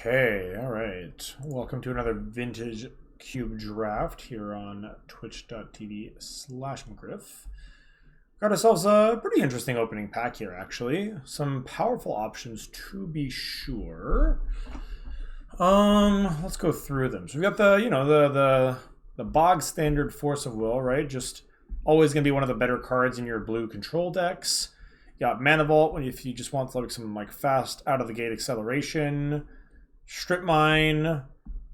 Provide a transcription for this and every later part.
Okay, all right. Welcome to another vintage cube draft here on twitch.tv/McGriff. Got ourselves a pretty interesting opening pack here, actually. Some powerful options to be sure. Let's go through them. So we got the bog standard Force of Will, right? Just always gonna be one of the better cards in your blue control decks. You got Mana Vault if you just want like some fast out of the gate acceleration. Strip Mine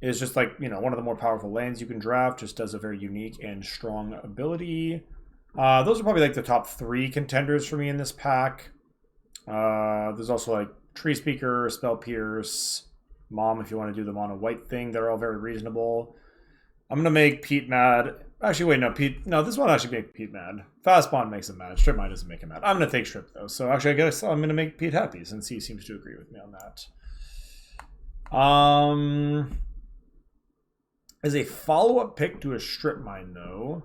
is just one of the more powerful lands you can draft. Just does a very unique and strong ability. Those are probably the top 3 contenders for me in this pack. There's also Tree Speaker, Spell Pierce, Mom if you want to do the mono white thing. They're all very reasonable. I'm gonna make Pete mad. Actually, wait, no, Pete. No, this one actually make Pete mad. Fast Bond makes him mad. Strip Mine doesn't make him mad. I'm gonna take Strip though. So actually, I guess I'm gonna make Pete happy since he seems to agree with me on that. As a follow-up pick to a Strip Mine, though,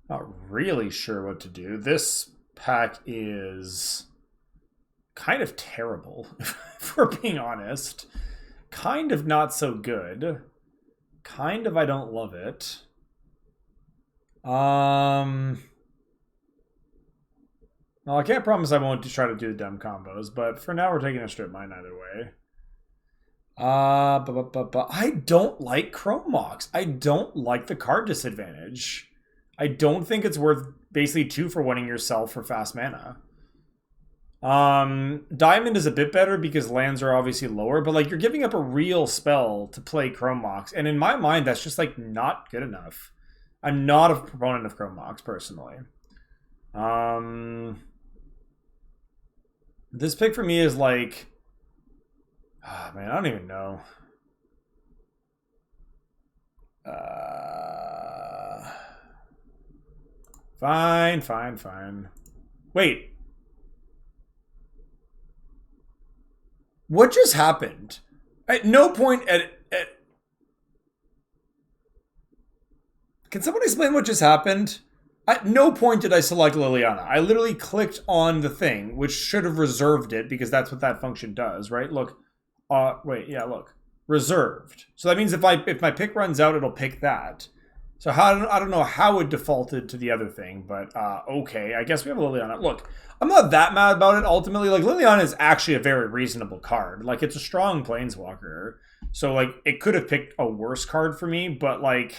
not really sure what to do. This pack is kind of terrible, if we're being honest. Kind of not so good. Kind of I don't love it. Well, I can't promise I won't try to do the dumb combos, but for now we're taking a Strip Mine either way. I don't like Chrome Mox. I don't like the card disadvantage. I don't think it's worth basically 2 for 1ing yourself for fast mana. Diamond is a bit better because lands are obviously lower, but you're giving up a real spell to play Chrome Mox, and in my mind that's just not good enough. I'm not a proponent of Chrome Mox personally. This pick for me is oh, man, I don't even know. Fine. Wait. What just happened? At no point Can someone explain what just happened? At no point did I select Liliana. I literally clicked on the thing, which should have reserved it because that's what that function does, right? Look. Wait, yeah, look. Reserved. So that means if my pick runs out, it'll pick that. So I don't know how it defaulted to the other thing, but okay. I guess we have Liliana. Look, I'm not that mad about it. Ultimately, Liliana is actually a very reasonable card. It's a strong planeswalker. So it could have picked a worse card for me, but I'm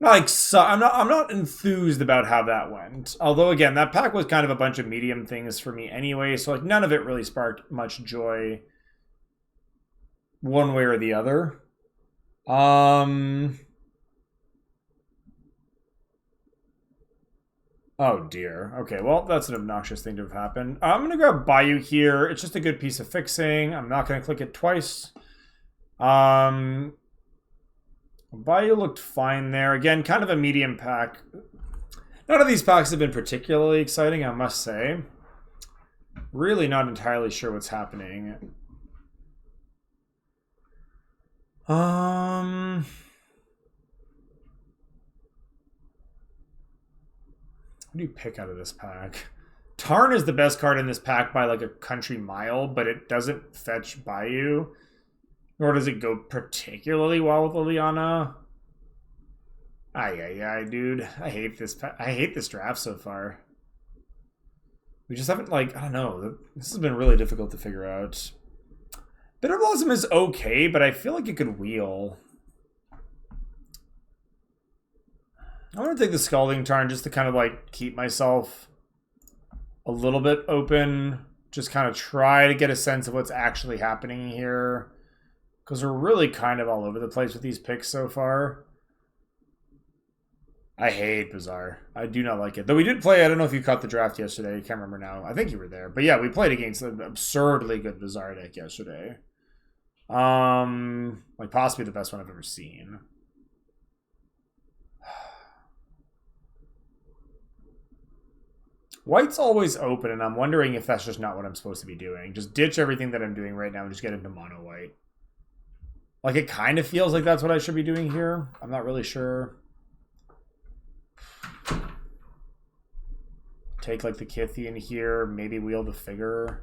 not enthused about how that went. Although again, that pack was kind of a bunch of medium things for me anyway, so none of it really sparked much joy one way or the other. Oh dear. Okay, well, that's an obnoxious thing to have happened. I'm going to grab Bayou here. It's just a good piece of fixing. I'm not going to click it twice. Bayou looked fine there. Again, kind of a medium pack. None of these packs have been particularly exciting, I must say. Really not entirely sure what's happening. What do you pick out of this pack? Tarn is the best card in this pack by a country mile, but it doesn't fetch Bayou. Nor does it go particularly well with Liliana. Ay, dude. I hate this draft so far. We just haven't, I don't know. This has been really difficult to figure out. Bitter Blossom is okay, but I feel like it could wheel. I'm going to take the Scalding Tarn just to kind of keep myself a little bit open. Just kind of try to get a sense of what's actually happening here. Because we're really kind of all over the place with these picks so far. I hate Bazaar. I do not like it. Though we did play, I don't know if you caught the draft yesterday. I can't remember now. I think you were there. But yeah, we played against an absurdly good Bazaar deck yesterday. Possibly the best one I've ever seen. White's always open, and I'm wondering if that's just not what I'm supposed to be doing. Just ditch everything that I'm doing right now and just get into mono white. It kind of feels like that's what I should be doing here. I'm not really sure. Take the Kythian here, maybe wheel the figure.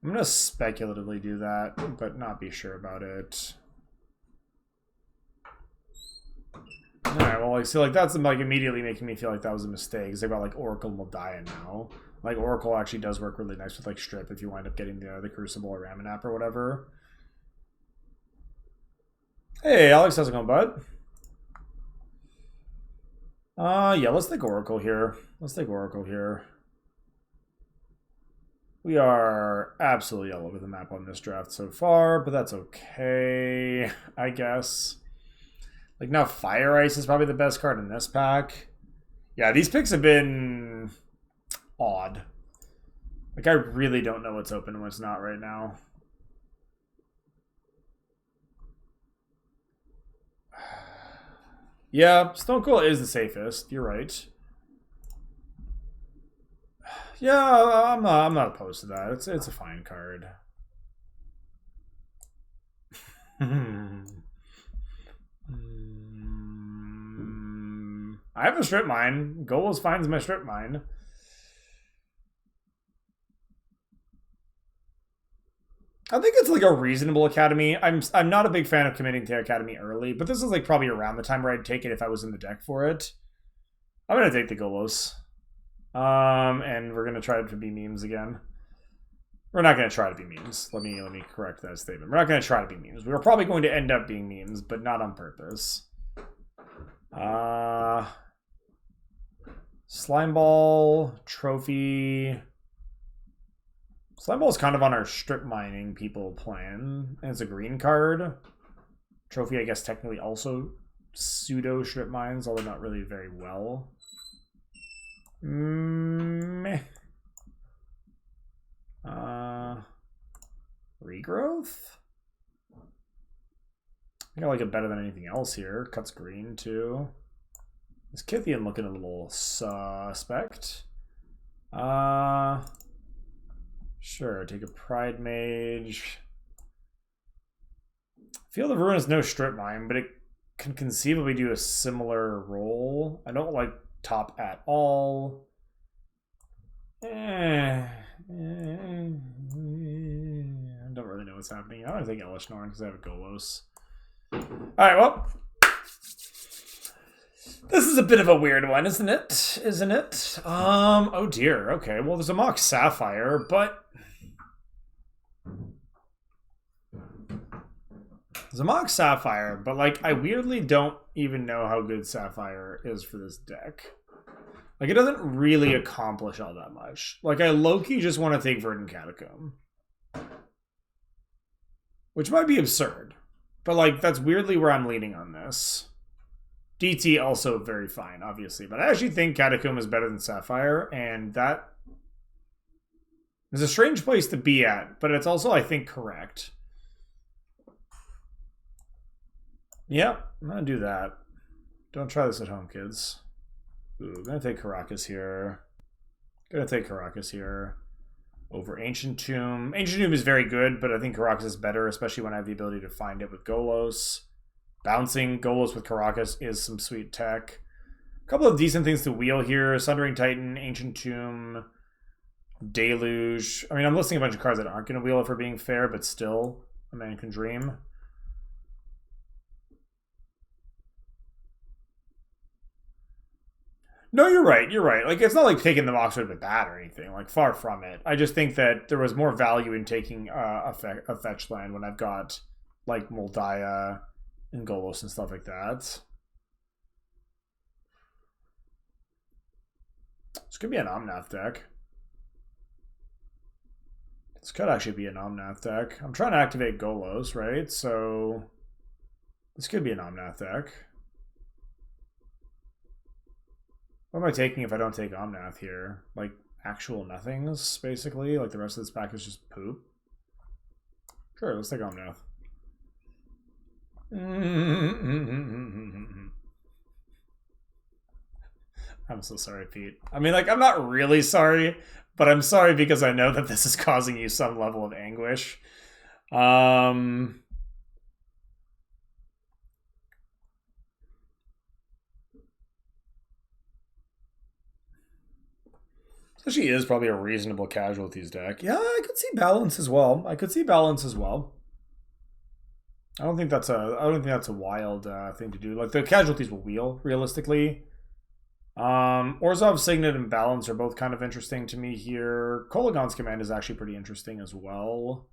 I'm going to speculatively do that, but not be sure about it. Alright, well, like, so, like, that's, like, immediately making me feel like that was a mistake, because they've got, like, Oracle and Moldiah now. Like, Oracle actually does work really nice with, like, Strip if you wind up getting the Crucible or Ramanap or whatever. Hey, Alex, how's it going, bud? Yeah, let's take Oracle here. Let's take Oracle here. We are absolutely all over the map on this draft so far, but that's okay, I guess. Like, now Fire Ice is probably the best card in this pack. Yeah, these picks have been odd. Like, I really don't know what's open and what's not right now. Yeah, Stone Cold is the safest. You're right. Yeah, I'm not opposed to that. It's a fine card. I have a strip mine. Golos finds my strip mine. I think it's like a reasonable Academy. I'm not a big fan of committing to Academy early, but this is like probably around the time where I'd take it if I was in the deck for it. I'm gonna take the Golos. And we're gonna try to be memes again. We're not gonna try to be memes. Let me correct that statement. We're not gonna try to be memes. We were probably going to end up being memes, but not on purpose. Slime Ball, Trophy. Slime Ball is kind of on our strip mining people plan, and it's a green card. Trophy, I guess, technically also pseudo strip mines, although not really very well. Meh. Regrowth? I think I like it better than anything else here. Cuts green, too. Is Kythian looking a little suspect? Sure, take a Pride Mage. Field of Ruin is no strip mine, but it can conceivably do a similar role. I don't like top at all. I don't really know what's happening. I don't think Elesh Norn because I have a Golos. Alright, well. This is a bit of a weird one, isn't it? Isn't it? Oh dear. Okay, well there's a Mox Sapphire, but like I weirdly don't even know how good Sapphire is for this deck. Like it doesn't really accomplish all that much. Like I low-key just want to take Verdant Catacomb. Which might be absurd. But like that's weirdly where I'm leaning on this. DT also very fine, obviously. But I actually think Catacomb is better than Sapphire, and that is a strange place to be at, but it's also, I think, correct. Yep, I'm gonna do that. Don't try this at home, kids. Ooh, I'm gonna take Karakas here. Over Ancient Tomb. Ancient Tomb is very good, but I think Karakas is better, especially when I have the ability to find it with Golos. Bouncing Golos with Karakas is some sweet tech. A couple of decent things to wheel here. Sundering Titan, Ancient Tomb, Deluge. I mean, I'm listing a bunch of cards that aren't going to wheel if we're being fair, but still, a man can dream. No, you're right. You're right. Like, it's not like taking the Mox would have been bad or anything. Like, far from it. I just think that there was more value in taking a fetch land when I've got, like, Moldiah and Golos and stuff like that. This could be an Omnath deck. This could actually be an Omnath deck. I'm trying to activate Golos, right? So this could be an Omnath deck. What am I taking if I don't take Omnath here? Like, actual nothings, basically? Like, the rest of this pack is just poop? Sure, let's take Omnath. I'm so sorry, Pete. I mean, like, I'm not really sorry, but I'm sorry because I know that this is causing you some level of anguish. So she is probably a reasonable casualties deck. Yeah, I could see balance as well. I could see balance as well. I don't think that's a wild thing to do. Like the casualties will wheel realistically. Orzhov, Signet, and Balance are both kind of interesting to me here. Kolaghan's Command is actually pretty interesting as well.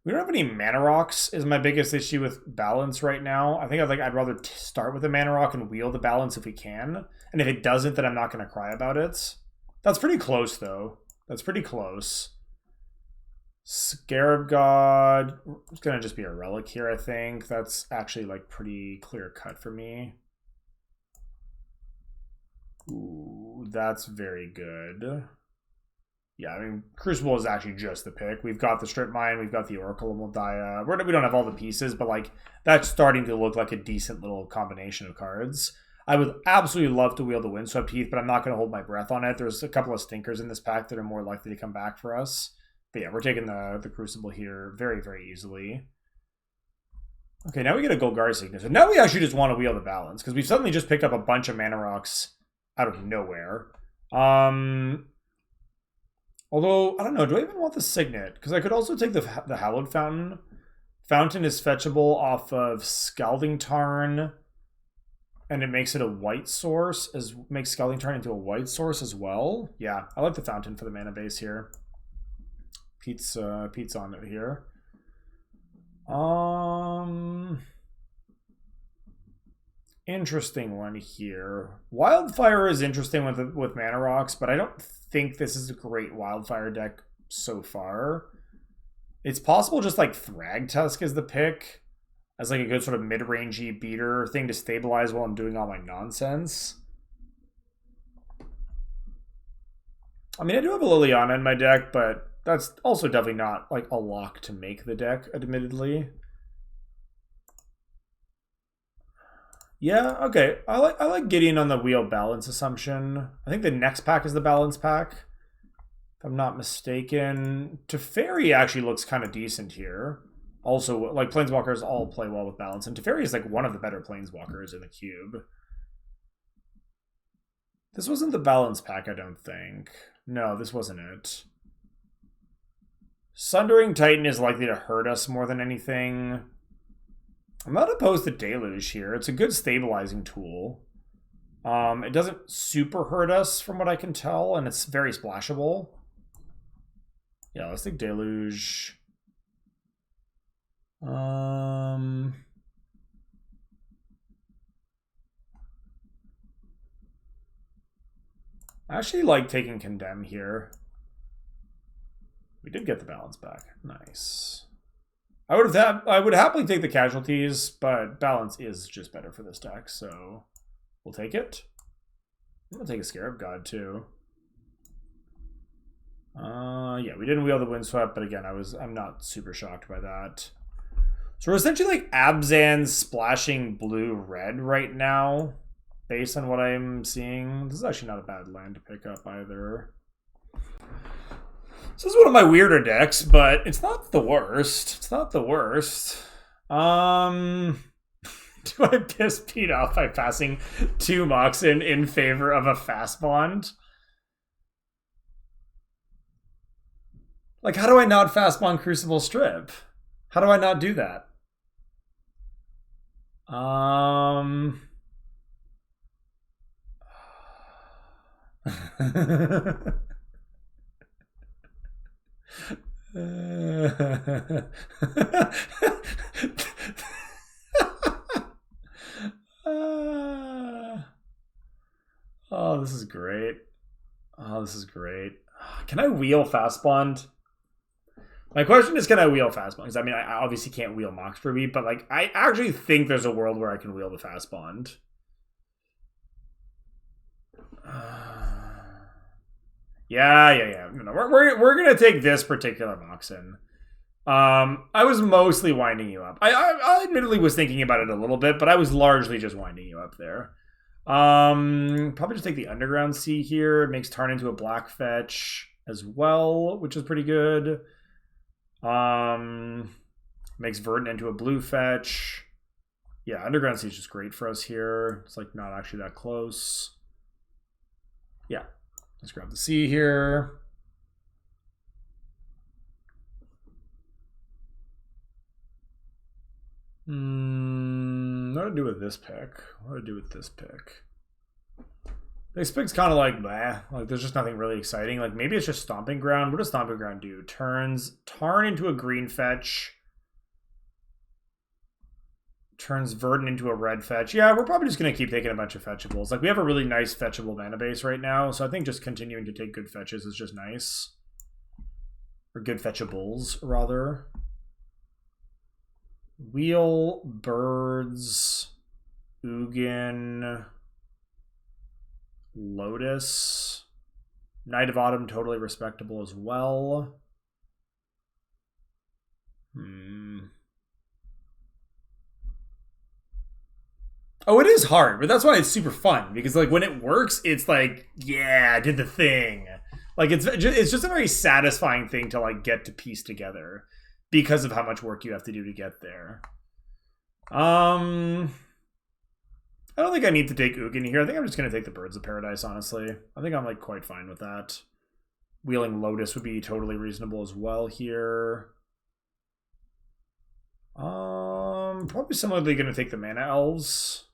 We don't have any Mana Rocks is my biggest issue with Balance right now. I think I'd rather start with a Mana Rock and wheel the Balance if we can. And if it doesn't, then I'm not going to cry about it. That's pretty close, though. That's pretty close. Scarab God. It's going to just be a Relic here, I think. That's actually, like, pretty clear cut for me. Ooh, that's very good. Yeah, I mean, Crucible is actually just the pick. We've got the Strip Mine, we've got the Oracle of Moldiah. We don't have all the pieces, but like that's starting to look like a decent little combination of cards. I would absolutely love to wheel the Windswept Heath, but I'm not going to hold my breath on it. There's a couple of stinkers in this pack that are more likely to come back for us. But yeah, we're taking the Crucible here very, very easily. Okay, now we get a Golgari Signature. Now we actually just want to wheel the Balance, because we've suddenly just picked up a bunch of Mana Rocks out of nowhere. Although, I don't know, do I even want the Signet? Because I could also take the Hallowed Fountain. Fountain is fetchable off of Scalding Tarn, and it makes it a white source, makes Scalding Tarn into a white source as well. Yeah, I like the Fountain for the mana base here. Pete's on it here. Interesting one here. Wildfire is interesting with Mana Rocks, but I don't think this is a great Wildfire deck so far. It's possible just like Thragtusk is the pick as like a good sort of mid-rangey beater thing to stabilize while I'm doing all my nonsense. I mean, I do have a Liliana in my deck, but that's also definitely not like a lock to make the deck, admittedly. Yeah, okay. I like Gideon on the wheel balance assumption. I think the next pack is the balance pack, if I'm not mistaken. Teferi actually looks kind of decent here. Also, like, Planeswalkers all play well with balance, and Teferi is like one of the better Planeswalkers in the cube. This wasn't the balance pack, I don't think. No, this wasn't it. Sundering Titan is likely to hurt us more than anything. I'm not opposed to Deluge here. It's a good stabilizing tool. It doesn't super hurt us from what I can tell, and it's very splashable. Yeah, let's take Deluge. I actually like taking Condemn here. We did get the balance back. Nice. I would happily take the casualties, but balance is just better for this deck, so we'll take it. I'm gonna take a Scarab God too. Yeah, we didn't wheel the Windswept, but again, I'm not super shocked by that. So we're essentially like Abzan splashing blue-red right now, based on what I'm seeing. This is actually not a bad land to pick up either. This is one of my weirder decks, but it's not the worst. It's not the worst. Do I piss Pete off by passing 2 Moxen in favor of a Fast Bond? Like, how do I not Fast Bond Crucible Strip? How do I not do that? Oh, this is great. Oh, this is great. Can I wheel Fast Bond? My question is, can I wheel Fast Bond? Because I mean, I obviously can't wheel Mox Ruby, but like, I actually think there's a world where I can wheel the Fast Bond. Yeah. No, we're gonna take this particular Moxen. I was mostly winding you up. I admittedly was thinking about it a little bit, but I was largely just winding you up there. Probably just take the Underground Sea here. It makes Tarn into a black fetch as well, which is pretty good. Makes Verdant into a blue fetch. Yeah, Underground Sea is just great for us here. It's like not actually that close. Yeah, let's grab the sea here. What do I do with this pick? What do I do with this pick? This pick's kind of like, bleh. Like, there's just nothing really exciting. Like, maybe it's just Stomping Ground. What does Stomping Ground do? Turns Tarn into a green fetch. Turns Verdant into a red fetch. Yeah, we're probably just going to keep taking a bunch of fetchables. Like, we have a really nice fetchable mana base right now, so I think just continuing to take good fetches is just nice. Or good fetchables, rather. Wheel, Birds, Ugin, Lotus, Knight of Autumn, totally respectable as well. Oh, it is hard, but that's why it's super fun, because like when it works, it's like, yeah, I did the thing. Like it's just a very satisfying thing to like get to piece together because of how much work you have to do to get there. I don't think I need to take Ugin here. I think I'm just going to take the Birds of Paradise, honestly. I think I'm like quite fine with that. Wheeling Lotus would be totally reasonable as well here. Probably similarly going to take the Mana Elves.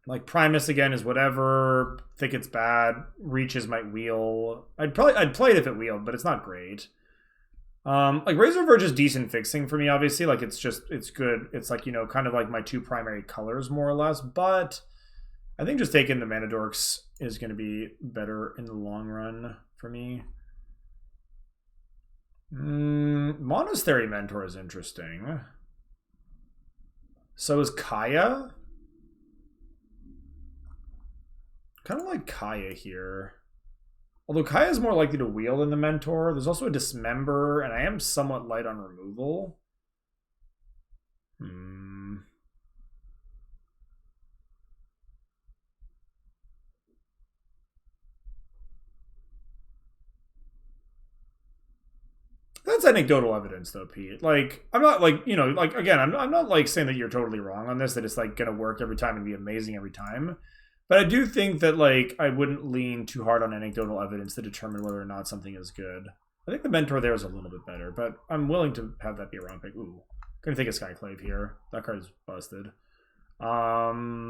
Like Primus again is whatever. Think it's bad. Reaches might wheel. I'd play it if it wheeled, but it's not great. Like Razor Verge is decent fixing for me, obviously. Like it's good. It's like, you know, kind of like my two primary colors more or less. But I think just taking the Mana Dorks is going to be better in the long run for me. Monastery Mentor is interesting. So is Kaya. Kind of like Kaya here. Although Kaya is more likely to wheel than the Mentor. There's also a Dismember, and I am somewhat light on removal. That's anecdotal evidence, though, Pete. Like, I'm not like, you know, like, again, I'm not like saying that you're totally wrong on this, that it's like gonna work every time and be amazing every time. But I do think that, like, I wouldn't lean too hard on anecdotal evidence to determine whether or not something is good. I think the Mentor there is a little bit better, but I'm willing to have that be a round pick. Ooh, gonna take a Skyclave here. That card is busted. Yeah,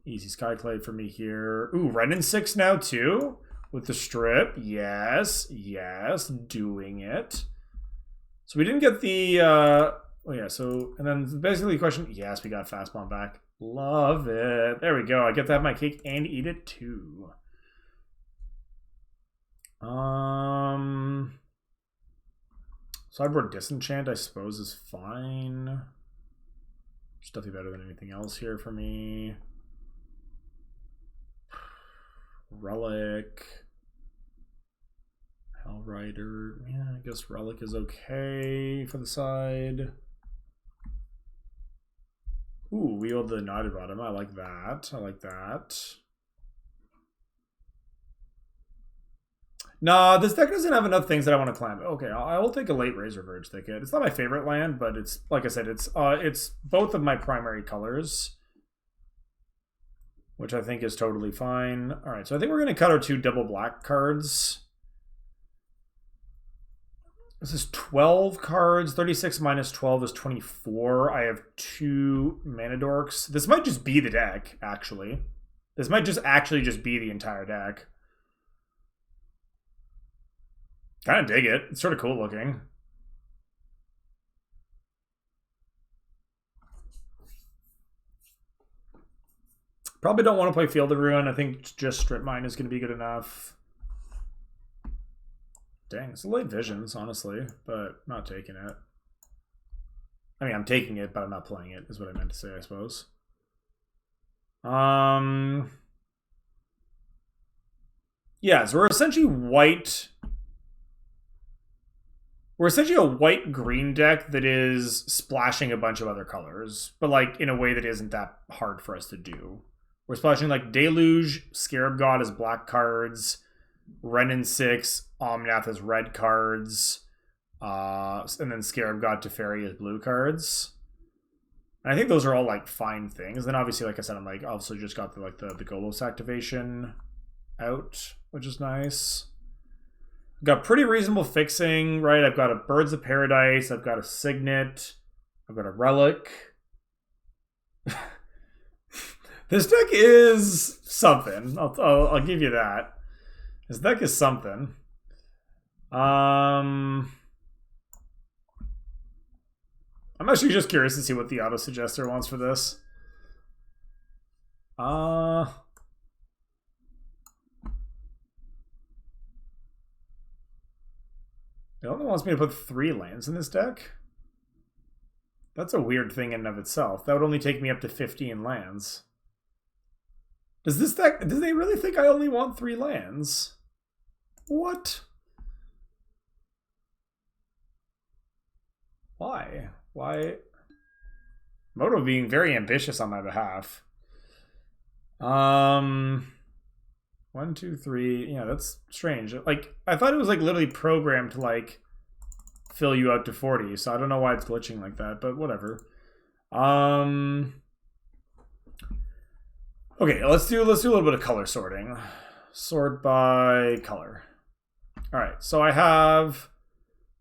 easy Skyclave for me here. Ooh, Renin 6 now too with the strip. Yes, yes, doing it. So we didn't get the. Oh yeah, so and then basically the question. Yes, we got Fast Bomb back. Love it. There we go. I get to have my cake and eat it too. Sideboard Disenchant, I suppose, is fine. There's nothing better than anything else here for me. Relic. Hellrider. Yeah, I guess Relic is okay for the side. Ooh, wield the Knight of Autumn. I like that. I like that. Nah, this deck doesn't have enough things that I want to climb. Okay, I will take a late Razor Verge Thicket. It's not my favorite land, but it's, like I said, it's both of my primary colors, which I think is totally fine. All right, so I think we're going to cut our two double black cards. This is 12 cards. 36 minus 12 is 24. I have 2 Mana Dorks. This might just be the deck, actually. This might just actually just be the entire deck. Kind of dig it. It's sort of cool looking. Probably don't want to play Field of Ruin. I think just Strip Mine is going to be good enough. Dang, it's a late Visions, honestly, but not taking it. I mean, I'm taking it, but I'm not playing it, is what I meant to say, I suppose. Yeah, so we're essentially white. We're essentially a white-green deck that is splashing a bunch of other colors, but like in a way that isn't that hard for us to do. We're splashing like Deluge, Scarab God as black cards, Renin 6, Omnath as red cards, And then Scarab got Teferi as blue cards. And I think those are all like fine things. Then obviously, like I said, I'm like also just got the Golos activation out, which is nice. Got pretty reasonable fixing, right? I've got a Birds of Paradise, I've got a Signet, I've got a Relic. This deck is something. I'll give you that. This deck is something. I'm actually just curious to see what the auto suggester wants for this. It only wants me to put 3 lands in this deck. That's a weird thing in and of itself. That would only take me up to 15 lands. Does this deck... Do they really think I only want 3 lands? What? Why? Why? Moto being very ambitious on my behalf. 1, 2, 3. Yeah, that's strange. Like, I thought it was like literally programmed to like fill you out to 40, so I don't know why it's glitching like that, but whatever. Okay, let's do a little bit of color sorting. Sort by color. All right, so I have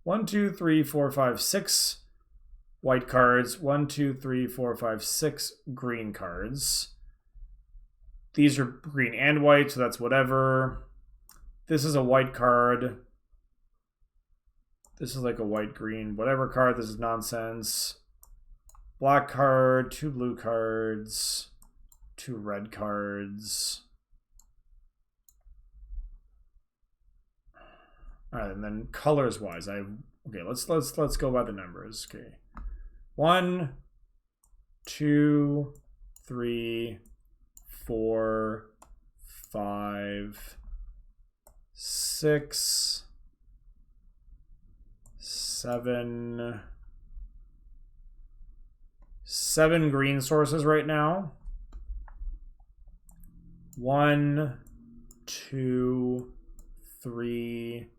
1, 2, 3, 4, 5, 6 white cards. 1, 2, 3, 4, 5, 6 green cards. These are green and white, so that's whatever. This is a white card. This is like a white-green whatever card. This is nonsense. Black card, 2 blue cards, 2 red cards. All right, and then colors-wise, okay. Let's go by the numbers. Okay, 1, 2, 3, 4, 5, 6, 7 green sources right now. 1, 2, 3.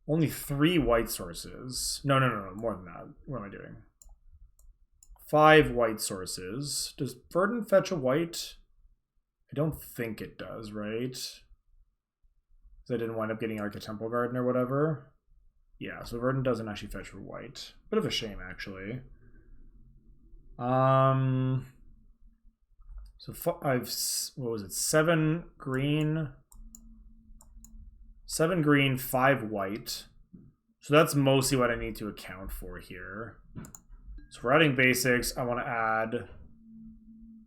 Only 3 white sources. No, more than that. What am I doing? 5 white sources. Does Verdant fetch a white? I don't think it does, right? I didn't wind up getting like a Temple Garden or whatever. Yeah, so Verdant doesn't actually fetch for white. Bit of a shame, actually. So what was it? 7 green. 7 green, 5 white. So that's mostly what I need to account for here. So we're adding basics. I want to add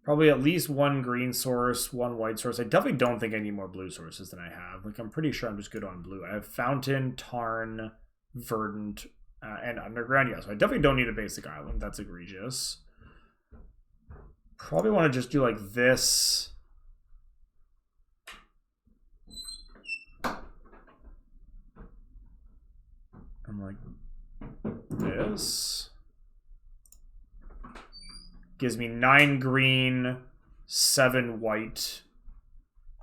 probably at least 1 green source, 1 white source. I definitely don't think I need more blue sources than I have. Like, I'm pretty sure I'm just good on blue. I have Fountain, Tarn, Verdant, and Underground. Yeah, so I definitely don't need a basic island. That's egregious. Probably want to just do like this. And like this. Gives me 9 green, 7 white,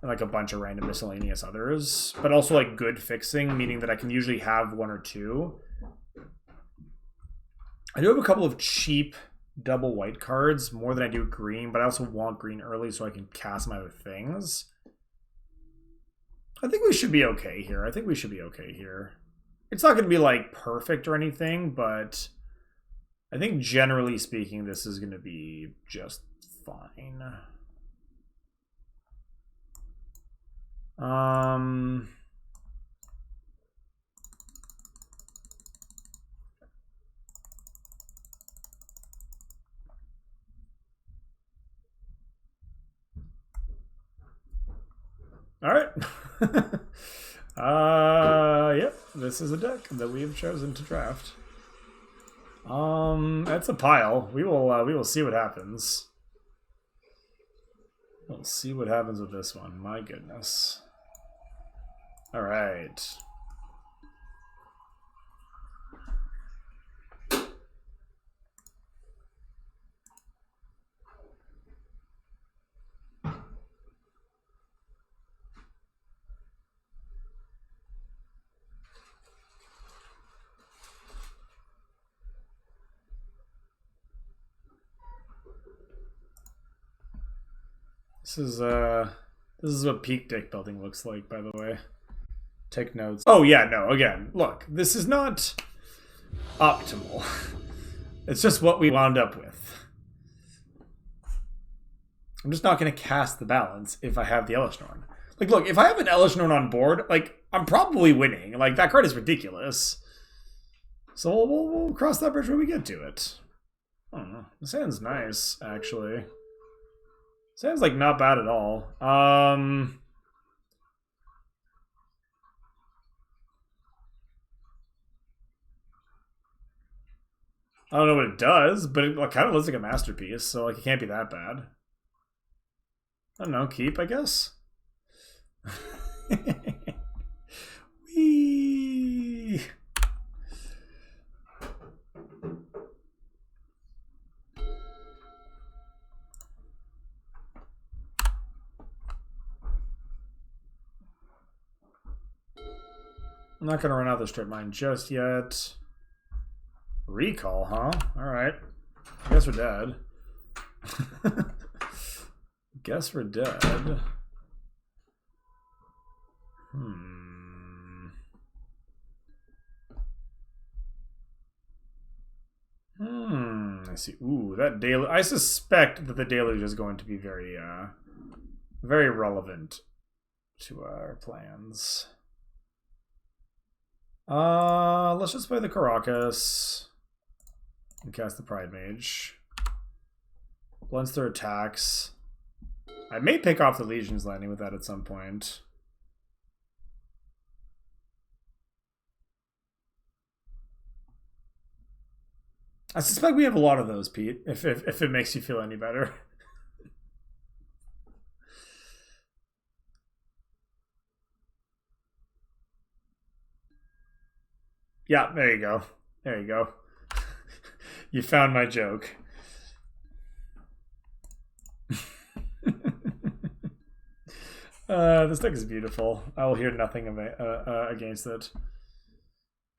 and like a bunch of random miscellaneous others. But also like good fixing, meaning that I can usually have 1 or 2. I do have a couple of cheap double white cards, more than I do green, but I also want green early so I can cast my other things. I think we should be okay here. It's not going to be like perfect or anything, but I think generally speaking, this is going to be just fine. All right. Yep. This is a deck that we have chosen to draft. That's a pile. We will see what happens. We'll see what happens with this one. My goodness. All right. This is what peak deck building looks like, by the way. Take notes. Oh yeah, no, again, look, this is not optimal. It's just what we wound up with. I'm just not going to cast the balance if I have the Elesh Norn. Like, look, if I have an Elesh Norn on board, like, I'm probably winning. Like, that card is ridiculous. So we'll cross that bridge when we get to it. I don't know. The sand's nice, actually. Sand's, like, not bad at all. I don't know what it does, but it kind of looks like a masterpiece, so like it can't be that bad. I don't know, keep, I guess. Whee! I'm not gonna run out the strip mine just yet. Recall, huh? Alright. I guess we're dead. Guess we're dead. I see. Ooh, that deluge. I suspect that the deluge is going to be very, very relevant to our plans. Let's just play the Karakas and cast the Pride Mage. Blends their attacks. I may pick off the Legion's Landing with that at some point. I suspect we have a lot of those, Pete, if it makes you feel any better. Yeah, there you go. There you go. You found my joke. This deck is beautiful. I will hear nothing against it.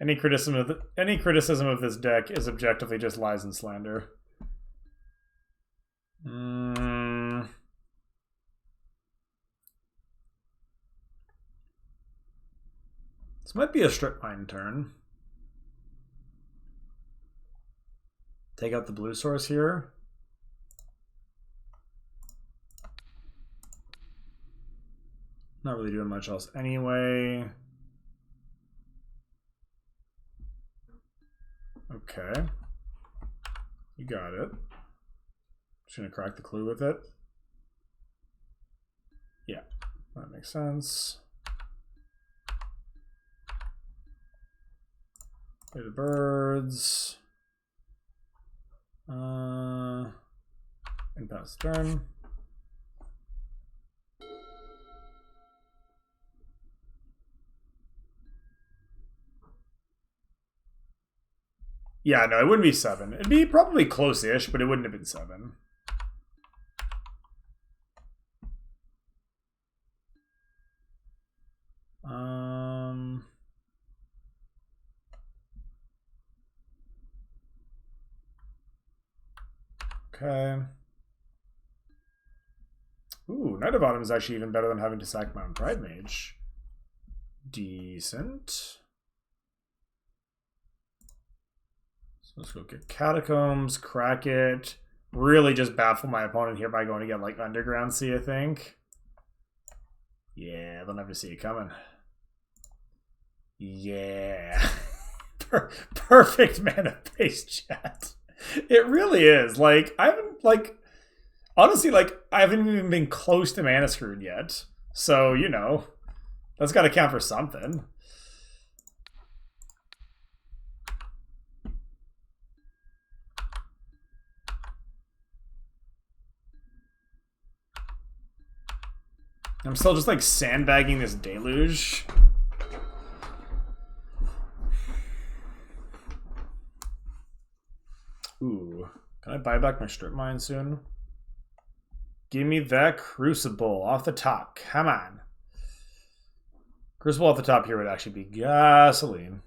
Any criticism of this deck is objectively just lies and slander. This might be a strip mine turn. Take out the blue source here. Not really doing much else anyway. Okay. You got it. Just gonna crack the clue with it. Yeah, that makes sense. Play the birds. And pass the turn. Yeah, no, it wouldn't be 7. It'd be probably close-ish, but it wouldn't have been 7. Okay. Ooh, Knight of Autumn is actually even better than having to sack Mountain Pride Mage. Decent. So let's go get Catacombs, crack it. Really just baffle my opponent here by going to get like Underground Sea, I think. Yeah, they'll never see it coming. Yeah. Perfect mana base chat. It really is. Like, I haven't, like, honestly, like, I haven't even been close to mana screwed yet. So, you know, that's got to count for something. I'm still just, like, sandbagging this deluge. Ooh. Can I buy back my strip mine soon? Give me that Crucible off the top. Come on. Crucible off the top here would actually be gasoline.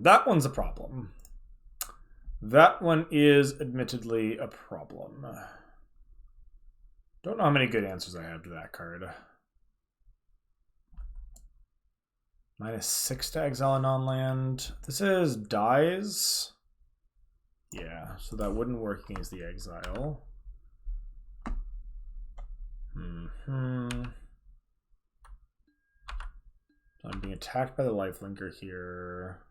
That one's a problem. That one is admittedly a problem. Don't know how many good answers I have to that card. -6 to exile a non-land. This is dies. Yeah, so that wouldn't work against the exile. So I'm being attacked by the lifelinker here.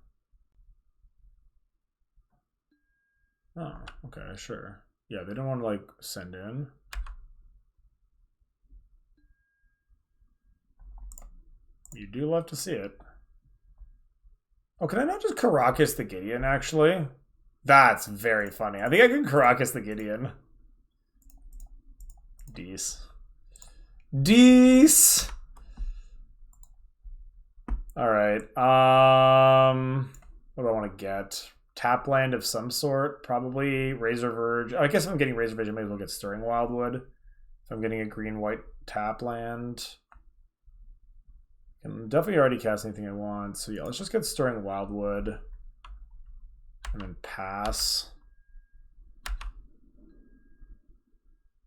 Oh, okay, sure. Yeah, they don't want to, like, send in. You do love to see it. Oh, can I not just Karakas the Gideon, actually? That's very funny. I think I can Karakas the Gideon. Dees. Dees! Alright, what do I want to get? Tap land of some sort, probably Razor Verge. I guess if I'm getting Razor Verge, I may as well get Stirring Wildwood. If I'm getting a green-white tap land. I can definitely already cast anything I want, so yeah, let's just get Stirring Wildwood. And then pass.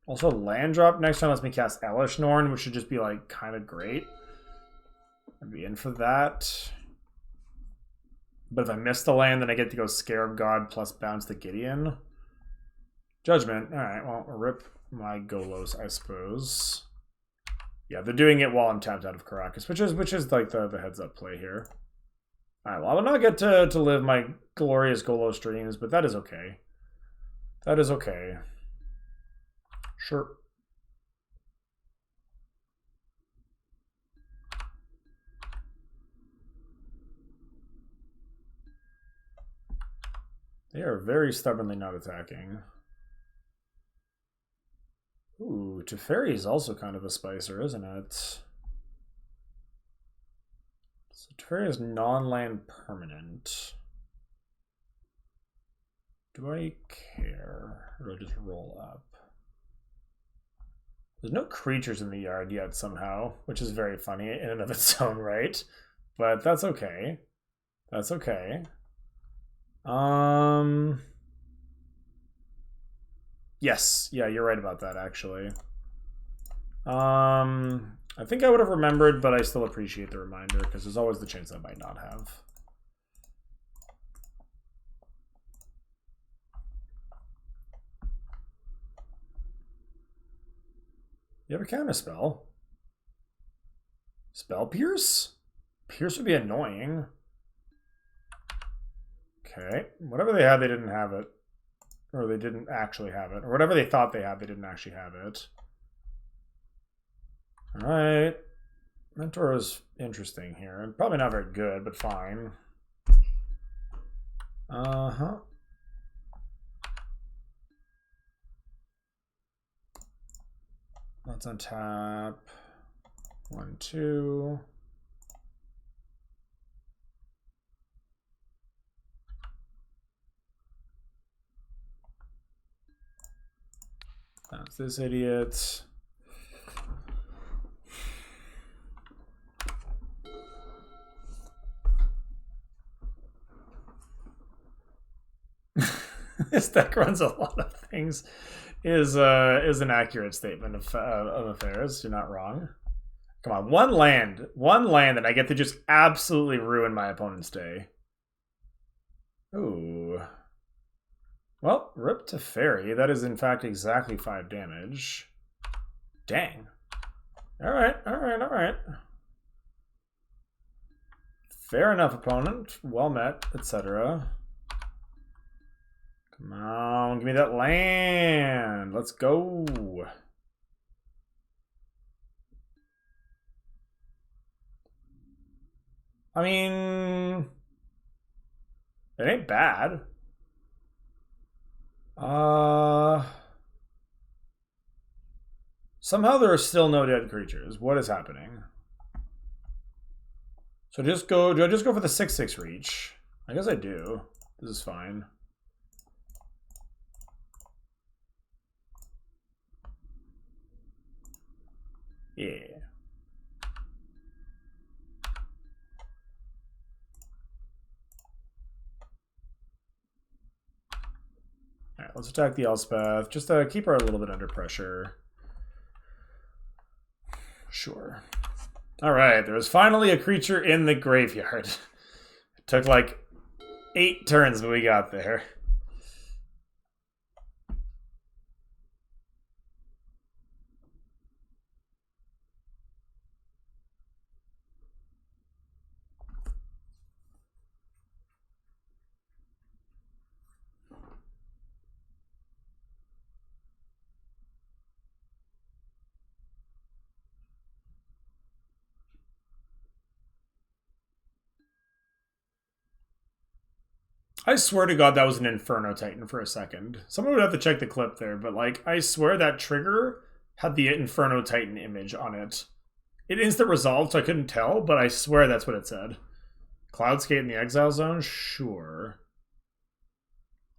Also, land drop next time lets me cast Elesh Norn, which should just be, like, kind of great. I'd be in for that. But if I miss the land, then I get to go Scarab God plus bounce the Gideon. Judgment. Alright, well, rip my Golos, I suppose. Yeah, they're doing it while I'm tapped out of Karakas, which is like the heads up play here. Alright, well, I will not get to live my glorious Golos dreams, but that is okay. That is okay. Sure. They are very stubbornly not attacking. Ooh, Teferi is also kind of a spicer, isn't it? So Teferi is non-land permanent. Do I care? Or do I just roll up? There's no creatures in the yard yet somehow, which is very funny in and of its own right. But that's okay. That's okay. Yes, yeah, you're right about that, actually. I think I would have remembered, but I still appreciate the reminder, because there's always the chance I might not have. You have a counterspell? Spell Pierce? Pierce would be annoying. Okay, whatever they had, they didn't have it. Or they didn't actually have it. Or whatever they thought they had, they didn't actually have it. Alright. Mentor is interesting here. Probably not very good, but fine. Uh-huh. Let's untap. 1, 2. That's this idiot. This deck runs a lot of things. Is an accurate statement of affairs. You're not wrong. Come on, one land, and I get to just absolutely ruin my opponent's day. Ooh. Well, rip Teferi. That is in fact exactly 5 damage. Dang. Alright. Fair enough, opponent. Well met, etc. Come on, give me that land. Let's go. I mean, it ain't bad. Somehow there are still no dead creatures. What is happening? So do I just go for the 6/6 reach? I guess I do. This is fine. Yeah. let's attack the Elspeth. Just to keep her a little bit under pressure. Sure. Alright, there was finally a creature in the graveyard. It took like 8 turns, but we got there. I swear to God that was an Inferno Titan for a second. Someone would have to check the clip there, but like, I swear that trigger had the Inferno Titan image on it. It instant resolved, so I couldn't tell, but I swear that's what it said. Cloudskate in the Exile Zone? Sure.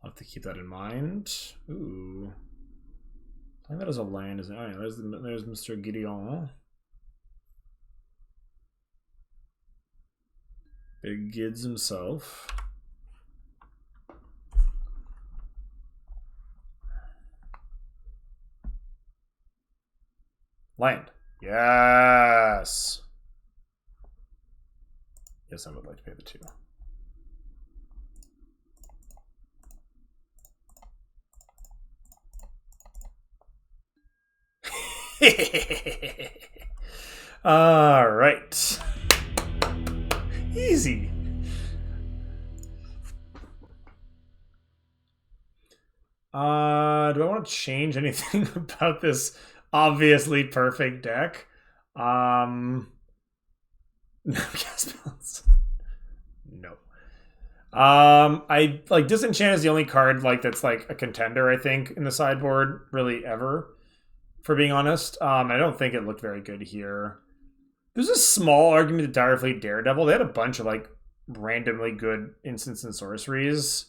I'll have to keep that in mind. Ooh. I think that is a land, isn't it? Oh, yeah, there's Mr. Gideon. Big Gids himself. Land. Yes. Yes, I would like to pay the 2. All right. Easy. Do I want to change anything about this obviously perfect deck? No, cast balance. No. I like Disenchant is the only card like that's like a contender, I think, in the sideboard, really ever. For being honest, I don't think it looked very good here. There's a small argument to Dire Fleet Daredevil. They had a bunch of like randomly good instants and sorceries.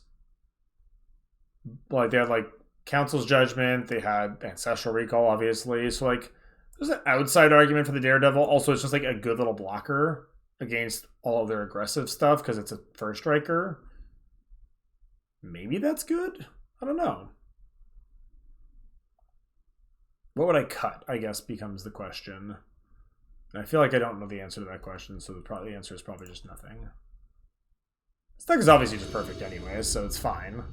Like they had like Council's Judgment, they had Ancestral Recall, obviously. So like there's an outside argument for the Daredevil. Also, it's just like a good little blocker against all of their aggressive stuff because it's a first striker. Maybe that's good? I don't know. What would I cut, I guess, becomes the question. And I feel like I don't know the answer to that question, so the answer is probably just nothing. This deck is obviously just perfect anyway, so it's fine.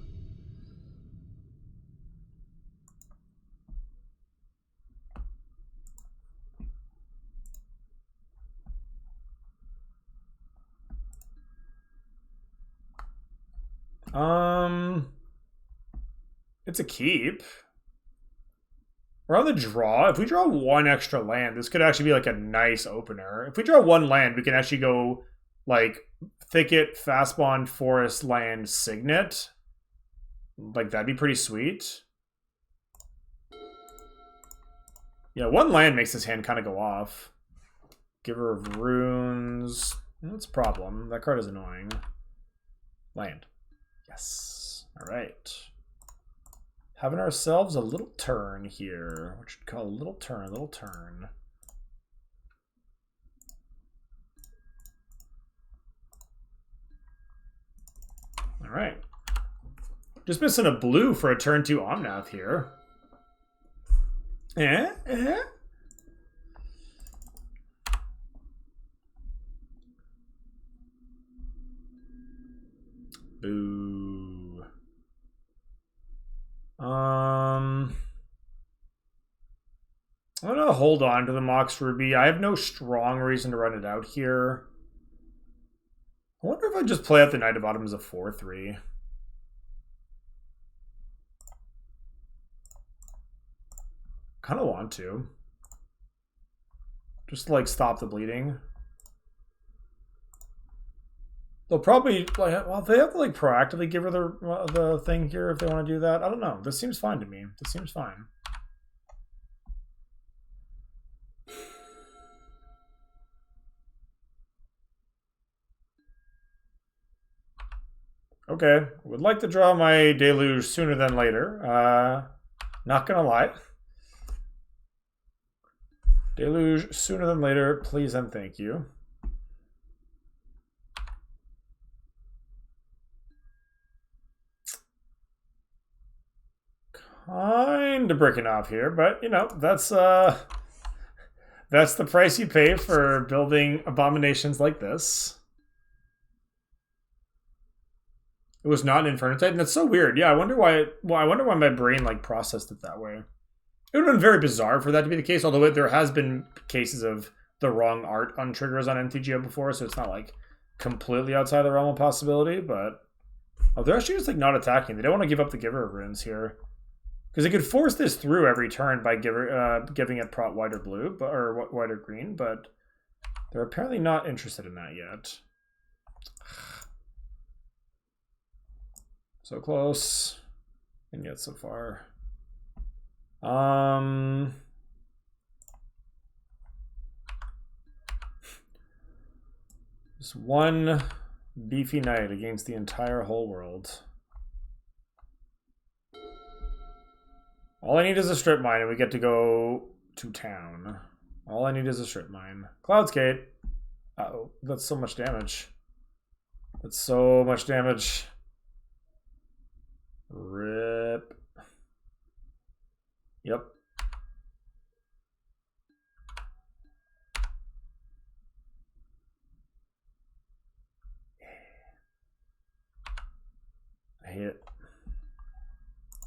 It's a keep. We're on the draw. If we draw 1 extra land, this could actually be like a nice opener. If we draw 1 land, we can actually go like Thicket, Fastbond, Forest, Land, Signet. Like that'd be pretty sweet. Yeah, 1 land makes this hand kind of go off. Giver of Runes. That's a problem. That card is annoying. Land. Yes. Alright. Having ourselves a little turn here. What should call a little turn, Alright. Just missing a blue for a turn 2 Omnath here. Boo. I'm gonna hold on to the Mox Ruby. I have no strong reason to run it out here. I wonder if I just play out the Knight of Autumn as a 4/3. Kind of want to. Just to, like, stop the bleeding. They'll probably, like, well, they have to, like, proactively give her the thing here if they want to do that. I don't know. This seems fine to me. This seems fine. Okay. Would like to draw my Deluge sooner than later. Not gonna lie. Deluge sooner than later, please and thank you. kind of breaking off here, but you know, that's the price you pay for building abominations like this. It was not an Inferno Titan. That's so weird. Yeah, I wonder why. I wonder why my brain like processed it that way. It would have been very bizarre for that to be the case. Although there has been cases of the wrong art on triggers on MTGO before, so it's not like completely outside the realm of possibility. But they're actually just like not attacking. They don't want to give up the Giver of Runes here because they could force this through every turn by giving it prot white or blue, or white or green. But they're apparently not interested in that yet. So close, and yet so far. Just one beefy knight against the entire whole world. All I need is a strip mine, and we get to go to town. All I need is a strip mine. Cloudskate. Uh-oh, that's so much damage. That's so much damage. Rip. Yep. I hate it.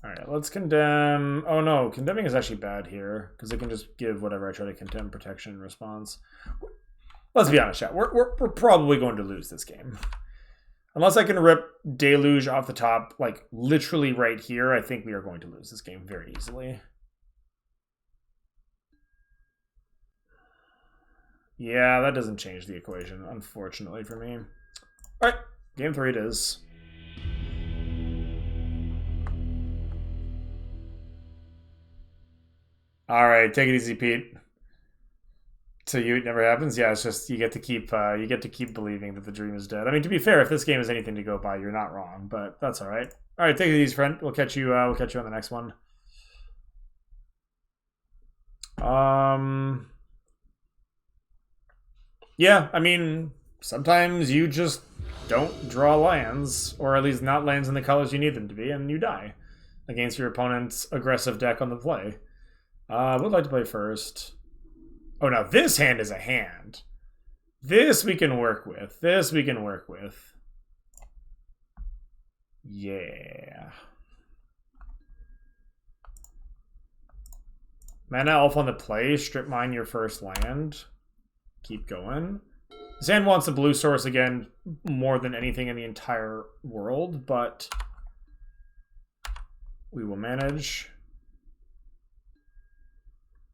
Alright, let's condemn. Oh no, condemning is actually bad here, because it can just give whatever I try to condemn protection in response. Let's be honest, chat. We're probably going to lose this game. Unless I can rip Deluge off the top, like literally right here, I think we are going to lose this game very easily. Yeah, that doesn't change the equation, unfortunately for me. Alright, game 3 it is. Alright, take it easy, Pete. To you, it never happens. Yeah, it's just you get to keep believing that the dream is dead. I mean, to be fair, if this game is anything to go by, you're not wrong. But that's all right. All right, take it easy, friend. We'll catch you. We'll catch you on the next one. Yeah, I mean, sometimes you just don't draw lands, or at least not lands in the colors you need them to be, and you die against your opponent's aggressive deck on the play. I would like to play first. Oh, now this hand is a hand. This we can work with. This we can work with. Yeah. Mana Elf on the play. Strip mine your first land. Keep going. This hand wants a blue source again more than anything in the entire world, but we will manage.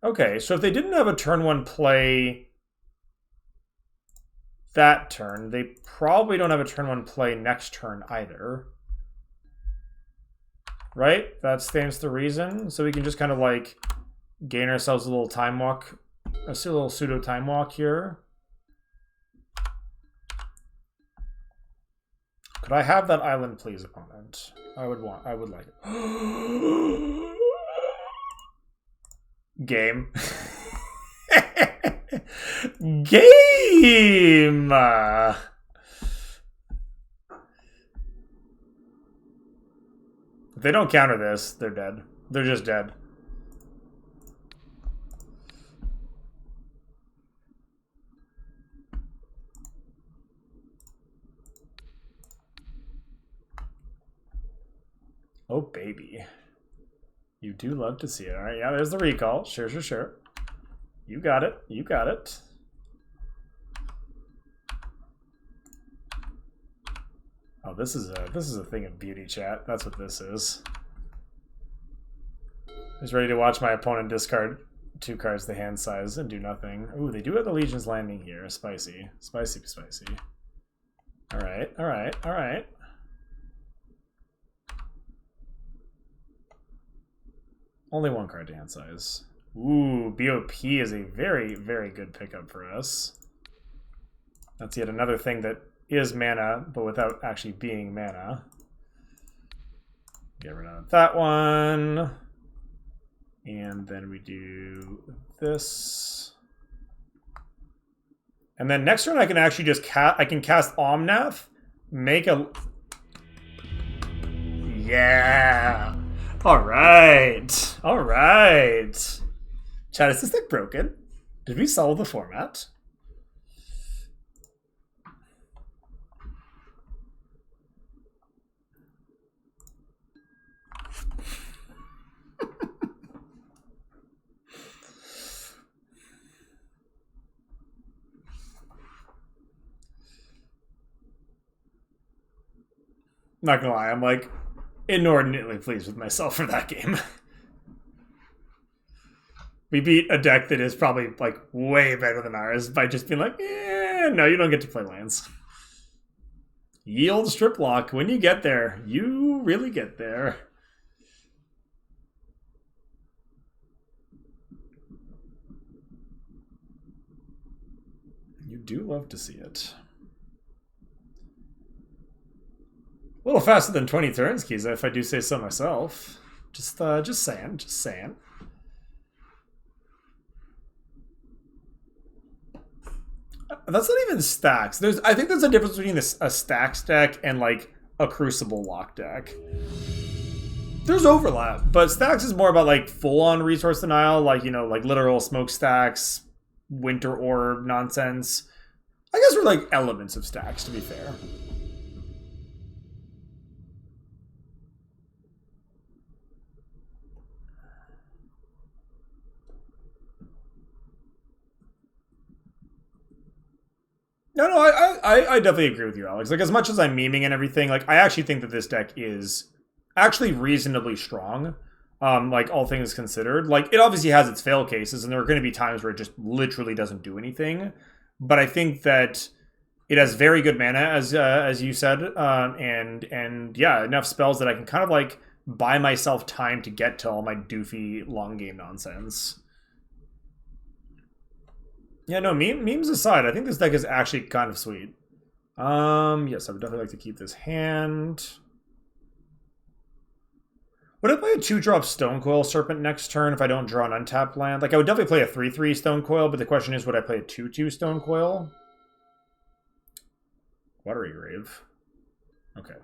Okay, so if they didn't have a turn 1 play that turn, they probably don't have a turn 1 play next turn either. Right? That stands to reason. So we can just kind of like gain ourselves a little time walk, a little pseudo time walk here. Could I have that island, please, opponent? I would like it. Game. Game! If they don't counter this, they're dead. They're just dead. Oh, baby. You do love to see it. All right, yeah, there's the recall. Sure, sure, sure. You got it. You got it. Oh, this is a thing of beauty, chat. That's what this is. I was ready to watch my opponent discard 2 cards the hand size and do nothing. Ooh, they do have the Legion's Landing here. Spicy. Spicy, spicy. All right, all right, all right. Only 1 card to hand size. Ooh, BOP is a very, very good pickup for us. That's yet another thing that is mana, but without actually being mana. Get rid of that one. And then we do this. And then next turn I can actually just cast Omnath, make a... Yeah! All right. All right. Chat, is this deck broken? Did we solve the format? Not gonna lie, I'm like inordinately pleased with myself for that game. We beat a deck that is probably like way better than ours by just being like, no, you don't get to play lands. Yield strip lock. When you get there, you really get there. You do love to see it. A little faster than 20 turns, Kiza, if I do say so myself. Just saying, just saying. That's not even stacks. I think there's a difference between a stacks deck and like a Crucible lock deck. There's overlap, but stacks is more about like full-on resource denial, like, you know, like literal smokestacks, winter orb nonsense. I guess we're like elements of stacks, to be fair. No, I definitely agree with you, Alex. Like, as much as I'm memeing and everything, like, I actually think that this deck is actually reasonably strong. Like, all things considered. Like, it obviously has its fail cases, and there are going to be times where it just literally doesn't do anything. But I think that it has very good mana, as you said, and yeah, enough spells that I can kind of like buy myself time to get to all my doofy long game nonsense. Yeah, no, memes aside, I think this deck is actually kind of sweet. Yes, I would definitely like to keep this hand. Would I play a 2-drop Stonecoil Serpent next turn if I don't draw an untapped land? Like, I would definitely play a 3/3 Stonecoil, but the question is, would I play a 2/2 Stonecoil? Watery Grave. Okay.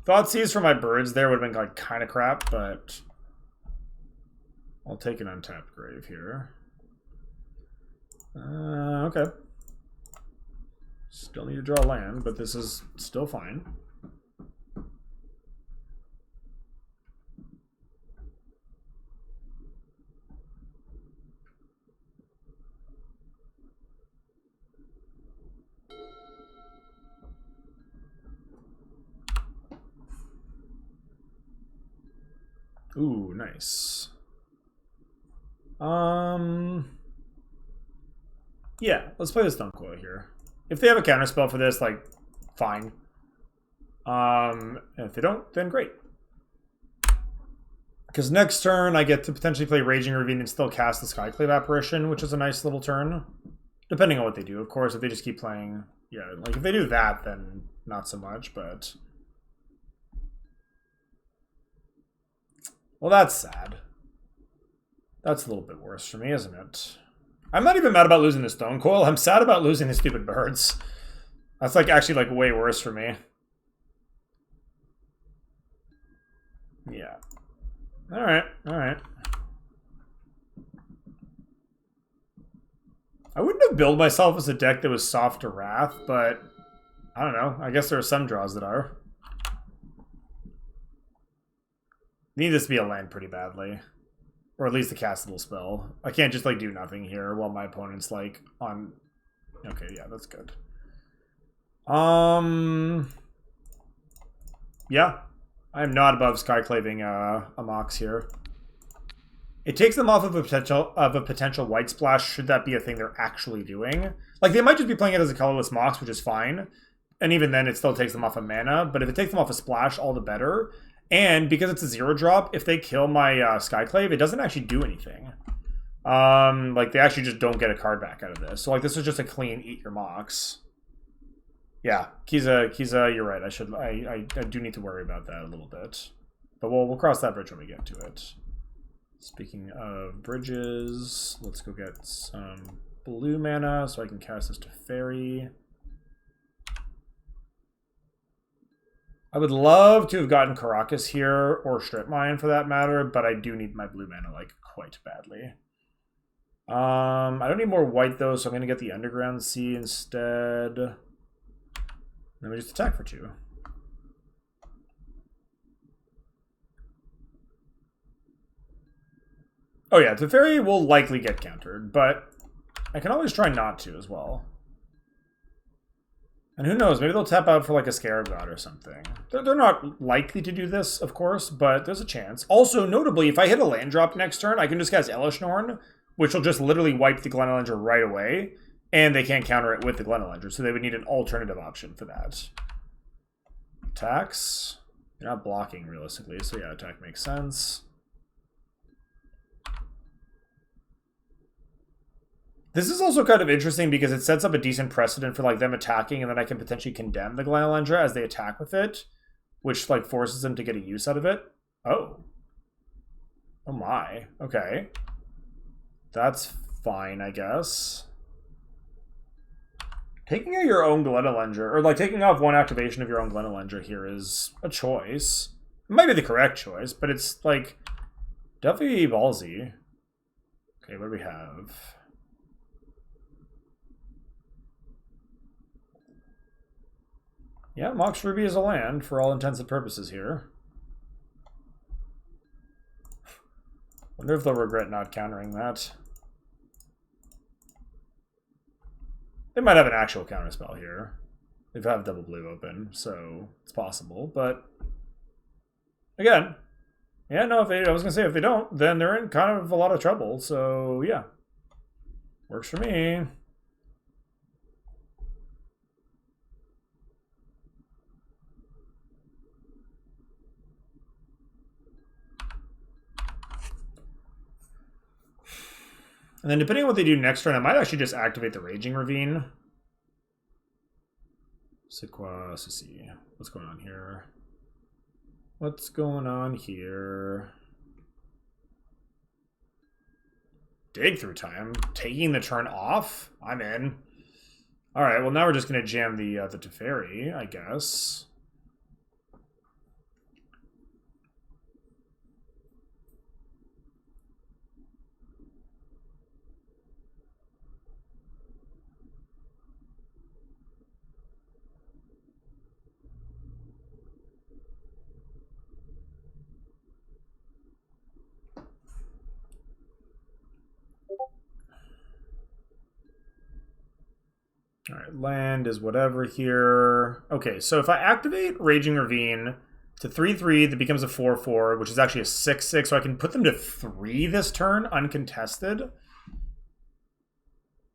Thoughtseize for my birds there would have been like kind of crap, but I'll take an untapped grave here. Okay. Still need to draw land, but this is still fine. Ooh, nice. Yeah, let's play the Stonecoil here. If they have a counterspell for this, like, fine. And if they don't, then great. Because next turn, I get to potentially play Raging Ravine and still cast the Skyclave Apparition, which is a nice little turn. Depending on what they do, of course. If they just keep playing... Yeah, like, if they do that, then not so much, but... Well, that's sad. That's a little bit worse for me, isn't it? I'm not even mad about losing the Stonecoil. I'm sad about losing the stupid birds. That's like actually like way worse for me. Yeah. Alright, alright. I wouldn't have billed myself as a deck that was soft to Wrath, but I don't know. I guess there are some draws that are. Need this to be a land pretty badly. Or at least a castable spell. I can't just like do nothing here while my opponent's like on... Okay, yeah, that's good. Yeah. I am not above Skyclaving a Mox here. It takes them off of a potential white splash, should that be a thing they're actually doing. Like, they might just be playing it as a colorless Mox, which is fine. And even then, it still takes them off of mana. But if it takes them off a splash, all the better. And because it's a 0-drop, if they kill my Skyclave, it doesn't actually do anything. Like, they actually just don't get a card back out of this. So, like, this is just a clean eat your Mox. Yeah, Kiza, you're right. I do need to worry about that a little bit. But we'll cross that bridge when we get to it. Speaking of bridges, let's go get some blue mana so I can cast this to Fairy. I would love to have gotten Caracas here, or Strip Mine for that matter, but I do need my blue mana, like, quite badly. I don't need more white, though, so I'm going to get the Underground Sea instead. Then we just attack for 2. Oh yeah, Teferi will likely get countered, but I can always try not to as well. And who knows, maybe they'll tap out for like a Scarab God or something. They're not likely to do this, of course, but there's a chance. Also, notably, if I hit a land drop next turn, I can just cast Elesh Norn, which will just literally wipe the Glenelendra right away, and they can't counter it with the Glenelendra, so they would need an alternative option for that. Attacks. You're not blocking, realistically, so yeah, attack makes sense. This is also kind of interesting because it sets up a decent precedent for like them attacking, and then I can potentially condemn the Glenelendra as they attack with it, which like forces them to get a use out of it. Oh. Oh my. Okay. That's fine, I guess. Taking out your own Glenelendra, or like taking off one activation of your own Glenelendra here is a choice. It might be the correct choice, but it's like definitely ballsy. Okay, what do we have? Yeah, Mox Ruby is a land for all intents and purposes here. Wonder if they'll regret not countering that. They might have an actual counterspell here. They have double blue open, so it's possible. But again, yeah, no. I was gonna say if they don't, then they're in kind of a lot of trouble. So yeah, works for me. And then depending on what they do next turn, I might actually just activate the Raging Ravine. Sequa, let's see. What's going on here? What's going on here? Dig through time. Taking the turn off? I'm in. Alright, well now we're just going to jam the Teferi, I guess. Alright, land is whatever here. Okay, so if I activate Raging Ravine to 3/3, that becomes a 4/4, which is actually a 6/6, so I can put them to 3 this turn, uncontested.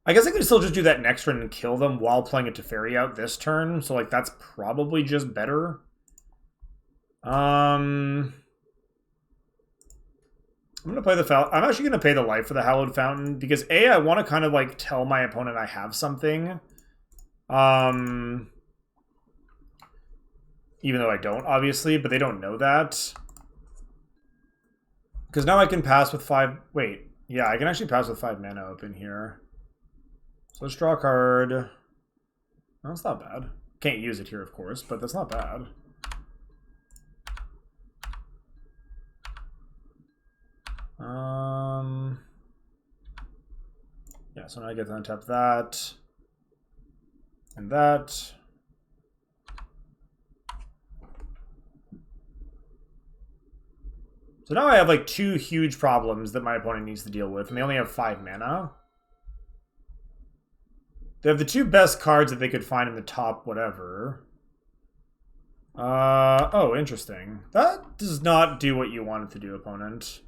I guess I could still just do that next turn and kill them while playing a Teferi out this turn, so like that's probably just better. I'm gonna play the I'm actually gonna pay the life for the Hallowed Fountain because A, I want to kind of like tell my opponent I have something. Even though I don't, obviously, but they don't know that. Because now I can pass with 5... Wait, yeah, I can actually pass with 5 mana open here. So let's draw a card. No, that's not bad. Can't use it here, of course, but that's not bad. Yeah, so now I get to untap that. And that. So now I have like 2 huge problems that my opponent needs to deal with, and they only have 5 mana. They have the 2 best cards that they could find in the top whatever. Oh, interesting. That does not do what you want it to do, opponent.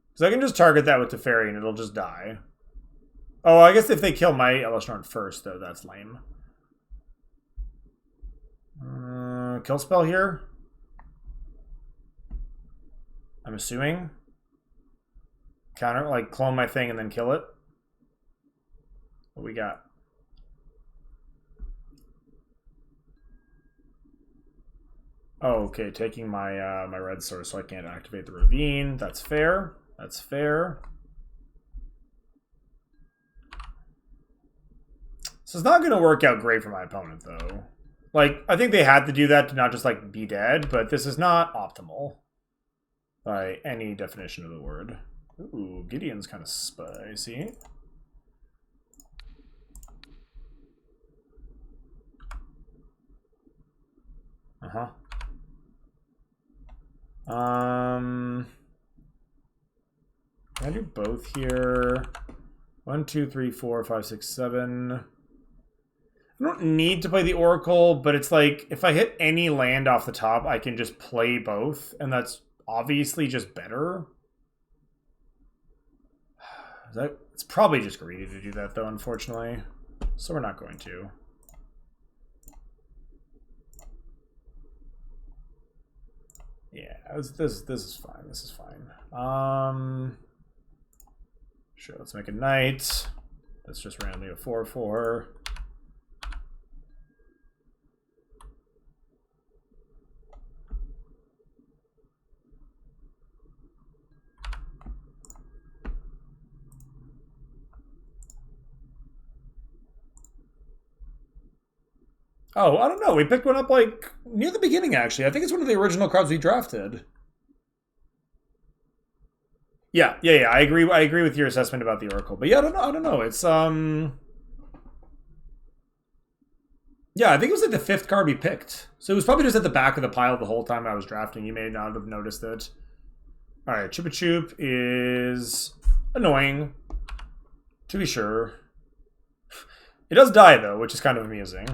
Because I can just target that with Teferi and it'll just die. Oh, I guess if they kill my Elesh Norn first, though, that's lame. Kill spell here? I'm assuming. Counter, like, clone my thing and then kill it. What we got? Oh, okay, taking my my red source so I can't activate the Ravine. That's fair. That's fair. So it's not going to work out great for my opponent, though. Like, I think they had to do that to not just, like, be dead, but this is not optimal by any definition of the word. Ooh, Gideon's kind of spicy. Uh-huh. Can I do both here? 1, 2, 3, 4, 5, 6, 7. I don't need to play the Oracle, but it's like, if I hit any land off the top, I can just play both, and that's obviously just better. It's probably just greedy to do that, though, unfortunately. So we're not going to. Yeah, this is fine. This is fine. Sure, let's make a knight. That's just randomly a 4/4. Oh, I don't know. We picked one up like near the beginning, actually. I think it's one of the original cards we drafted. Yeah. I agree with your assessment about the Oracle. But yeah, I don't know. It's yeah, I think it was like the 5th card we picked. So it was probably just at the back of the pile the whole time I was drafting. You may not have noticed it. Alright, Chupa Chup is annoying. To be sure. It does die though, which is kind of amusing.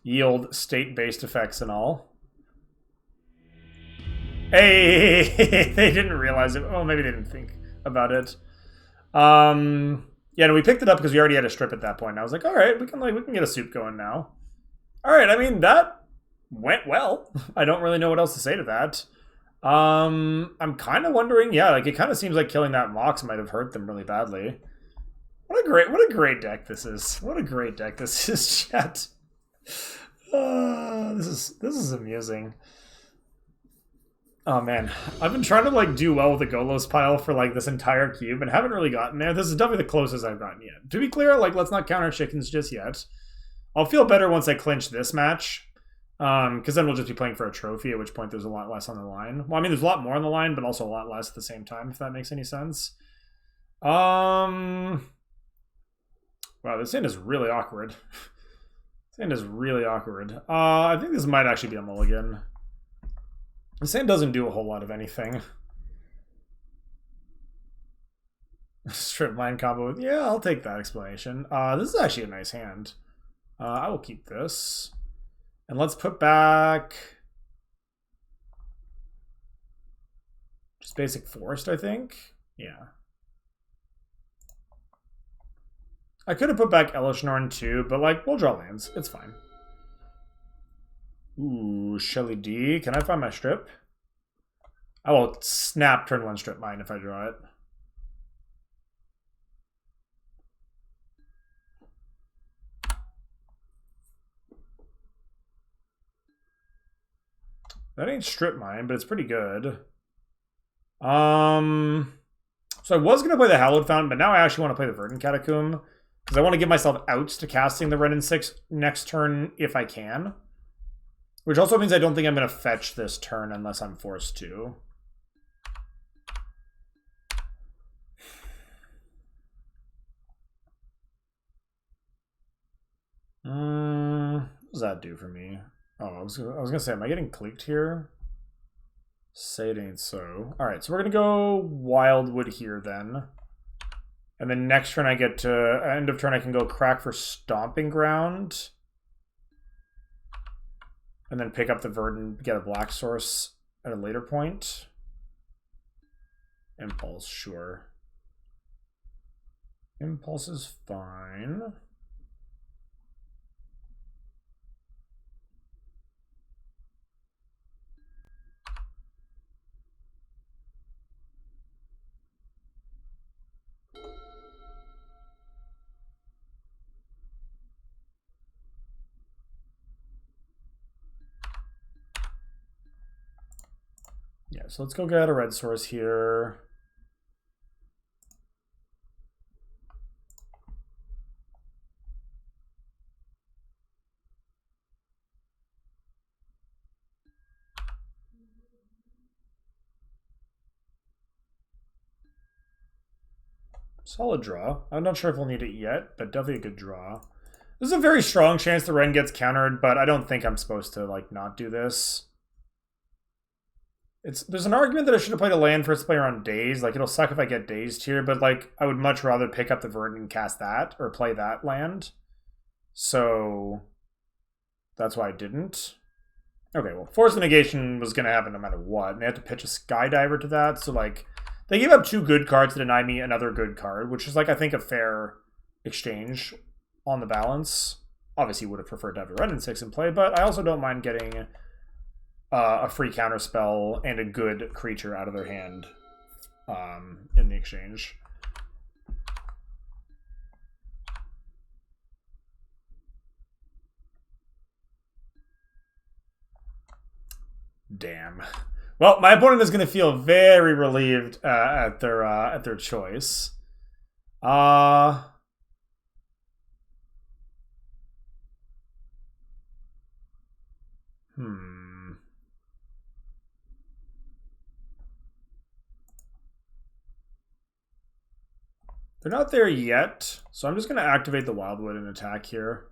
Yield state-based effects and all. Hey, they didn't realize it. Oh, maybe they didn't think about it. Yeah, no, we picked it up because we already had a strip at that point. And I was like, all right, we can get a soup going now. All right, I mean that went well. I don't really know what else to say to that. I'm kind of wondering, yeah, like it kind of seems like killing that Mox might have hurt them really badly. What a great deck this is. What a great deck this is, chat. This is amusing. Oh man, I've been trying to like do well with the Golos pile for like this entire cube and haven't really gotten there. This is definitely the closest I've gotten yet. To be clear, like let's not count our chickens just yet. I'll feel better once I clinch this match. Because then we'll just be playing for a trophy, at which point there's a lot less on the line. Well, I mean, there's a lot more on the line, but also a lot less at the same time, if that makes any sense. Wow, this hand is really awkward. This hand is really awkward. I think this might actually be a mulligan. This hand doesn't do a whole lot of anything. Strip mine combo with... Yeah, I'll take that explanation. This is actually a nice hand. I will keep this. And let's put back... just basic forest, I think. Yeah. I could have put back Elishnorn too, but like, we'll draw lands. It's fine. Ooh, Shelly D. Can I find my strip? I will snap turn 1 strip mine if I draw it. That ain't strip mine, but it's pretty good. So I was going to play the Hallowed Fountain, but now I actually want to play the Verdant Catacomb. Because I want to give myself outs to casting the Red and 6 next turn if I can. Which also means I don't think I'm going to fetch this turn unless I'm forced to. What does that do for me? Oh, I was gonna say, am I getting clicked here? Say it ain't so. All right, so we're gonna go Wildwood here then. And then next turn I get to, end of turn I can go Crack for Stomping Ground. And then pick up the Verdant, get a Black Source at a later point. Impulse, sure. Impulse is fine. Yeah, so let's go get a red source here. Solid draw. I'm not sure if we'll need it yet, but definitely a good draw. There's a very strong chance the Wrenn gets countered, but I don't think I'm supposed to, like, not do this. There's an argument that I should have played a land first player on Dazed. Like, it'll suck if I get Dazed here, but, like, I would much rather pick up the Verdant and cast that, or play that land. So, that's why I didn't. Okay, well, Force of Negation was going to happen no matter what, and they had to pitch a Skydiver to that, so, like, they gave up 2 good cards to deny me another good card, which is, like, I think a fair exchange on the balance. Obviously, would have preferred to have a Wrenn and 6 in play, but I also don't mind getting a free counter spell and a good creature out of their hand in the exchange. Damn. Well, my opponent is going to feel very relieved at their choice. They're not there yet, so I'm just going to activate the Wildwood and attack here.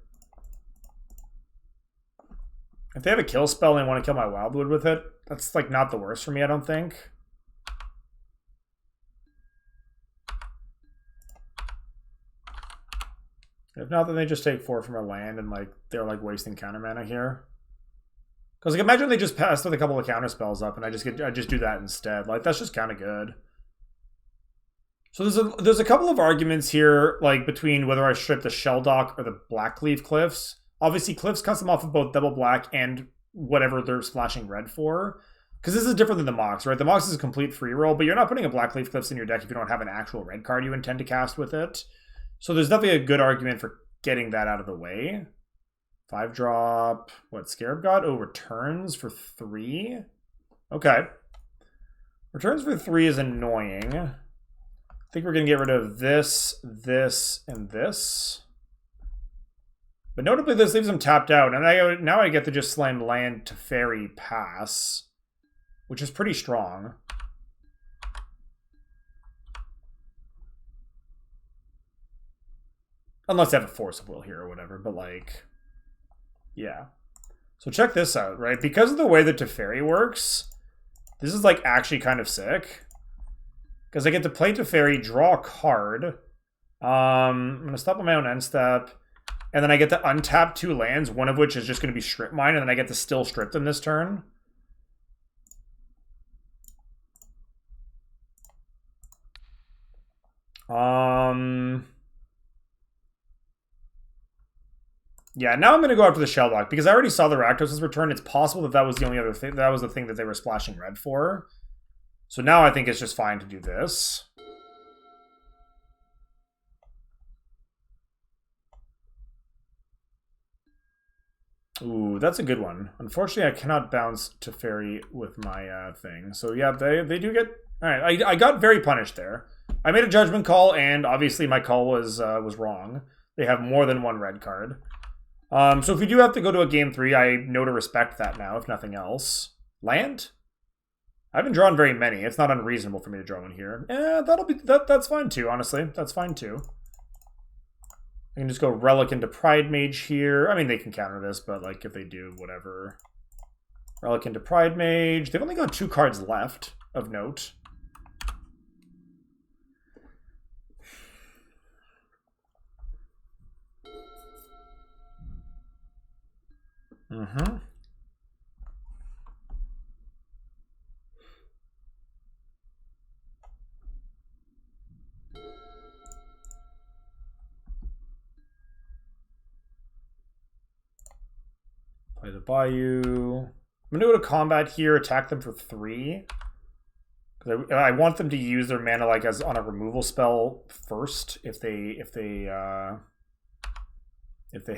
If they have a kill spell and they want to kill my Wildwood with it, that's, like, not the worst for me, I don't think. If not, then they just take 4 from a land and, like, they're, like, wasting counter mana here. Because, like, imagine they just passed with a couple of counter spells up and I just do that instead. Like, that's just kind of good. So there's a couple of arguments here, like, between whether I strip the Shelldock or the Blackleaf Cliffs. Obviously, Cliffs cuts them off of both double black and whatever they're splashing red for. Because this is different than the Mox, right? The Mox is a complete free roll, but you're not putting a Blackleaf Cliffs in your deck if you don't have an actual red card you intend to cast with it. So there's definitely a good argument for getting that out of the way. 5-drop. What, Scarab God? Oh, returns for 3? Okay. Returns for 3 is annoying. I think we're going to get rid of this, this, and this. But notably, this leaves them tapped out. And now I get to just slam land to Fairy Pass, which is pretty strong. Unless they have a Force of Will here or whatever, but, like, yeah. So check this out, right? Because of the way that Teferi works, this is, like, actually kind of sick. Because I get to play Teferi, draw a card. I'm going to stop on my own end step. And then I get to untap 2 lands, one of which is just going to be Strip Mine, and then I get to still strip them this turn. Yeah, now I'm going to go after the Shelldock, because I already saw the Rakdos' return. It's possible that that was the only other thing, that was the thing that they were splashing red for. So now I think it's just fine to do this. Ooh, that's a good one. Unfortunately, I cannot bounce Teferi with my thing. So yeah, they do get... Alright, I got very punished there. I made a judgment call, and obviously my call was wrong. They have more than 1 red card. So if we do have to go to a game 3, I know to respect that now, if nothing else. Land? I haven't drawn very many. It's not unreasonable for me to draw one here. That's fine too, honestly. That's fine too. I can just go Relic into Pridemage here. I mean, they can counter this, but, like, if they do, whatever. Relic into Pridemage. They've only got 2 cards left of note. Mm-hmm. Play the Bayou. I'm gonna go to combat here, attack them for 3. Because I want them to use their mana, like, as on a removal spell first, if they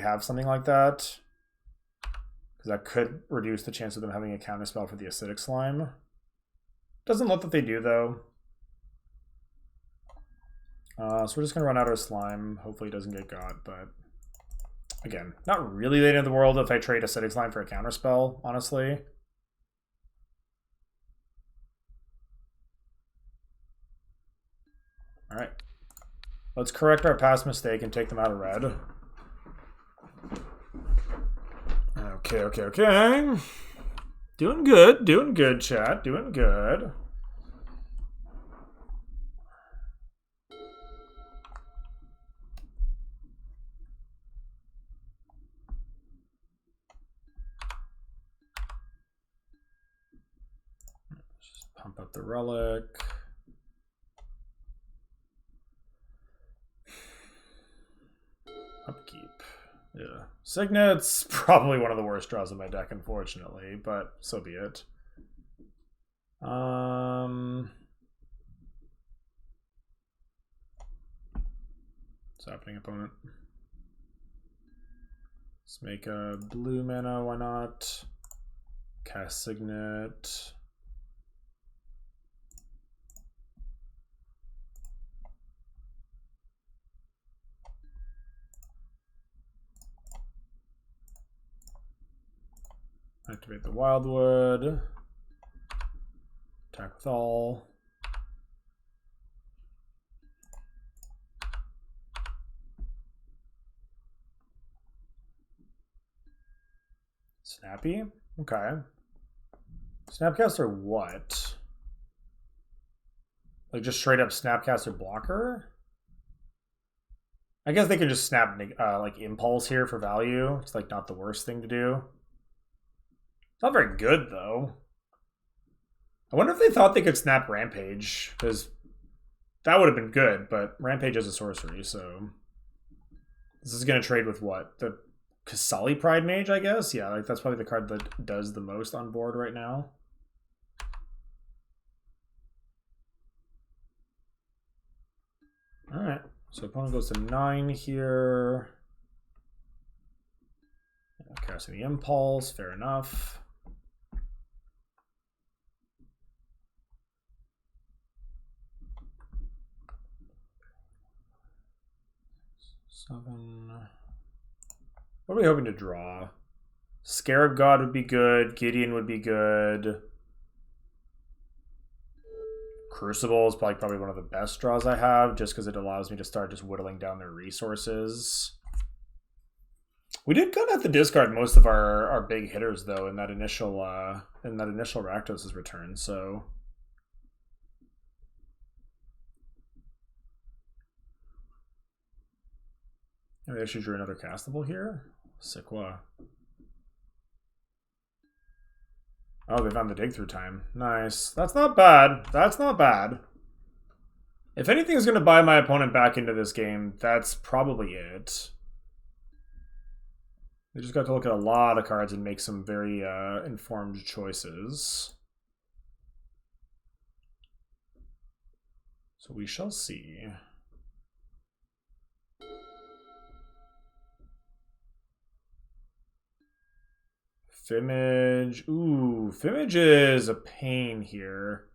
have something like that. Because that could reduce the chance of them having a counter spell for the Acidic Slime. Doesn't look that they do, though. So we're just gonna run out of slime. Hopefully it doesn't get got, but again, not really the end of the world if I trade Acidic Slime for a counterspell, honestly. Alright. Let's correct our past mistake and take them out of red. Okay. Doing good, chat. Doing good. Just pump up the relic. Upkeep. Yeah. Signet's probably one of the worst draws in my deck, unfortunately, but so be it. What's happening, opponent? Let's make a blue mana, why not? Cast Signet. Activate the Wildwood. Attack with all. Snappy? Okay. Snapcaster what? Like just straight up Snapcaster blocker? I guess they could just snap like Impulse here for value. It's like not the worst thing to do. It's not very good though. I wonder if they thought they could snap Rampage, because that would have been good, but Rampage is a sorcery, so this is going to trade with what? The Kasali Pride Mage, I guess? Yeah, like that's probably the card that does the most on board right now. Alright, so opponent goes to 9 here. Casting the Impulse, fair enough. What are we hoping to draw? Scarab God would be good. Gideon would be good. Crucible is probably one of the best draws I have, just because it allows me to start just whittling down their resources. We did kind of have to discard most of our big hitters though in that initial Rakdos' return, so. I actually drew another castable here. Sikwa. Oh, they found the dig through time. Nice. That's not bad. That's not bad. If anything is going to buy my opponent back into this game, that's probably it. They just got to look at a lot of cards and make some very informed choices. So we shall see. Fimage. Ooh, Fimage is a pain here.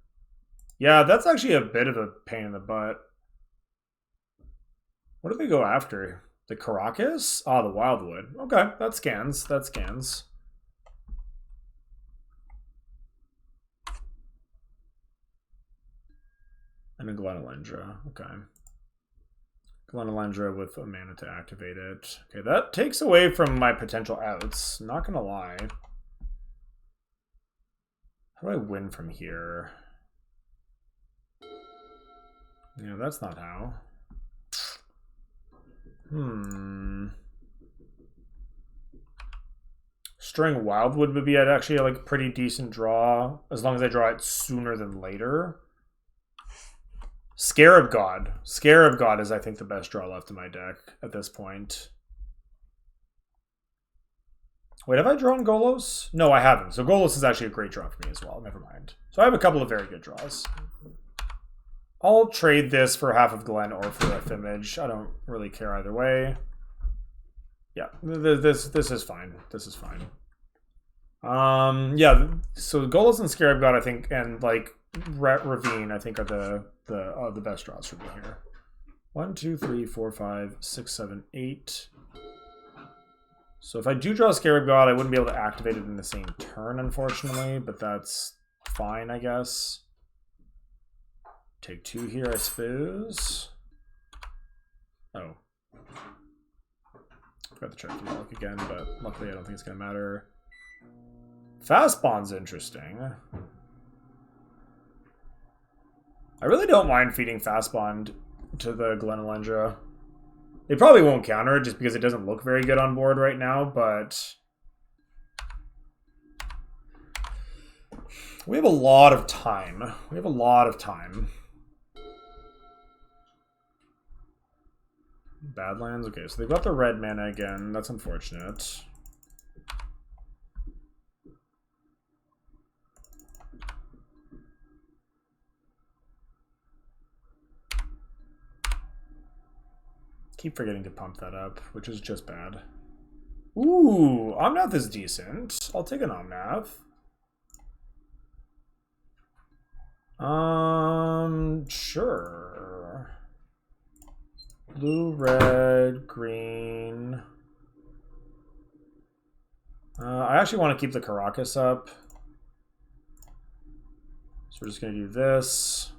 Yeah, that's actually a bit of a pain in the butt. What do they go after? The Caracas? Ah, the Wildwood. Okay, that scans. That scans. And a Glenalendra. Okay. Glenalendra with a mana to activate it. Okay, that takes away from my potential outs. Not gonna lie. How do I win from here? Yeah, that's not how. String Wildwood would be actually like a pretty decent draw, as long as I draw it sooner than later. Scarab God. Scarab God is, I think, the best draw left in my deck at this point. Wait, have I drawn Golos? No, I haven't. So Golos is actually a great draw for me as well. Never mind. So I have a couple of very good draws. I'll trade this for half of Glen or for a Fimage. I don't really care either way. Yeah, this is fine. This is fine. Yeah, so Golos and Scarab God, I think, and like Ravine, I think, are the best draws for me here. 1, 2, 3, 4, 5, 6, 7, 8. So if I do draw Scarab God, I wouldn't be able to activate it in the same turn, unfortunately, but that's fine, I guess. Take 2 here, I suppose. Oh. Forgot to check the luck again, but luckily I don't think it's going to matter. Fast Bond's interesting. I really don't mind feeding Fast Bond to the Glenelendra. They probably won't counter it just because it doesn't look very good on board right now, but we have a lot of time. We have a lot of time. Badlands? Okay, so they've got the red mana again. That's unfortunate. Keep forgetting to pump that up, which is just bad. Ooh, Omnath is decent. I'll take an Omnath. Sure. Blue, red, green. I actually want to keep the Karakas up. So we're just going to do this.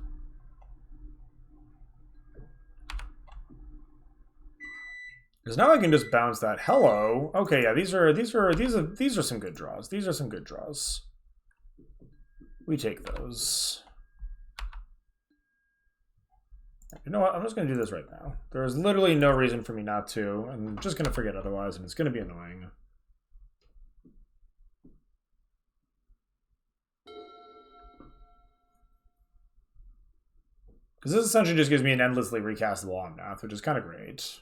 Because now I can just bounce that. Hello. Okay, yeah, these are some good draws. These are some good draws. We take those. You know what? I'm just going to do this right now. There's literally no reason for me not to. I'm just going to forget otherwise, and it's going to be annoying. Because this essentially just gives me an endlessly recastable Omnath, which is kind of great.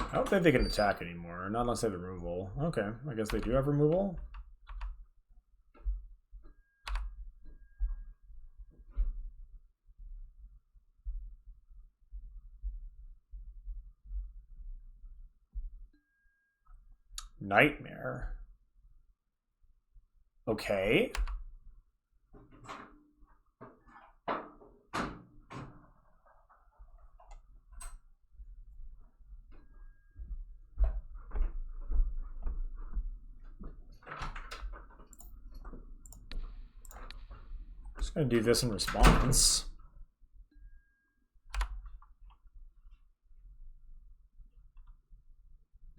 I don't think they can attack anymore. Not unless they have removal. Okay, I guess they do have removal. Nightmare. Okay. Just gonna do this in response.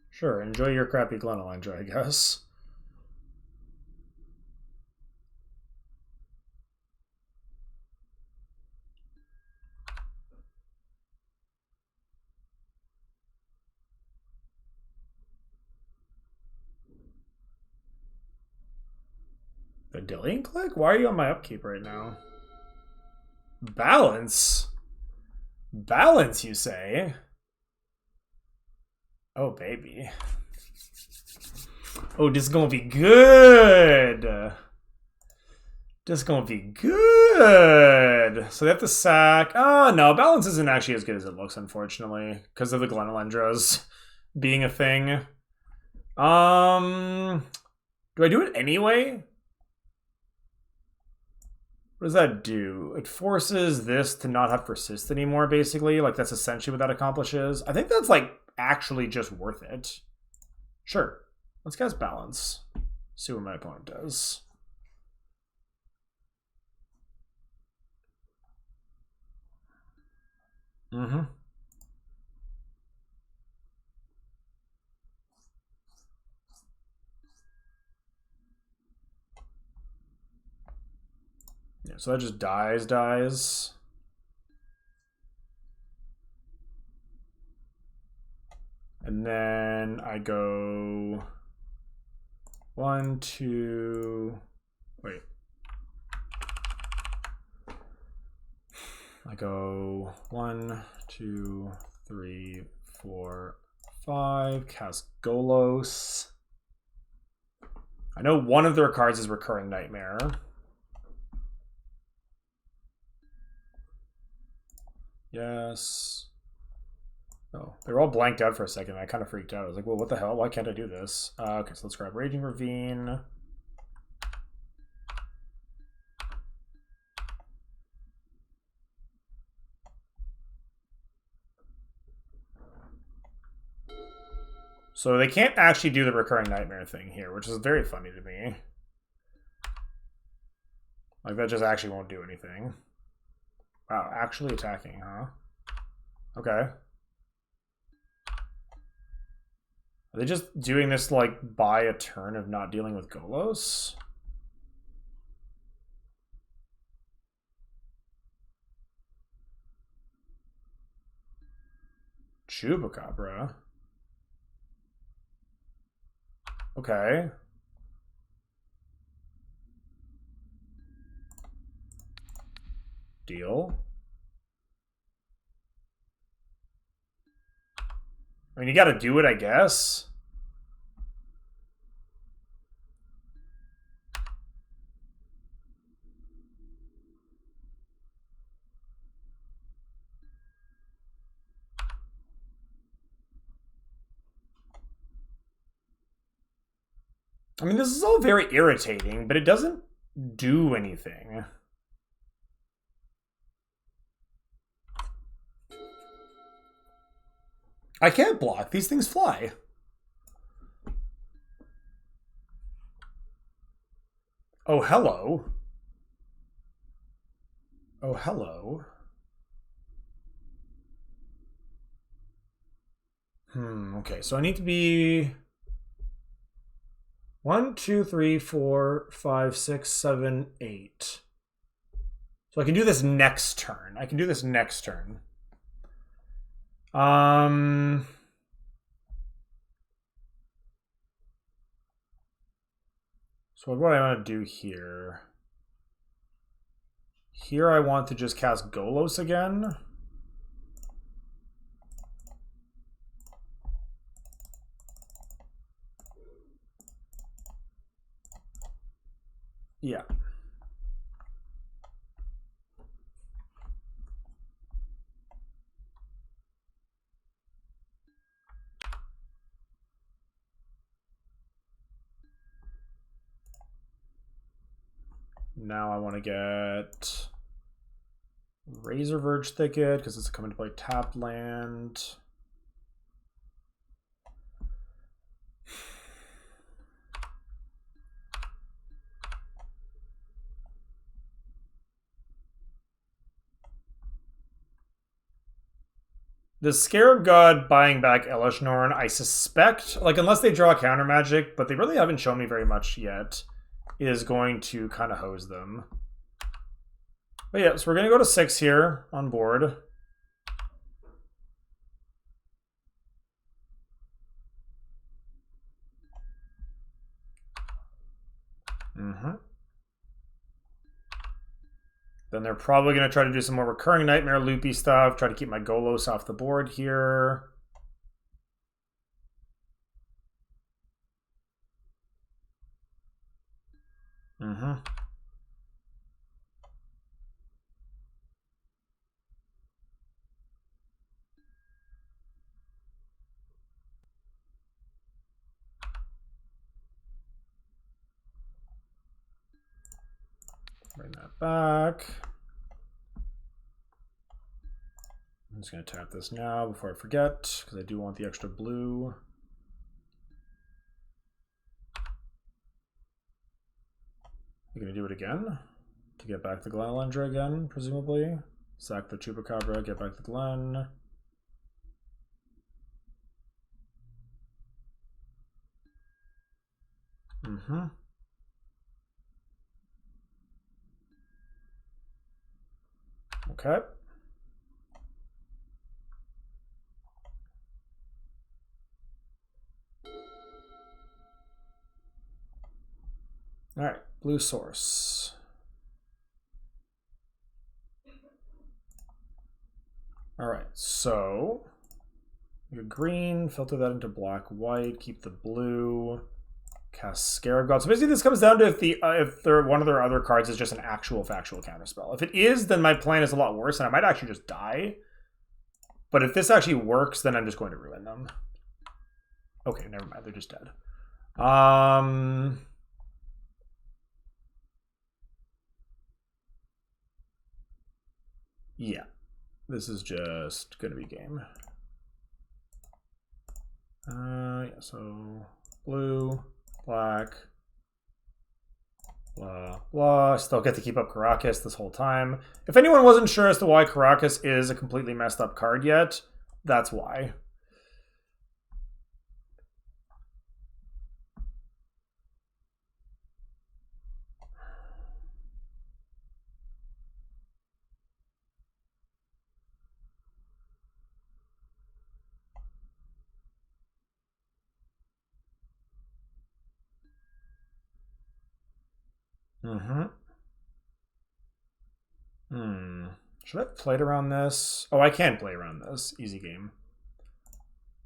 Sure, enjoy your crappy Glenelendra, I guess. The Dillion Click? Why are you on my upkeep right now? Balance? Balance, you say? Oh, baby. Oh, this is gonna be good. This is gonna be good. So they have to sack. Oh, no. Balance isn't actually as good as it looks, unfortunately, because of the Glenelendras being a thing. Do I do it anyway? What does that do? It forces this to not have persist anymore, basically. Like, that's essentially what that accomplishes. I think that's, like, actually just worth it. Sure. Let's cast Balance. See what my opponent does. Mm-hmm. Yeah, so that just dies. And then I go 1, 2, wait. I go 1, 2, 3, 4, 5, cast Golos. I know one of their cards is Recurring Nightmare. Yes. Oh, they were all blanked out for a second. I kind of freaked out. I was like, well, what the hell? Why can't I do this? Okay, so let's grab Raging Ravine. So they can't actually do the Recurring Nightmare thing here, which is very funny to me. Like, that just actually won't do anything. Wow, actually attacking, huh? Okay. Are they just doing this, like, by a turn of not dealing with Golos? Chupacabra. Okay. Deal. I mean, you gotta do it, I guess. I mean, this is all very irritating, but it doesn't do anything. I can't block. These things fly. Oh, hello. Oh, hello. Okay, so I need to be 1, 2, 3, 4, 5, 6, 7, 8. So I can do this next turn. So what do I want to do here? Here I want to just cast Golos again. Yeah. Now I want to get Razorverge Thicket because it's coming to play tapped land. The Scarab God buying back Elesh Norn, I suspect, like, unless they draw counter magic, but they really haven't shown me very much yet, is going to kind of hose them. But yeah, so we're going to go to 6 here on board. Then they're probably going to try to do some more recurring Nightmare loopy stuff, try to keep my Golos off the board here. Bring that back. I'm just going to tap this now before I forget, because I do want the extra blue. You're going to do it again to get back the Glenelendra again, presumably. Sack the Chupacabra, get back the Glen. Okay. All right, blue source. All right, so your green, filter that into black, white, keep the blue, cast Scarab God. So basically this comes down to if one of their other cards is just an actual factual counterspell. If it is, then my plan is a lot worse and I might actually just die. But if this actually works, then I'm just going to ruin them. Okay, never mind, they're just dead. Yeah, this is just gonna be game. Yeah, so blue, black, Blah, blah. Still get to keep up Karakas this whole time. If anyone wasn't sure as to why Karakas is a completely messed up card yet, that's why. Should I have played around this? Oh, I can play around this. Easy game.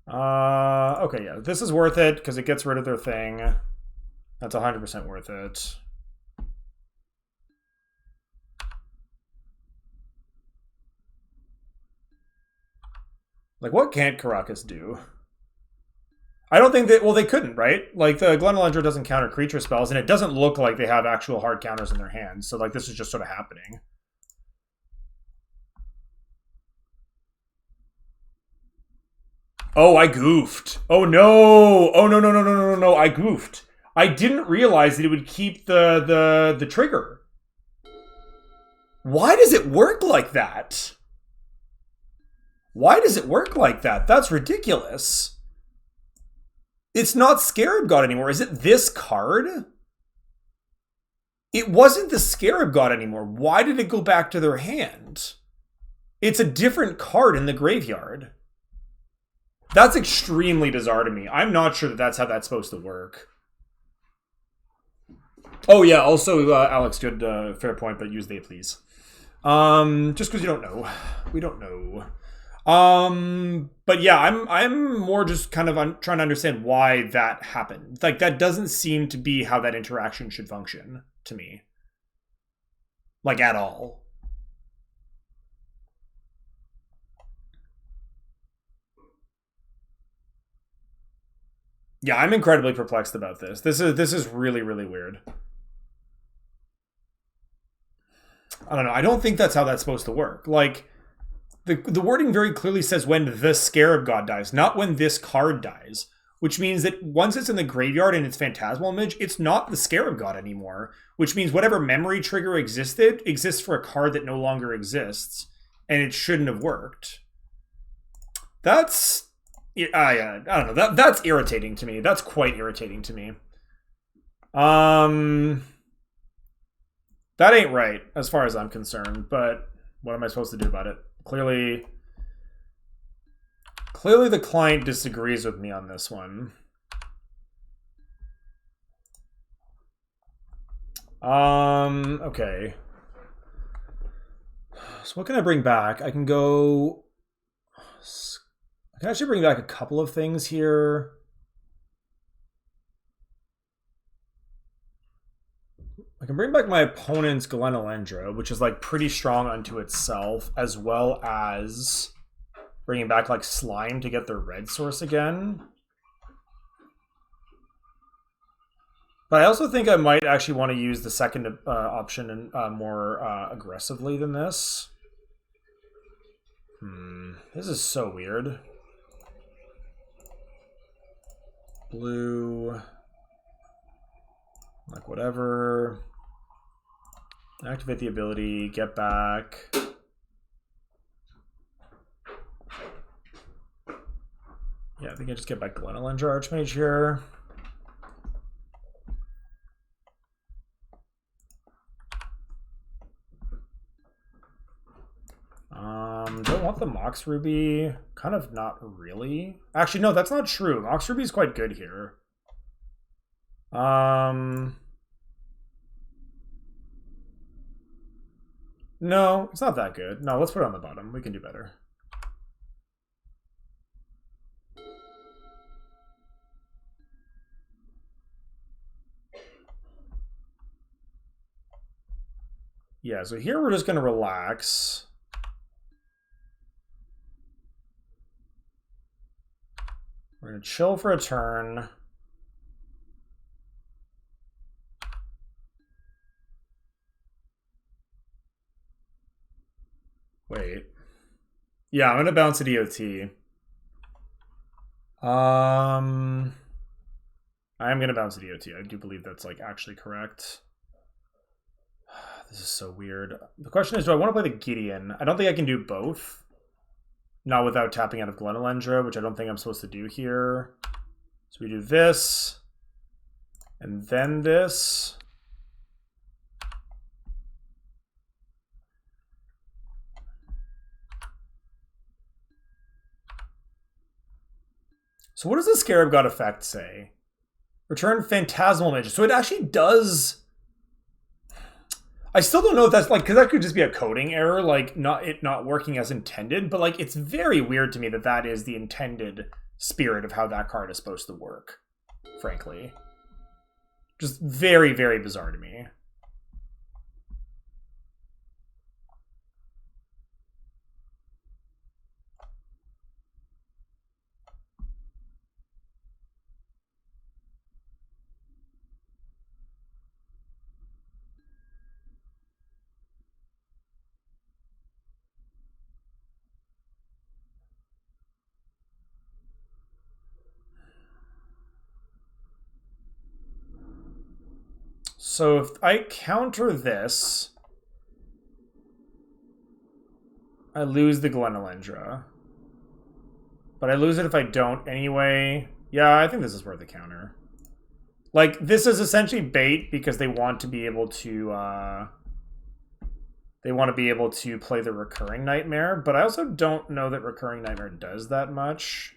Okay, yeah. This is worth it because it gets rid of their thing. That's 100% worth it. Like, what can't Karakas do? I don't think that... Well, they couldn't, right? Like, the Glenelendra doesn't counter creature spells, and it doesn't look like they have actual hard counters in their hands. So, like, this is just sort of happening. Oh, I goofed. Oh, no. Oh, no, no, no, no, no, no, no. I goofed. I didn't realize that it would keep the trigger. Why does it work like that? Why does it work like that? That's ridiculous. It's not Scarab God anymore. Is it this card? It wasn't the Scarab God anymore. Why did it go back to their hand? It's a different card in the graveyard. That's extremely bizarre to me. I'm not sure that that's how that's supposed to work. Oh, yeah. Also, Alex, good, fair point, but use they please. Just because you don't know. We don't know. But yeah, I'm more just kind of trying to understand why that happened. Like, that doesn't seem to be how that interaction should function to me. Like, at all. Yeah, I'm incredibly perplexed about this. This is really, really weird. I don't know. I don't think that's how that's supposed to work. Like, the wording very clearly says when the Scarab God dies, not when this card dies. Which means that once it's in the graveyard and it's Phantasmal Image, it's not the Scarab God anymore. Which means whatever memory trigger existed exists for a card that no longer exists. And it shouldn't have worked. That's... I don't know. That's irritating to me. That's quite irritating to me. That ain't right, as far as I'm concerned. But what am I supposed to do about it? Clearly, the client disagrees with me on this one. Okay. So what can I bring back? I can go... I can actually bring back a couple of things here. I can bring back my opponent's Glenelendra, which is like pretty strong unto itself, as well as bringing back like Slime to get their red source again. But I also think I might actually want to use the second option more aggressively than this. This is so weird. Blue. Like, whatever. Activate the ability. Get back. Yeah, I think I just get back Glenelendra Archmage here. Don't want the Mox Ruby. Kind of not really. Actually, no, that's not true. Mox Ruby is quite good here. No, it's not that good. No, let's put it on the bottom. We can do better. Yeah, so here we're just going to relax. We're going to chill for a turn. Wait. Yeah, I'm going to bounce a DOT. I am going to bounce a DOT. I do believe that's like actually correct. This is so weird. The question is, do I want to play the Gideon? I don't think I can do both. Not without tapping out of Glenelendra, which I don't think I'm supposed to do here. So we do this. And then this. So what does the Scarab God effect say? Return Phantasmal Images. So it actually does... I still don't know if that's like, because that could just be a coding error, like not working as intended, but like it's very weird to me that that is the intended spirit of how that card is supposed to work, frankly. Just very, very bizarre to me. So if I counter this, I lose the Glenelendra. But I lose it if I don't anyway. Yeah, I think this is worth a counter. Like, this is essentially bait because they want to be able to, play the Recurring Nightmare, but I also don't know that Recurring Nightmare does that much.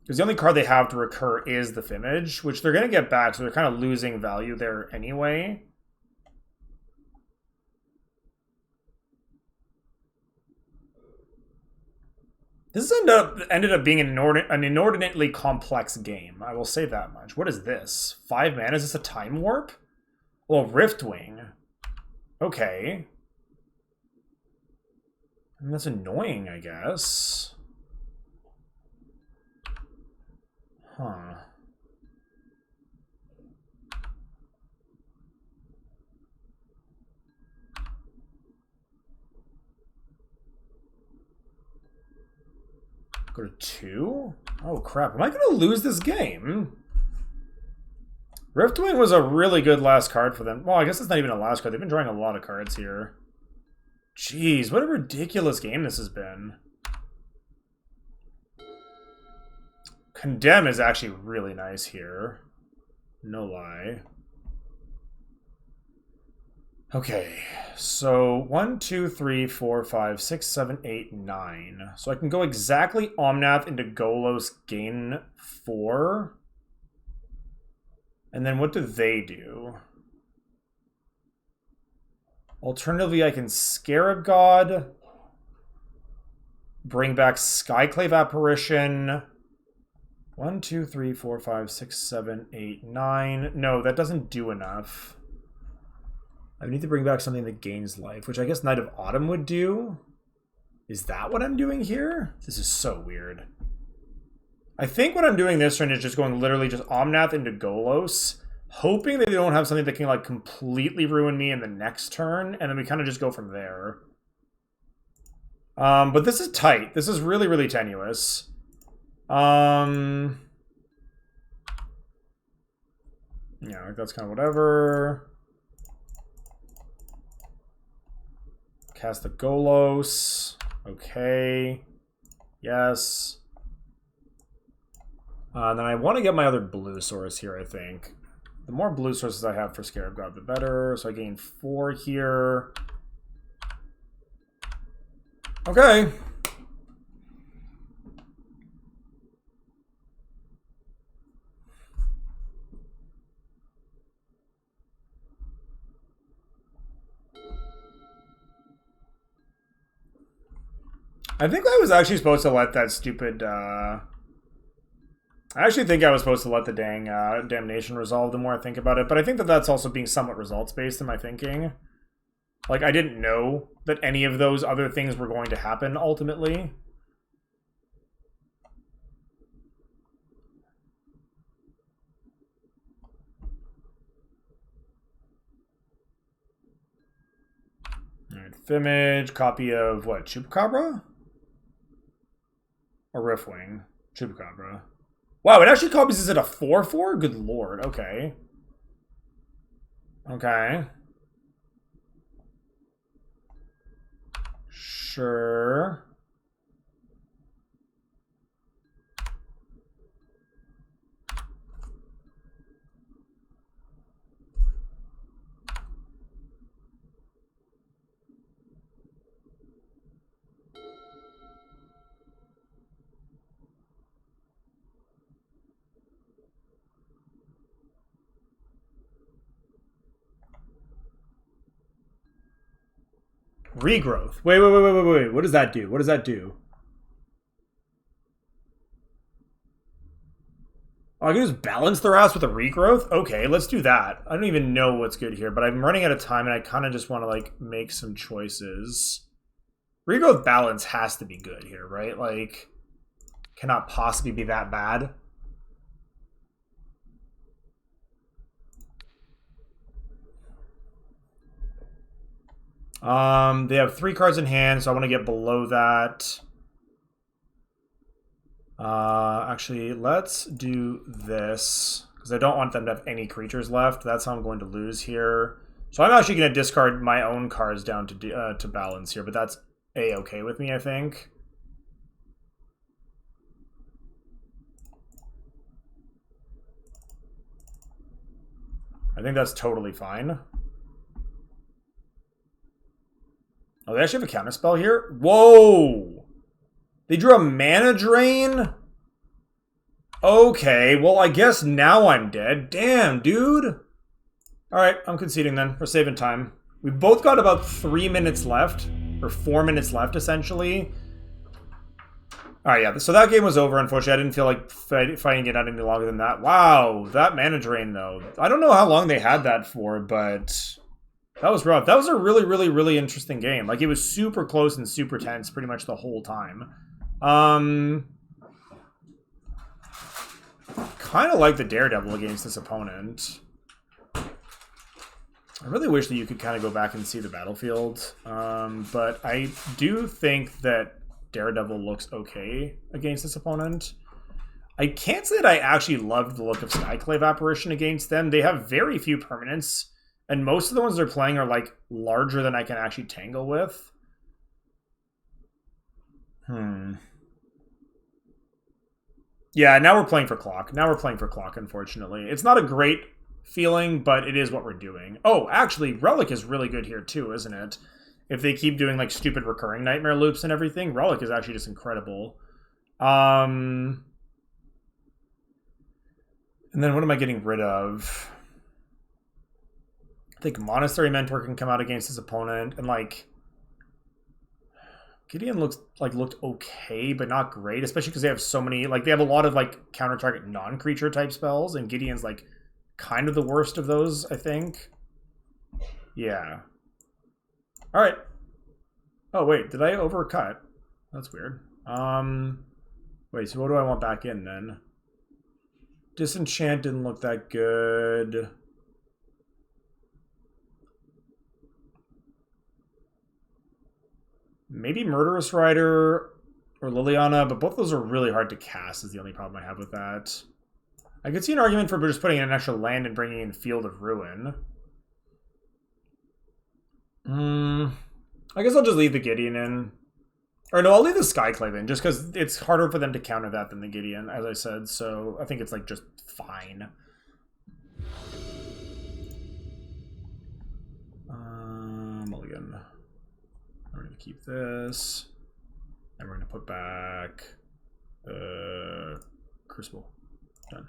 Because the only card they have to recur is the Fimage, which they're going to get back, so they're kind of losing value there anyway. This ended up being an inordinately complex game. I will say that much. What is this? 5 mana? Is this a Time Warp? Well, Riftwing. Okay. I mean, that's annoying, I guess. Huh. Go to 2? Oh, crap. Am I going to lose this game? Riftwing was a really good last card for them. Well, I guess it's not even a last card. They've been drawing a lot of cards here. Jeez, what a ridiculous game this has been. Condemn is actually really nice here. No lie. Okay, so 1, 2, 3, 4, 5, 6, 7, 8, 9. So I can go exactly Omnath into Golos, gain 4. And then what do they do? Alternatively, I can Scarab God, bring back Skyclave Apparition. 1, 2, 3, 4, 5, 6, 7, 8, 9. No, that doesn't do enough. I need to bring back something that gains life, which I guess Knight of Autumn would do. Is that what I'm doing here? This is so weird. I think what I'm doing this turn is just going literally just Omnath into Golos, hoping that they don't have something that can like completely ruin me in the next turn, and then we kind of just go from there. But this is tight. This is really, really tenuous. Yeah, like that's kind of whatever. Cast the Golos. Okay. Yes. Then I want to get my other blue source here, I think. The more blue sources I have for Scarab God, the better. So I gain 4 here. Okay. I think I was actually supposed to let that stupid, I actually think I was supposed to let the dang Damnation resolve the more I think about it, but I think that that's also being somewhat results-based in my thinking. Like, I didn't know that any of those other things were going to happen, ultimately. Alright, Fimage, copy of, what, Chupacabra? Or Riftwing? Chupacabra. Wow, it actually copies this at a 4/4? Good lord, okay. Okay. Sure. Regrowth. Wait. What does that do? What does that do? Oh, I can just balance their ass with a regrowth? Okay, let's do that. I don't even know what's good here, but I'm running out of time and I kind of just want to, like, make some choices. Regrowth balance has to be good here, right? Like, cannot possibly be that bad. They have 3 cards in hand, so I want to get below that. Actually, let's do this, because I don't want them to have any creatures left. That's how I'm going to lose here. So I'm actually going to discard my own cards down to balance here, but that's A-okay with me, I think. I think that's totally fine. Oh, they actually have a counterspell here? Whoa! They drew a mana drain? Okay, well, I guess now I'm dead. Damn, dude. Alright, I'm conceding then. We're saving time. We've both got about 3 minutes left. Or 4 minutes left, essentially. Alright, yeah, so that game was over, unfortunately. I didn't feel like fighting it out any longer than that. Wow, that mana drain, though. I don't know how long they had that for, but that was rough. That was a really interesting game. Like, it was super close and super tense pretty much the whole time. Kind of like the Daredevil against this opponent. I really wish that you could kind of go back and see the battlefield. But I do think that Daredevil looks okay against this opponent. I can't say that I actually loved the look of Skyclave Apparition against them. They have very few permanents, and most of the ones they're playing are like larger than I can actually tangle with. Yeah, now we're playing for clock. Unfortunately. It's not a great feeling, but it is what we're doing. Oh, actually, Relic is really good here too, isn't it? If they keep doing like stupid recurring nightmare loops and everything, Relic is actually just incredible. And then what am I getting rid of? I think Monastery Mentor can come out against his opponent, and like Gideon looked okay, but not great, especially because they have so many, like, they have a lot of like counter target non-creature type spells, and Gideon's like kind of the worst of those, I think. Yeah. All right. Oh wait, did I overcut? That's weird. Wait, so what do I want back in then? Disenchant didn't look that good. Maybe Murderous Rider or Liliana, but both of those are really hard to cast is the only problem I have with that. I could see an argument for just putting in an extra land and bringing in Field of Ruin. I guess I'll just leave the Gideon in. Or no, I'll leave the Skyclave in, just because it's harder for them to counter that than the Gideon, as I said, so I think it's like just fine. Mulligan. We're going to keep this. And we're going to put back the Crucible. Done.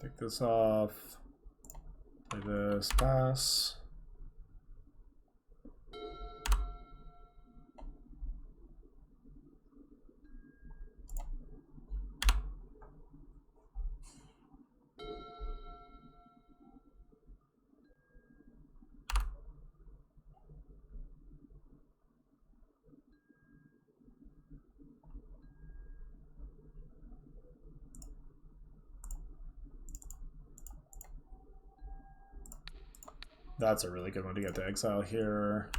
Take this off. Play this, pass. That's a really good one to get to exile here.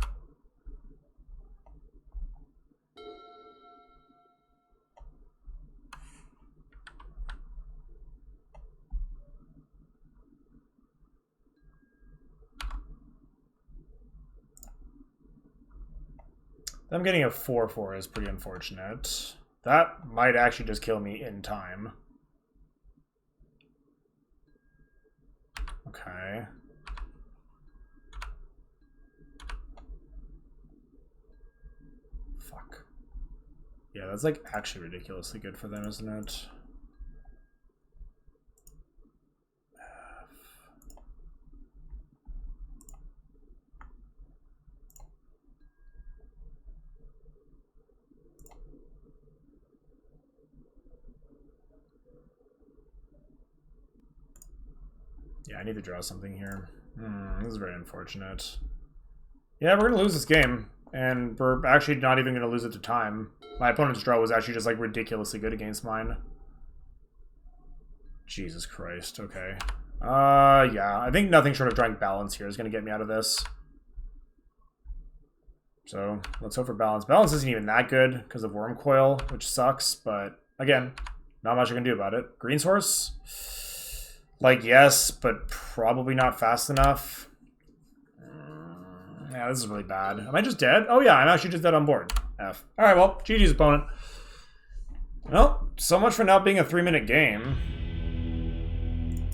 Them getting a 4/4 is pretty unfortunate. That might actually just kill me in time. Okay. Fuck. Yeah, that's like actually ridiculously good for them, isn't it? Yeah, I need to draw something here. This is very unfortunate. Yeah, we're gonna lose this game, and we're actually not even gonna lose it to time. My opponent's draw was actually just like ridiculously good against mine. Jesus Christ, okay. Yeah, I think nothing short of drawing balance here is gonna get me out of this. So, let's hope for balance. Balance isn't even that good because of Wormcoil, which sucks, but again, not much I can do about it. Green Source? Like, yes, but probably not fast enough. Yeah, this is really bad. Am I just dead? Oh yeah, I'm actually just dead on board. F. Alright, well, GG's opponent. Well, so much for not being a 3-minute game.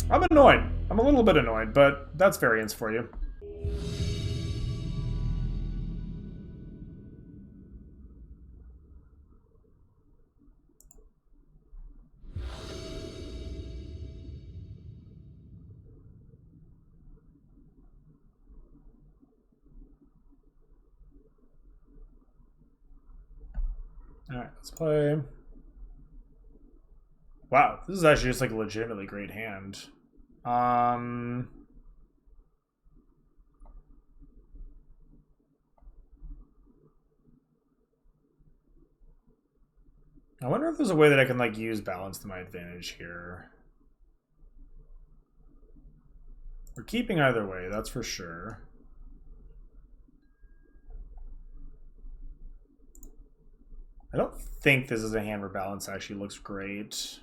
I'm annoyed. I'm a little bit annoyed, but that's variance for you. Alright, let's play. Wow, this is actually just like a legitimately great hand. I wonder if there's a way that I can like use balance to my advantage here. We're keeping either way, that's for sure. I don't think this is a hand where balance actually looks great.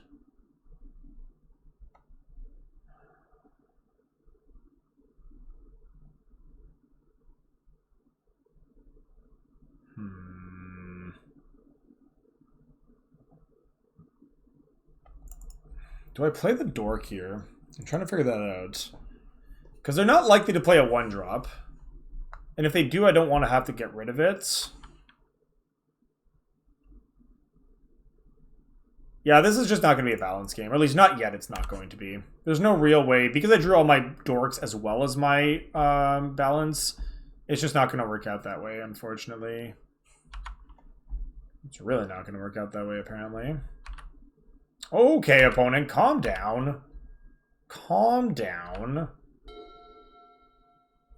Do I play the dork here? I'm trying to figure that out. Because they're not likely to play a 1-drop. And if they do, I don't want to have to get rid of it. Yeah, this is just not going to be a balance game. Or at least not yet it's not going to be. There's no real way. Because I drew all my dorks as well as my balance, it's just not going to work out that way, unfortunately. It's really not going to work out that way, apparently. Okay, opponent, calm down. Calm down.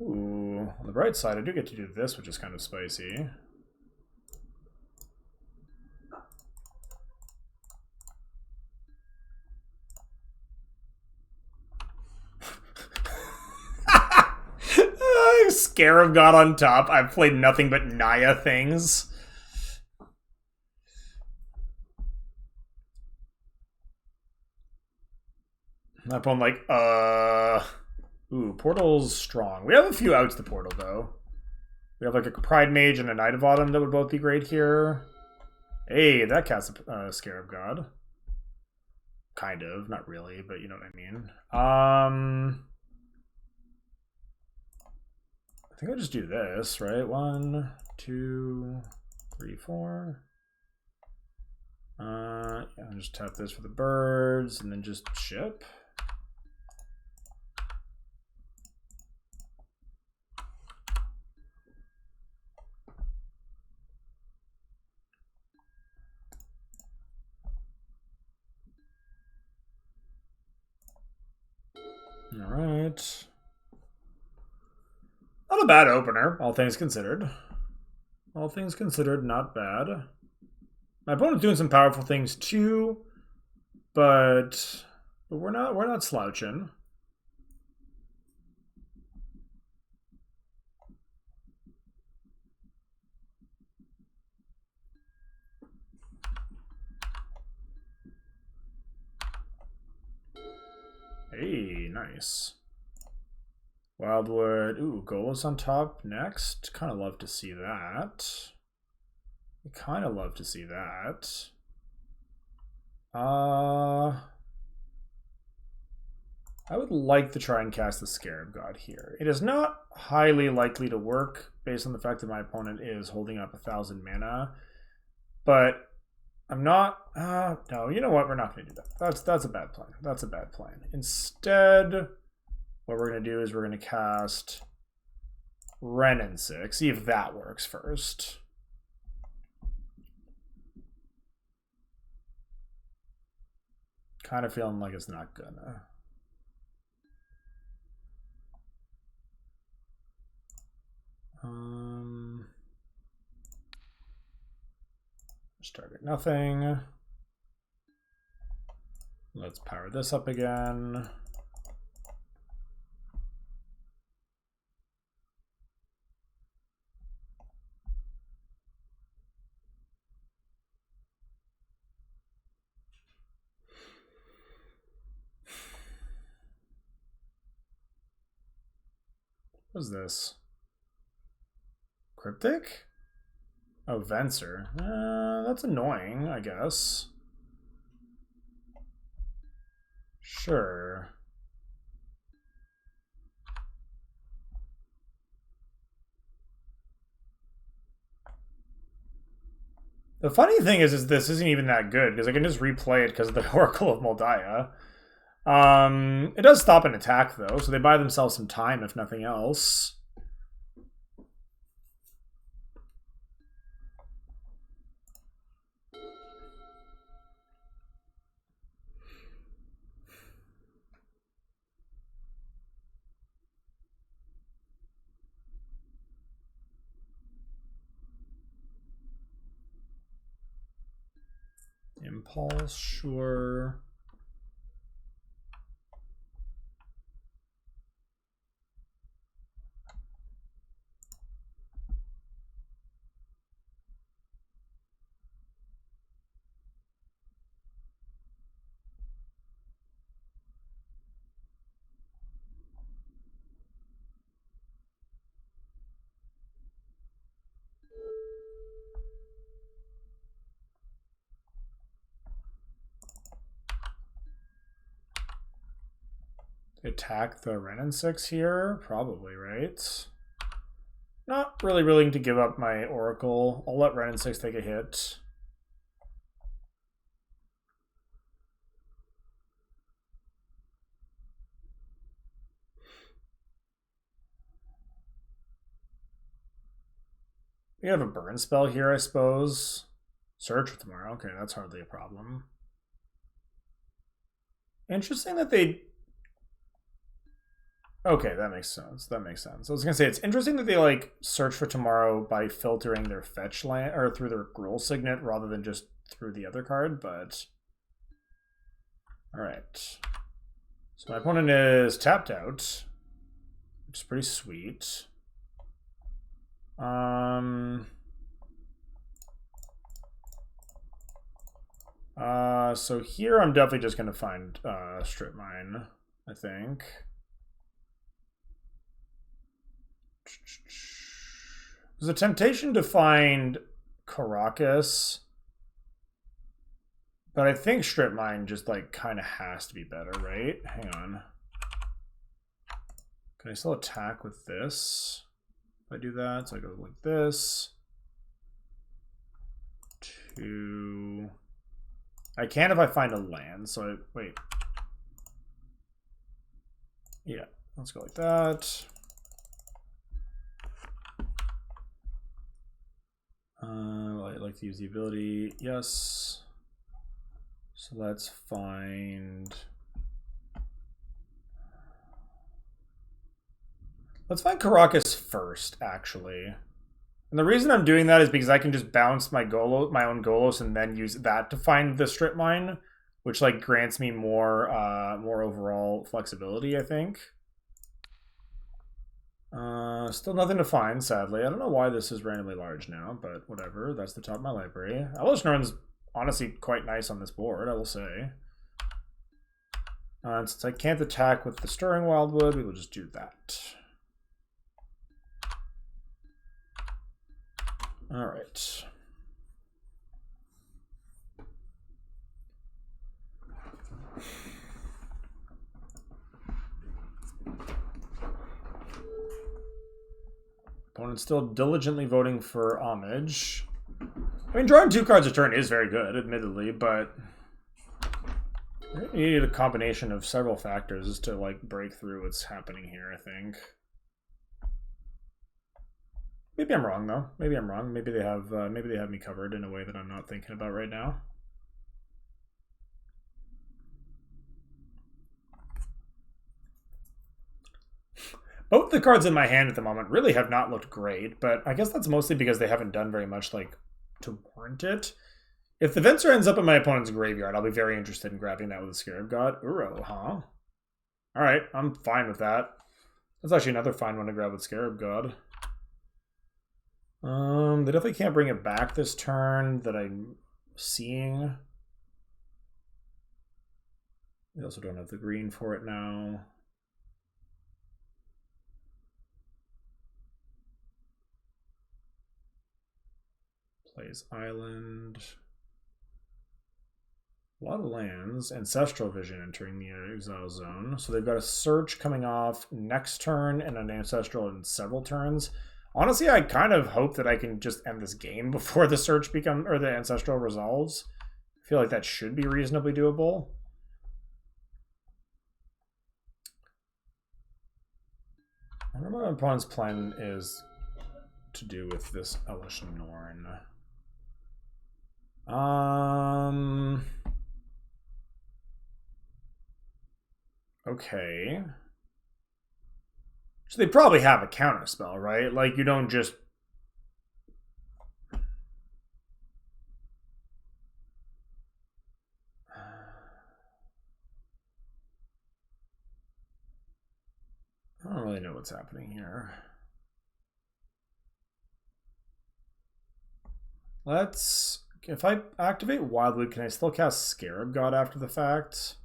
Ooh, on the bright side, I do get to do this, which is kind of spicy. Scarab God on top. I've played nothing but Naya things. My opponent like, Ooh, Portal's strong. We have a few outs to Portal, though. We have like a Pride Mage and a Knight of Autumn that would both be great here. Hey, that casts a Scarab God. Kind of, not really, but you know what I mean. I think I'll just do this, right? 1, 2, 3, 4. Yeah, I'll just tap this for the birds and then just ship. All right. Not a bad opener, all things considered. All things considered, not bad. My opponent's doing some powerful things too, but we're not slouching. Hey, nice. Wildwood. Ooh, Golos on top next. Kind of love to see that. Kind of love to see that. I would like to try and cast the Scarab God here. It is not highly likely to work based on the fact that my opponent is holding up 1,000 mana. But I'm not... no, you know what? We're not going to do that. That's a bad plan. That's a bad plan. Instead, what we're going to do is we're going to cast Wrenn and 6. See if that works first. Kind of feeling like it's not gonna. Just target nothing. Let's power this up again. What is this? Cryptic? Oh, Venser. That's annoying, I guess. Sure. The funny thing is this isn't even that good, because I can just replay it because of the Oracle of Moldiah. It does stop an attack, though, so they buy themselves some time, if nothing else. Impulse, sure. Attack the Wrenn and 6 here? Probably, right? Not really willing to give up my Oracle. I'll let Wrenn and 6 take a hit. We have a burn spell here, I suppose. Search for tomorrow. Okay, that's hardly a problem. Interesting that they... Okay, that makes sense. That makes sense. I was gonna say, it's interesting that they like search for tomorrow by filtering their fetch land or through their Gruul Signet rather than just through the other card, but all right. So my opponent is tapped out, which is pretty sweet. So here I'm definitely just gonna find Strip Mine, I think. There's a temptation to find Karakas, but I think Strip Mine just like kind of has to be better, right? Hang on. Can I still attack with this? If I do that, so I go like this. 2. I can if I find a land, so wait. Yeah, let's go like that. I'd like to use the ability. Yes. So let's find... Let's find Karakas first, actually. And the reason I'm doing that is because I can just bounce my own Golos and then use that to find the Strip Mine, which like grants me more more overall flexibility, I think. Still nothing to find, sadly. I don't know why this is randomly large now, but whatever. That's the top of my library. Elesh Norn's honestly quite nice on this board, I will say. And since I can't attack with the Stirring Wildwood, we will just do that. All right. Opponent's still diligently voting for Homage. I mean, drawing 2 cards a turn is very good, admittedly, but you need a combination of several factors to like break through what's happening here, I think. Maybe I'm wrong though. Maybe I'm wrong. Maybe they have me covered in a way that I'm not thinking about right now. Both the cards in my hand at the moment really have not looked great, but I guess that's mostly because they haven't done very much like to warrant it. If the Venser ends up in my opponent's graveyard, I'll be very interested in grabbing that with a Scarab God. Uro, huh? Alright, I'm fine with that. That's actually another fine one to grab with Scarab God. They definitely can't bring it back this turn that I'm seeing. We also don't have the green for it now. Plays Island. A lot of lands. Ancestral Vision entering the exile zone. So they've got a Search coming off next turn and an Ancestral in several turns. Honestly, I kind of hope that I can just end this game before the Search or the Ancestral resolves. I feel like that should be reasonably doable. I don't know what my opponent's plan is to do with this Elesh Norn. Okay. So they probably have a counterspell, right? Like, you don't just... I don't really know what's happening here. Let's... If I activate Wildwood, can I still cast Scarab God after the fact?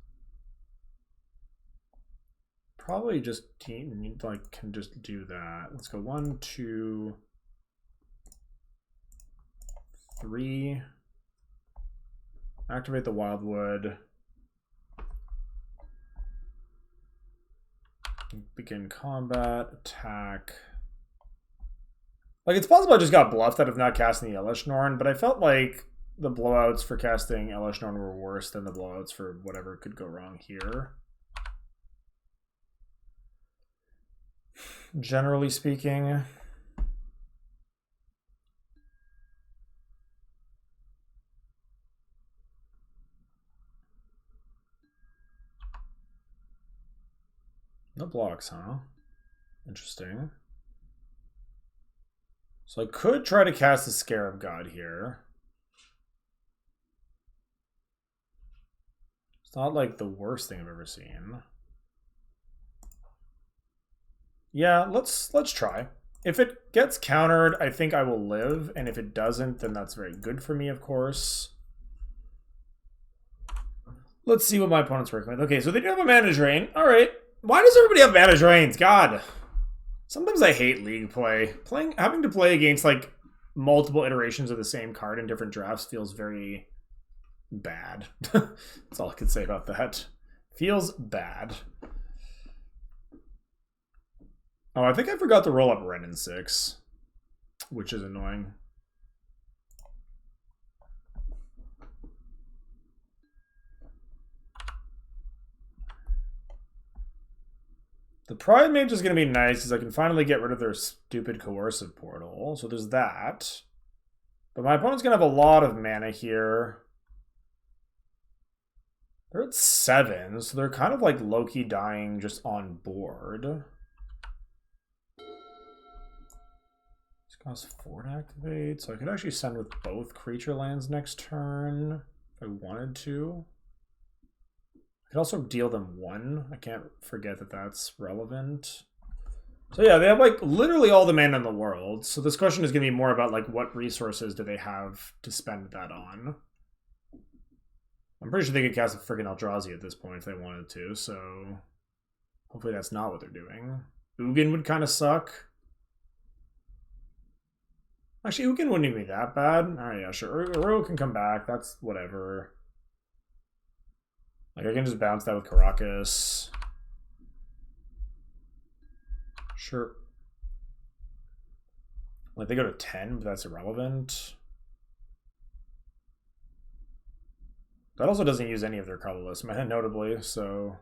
Probably just can just do that. Let's go 1, 2, 3. Activate the Wildwood. Begin combat, attack. Like, it's possible I just got bluffed out of not casting the Elesh Norn, but I felt like the blowouts for casting Elesh Norn were worse than the blowouts for whatever could go wrong here. Generally speaking. No blocks, huh? Interesting. So I could try to cast the Scarab God here. It's not like the worst thing I've ever seen. Yeah, let's try. If it gets countered, I think I will live, and if it doesn't, then that's very good for me, of course. Let's see what my opponent's working with. Okay, so they do have a Mana Drain. All right. Why does everybody have Mana Drains? God. Sometimes I hate League play. Having to play against like multiple iterations of the same card in different drafts feels very bad. That's all I can say about that. Feels bad. Oh, I think I forgot to roll up Wrenn and 6, which is annoying. The Pride Mage is going to be nice because I can finally get rid of their stupid Coercive Portal. So there's that. But my opponent's going to have a lot of mana here. They're at 7, so they're kind of like low-key dying just on board. This costs 4 to activate, so I could actually send with both creature lands next turn if I wanted to. I could also deal them 1. I can't forget that that's relevant. So yeah, they have like literally all the mana in the world. So this question is going to be more about like what resources do they have to spend that on. I'm pretty sure they could cast a freaking Eldrazi at this point if they wanted to, so hopefully that's not what they're doing. Ugin would kind of suck. Actually, Ugin wouldn't even be that bad. Alright, yeah, sure. Uro can come back. That's whatever. Like, I can just bounce that with Karakas. Sure. Like, they go to 10, but that's irrelevant. That also doesn't use any of their colorless mana, notably, so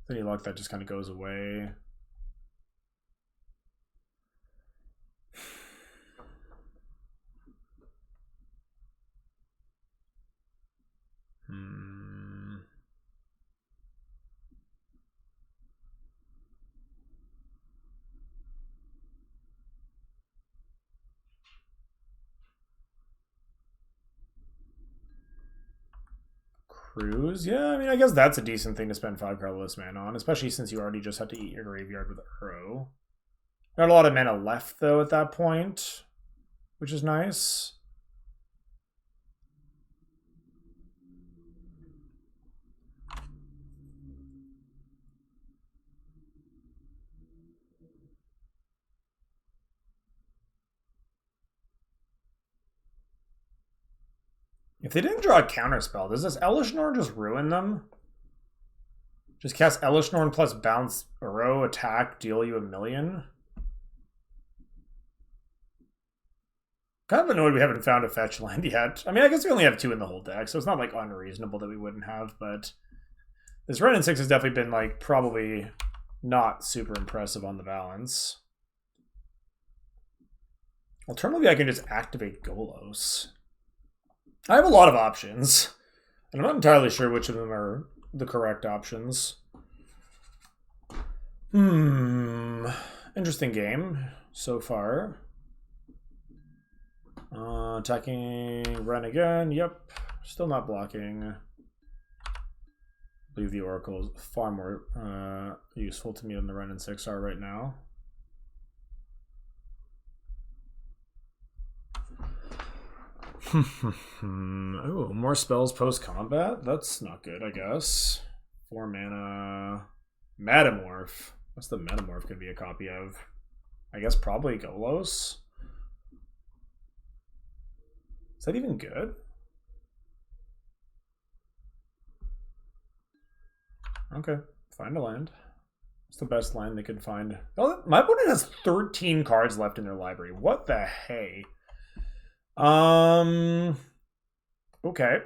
with any luck, that just kind of goes away. Cruise? Yeah, I mean, I guess that's a decent thing to spend 5 colorless mana on, especially since you already just have to eat your graveyard with Uro. Not a lot of mana left, though, at that point, which is nice. If they didn't draw a counterspell, does this Elesh Norn just ruin them? Just cast Elesh Norn plus bounce Uro, attack, deal you 1,000,000? Kind of annoyed we haven't found a fetch land yet. I mean, I guess we only have 2 in the whole deck, so it's not like unreasonable that we wouldn't have, but this Wrenn and 6 has definitely been like probably not super impressive on the balance. Alternatively, I can just activate Golos. I have a lot of options, and I'm not entirely sure which of them are the correct options. Interesting game so far. Attacking Wrenn again. Yep. Still not blocking. I believe the Oracle is far more useful to me than the Wrenn and 6 are right now. Oh, more spells post-combat? That's not good, I guess. 4 mana. Metamorph. What's the Metamorph going to be a copy of? I guess probably Golos. Is that even good? Okay, find a land. What's the best land they could find? Oh, my opponent has 13 cards left in their library. What the hey? Okay.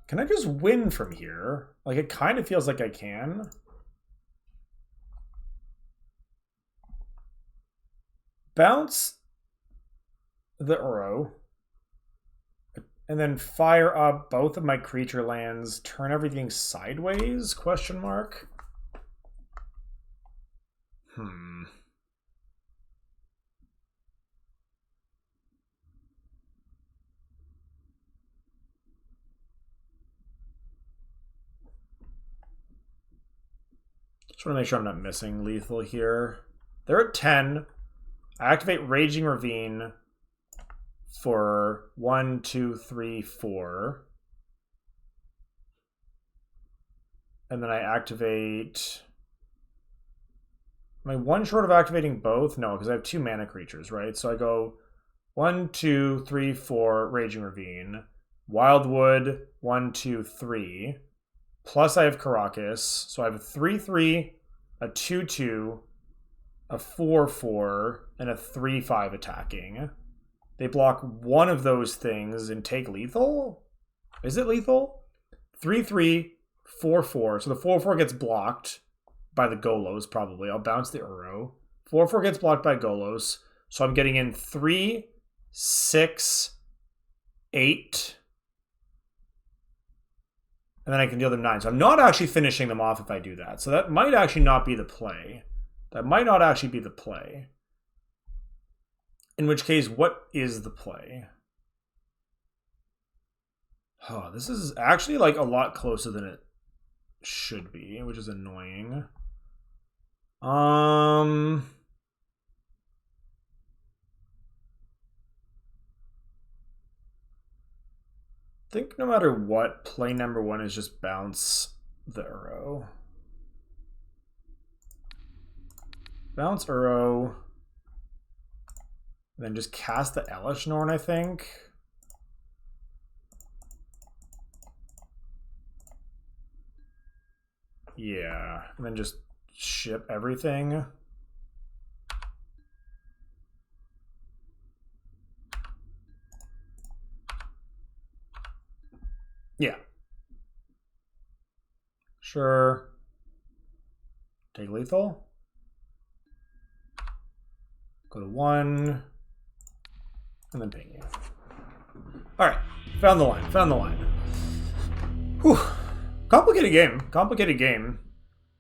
Can I just win from here? Like, it kind of feels like I can. Bounce the Uro. And then fire up both of my creature lands, turn everything sideways, question mark. Just want to make sure I'm not missing lethal here. They're at 10. I activate Raging Ravine for 1, 2, 3, 4. And then I activate... Am I one short of activating both? No, because I have 2 mana creatures, right? So I go 1, 2, 3, 4, Raging Ravine. Wildwood, 1, 2, 3. Plus I have Karakas. So I have a 3/3, a 2/2, a 4/4, and a 3/5 attacking. They block one of those things and take lethal? Is it lethal? 3/3, 4/4. So the 4/4 gets blocked by the Golos, probably. I'll bounce the Uro. 4/4 gets blocked by Golos. So I'm getting in 3, 6, 8. And then I can deal them 9. So I'm not actually finishing them off if I do that. So that might actually not be the play. That might not actually be the play. In which case, what is the play? Oh, this is actually like a lot closer than it should be, which is annoying. think no matter what, play number one is just bounce the Uro. Bounce Uro. And then just cast the Elesh Norn, I think. Yeah, and then just ship everything. Yeah. Sure. Take lethal. Go to 1. And then ping you. Alright. Found the line. Found the line. Whew. Complicated game. Complicated game.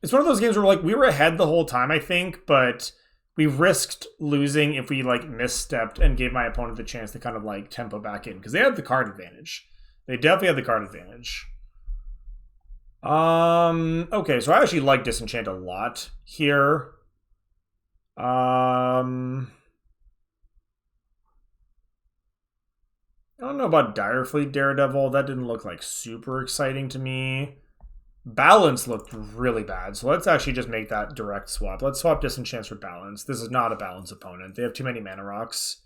It's one of those games where like we were ahead the whole time, I think, but we risked losing if we like misstepped and gave my opponent the chance to kind of like tempo back in because they had the card advantage. They definitely had the card advantage. Okay, so I actually like Disenchant a lot here. I don't know about Direfleet Daredevil. That didn't look like super exciting to me. Balance looked really bad, so let's actually just make that direct swap. Let's swap Disenchant for Balance. This is not a Balance opponent. They have too many mana rocks.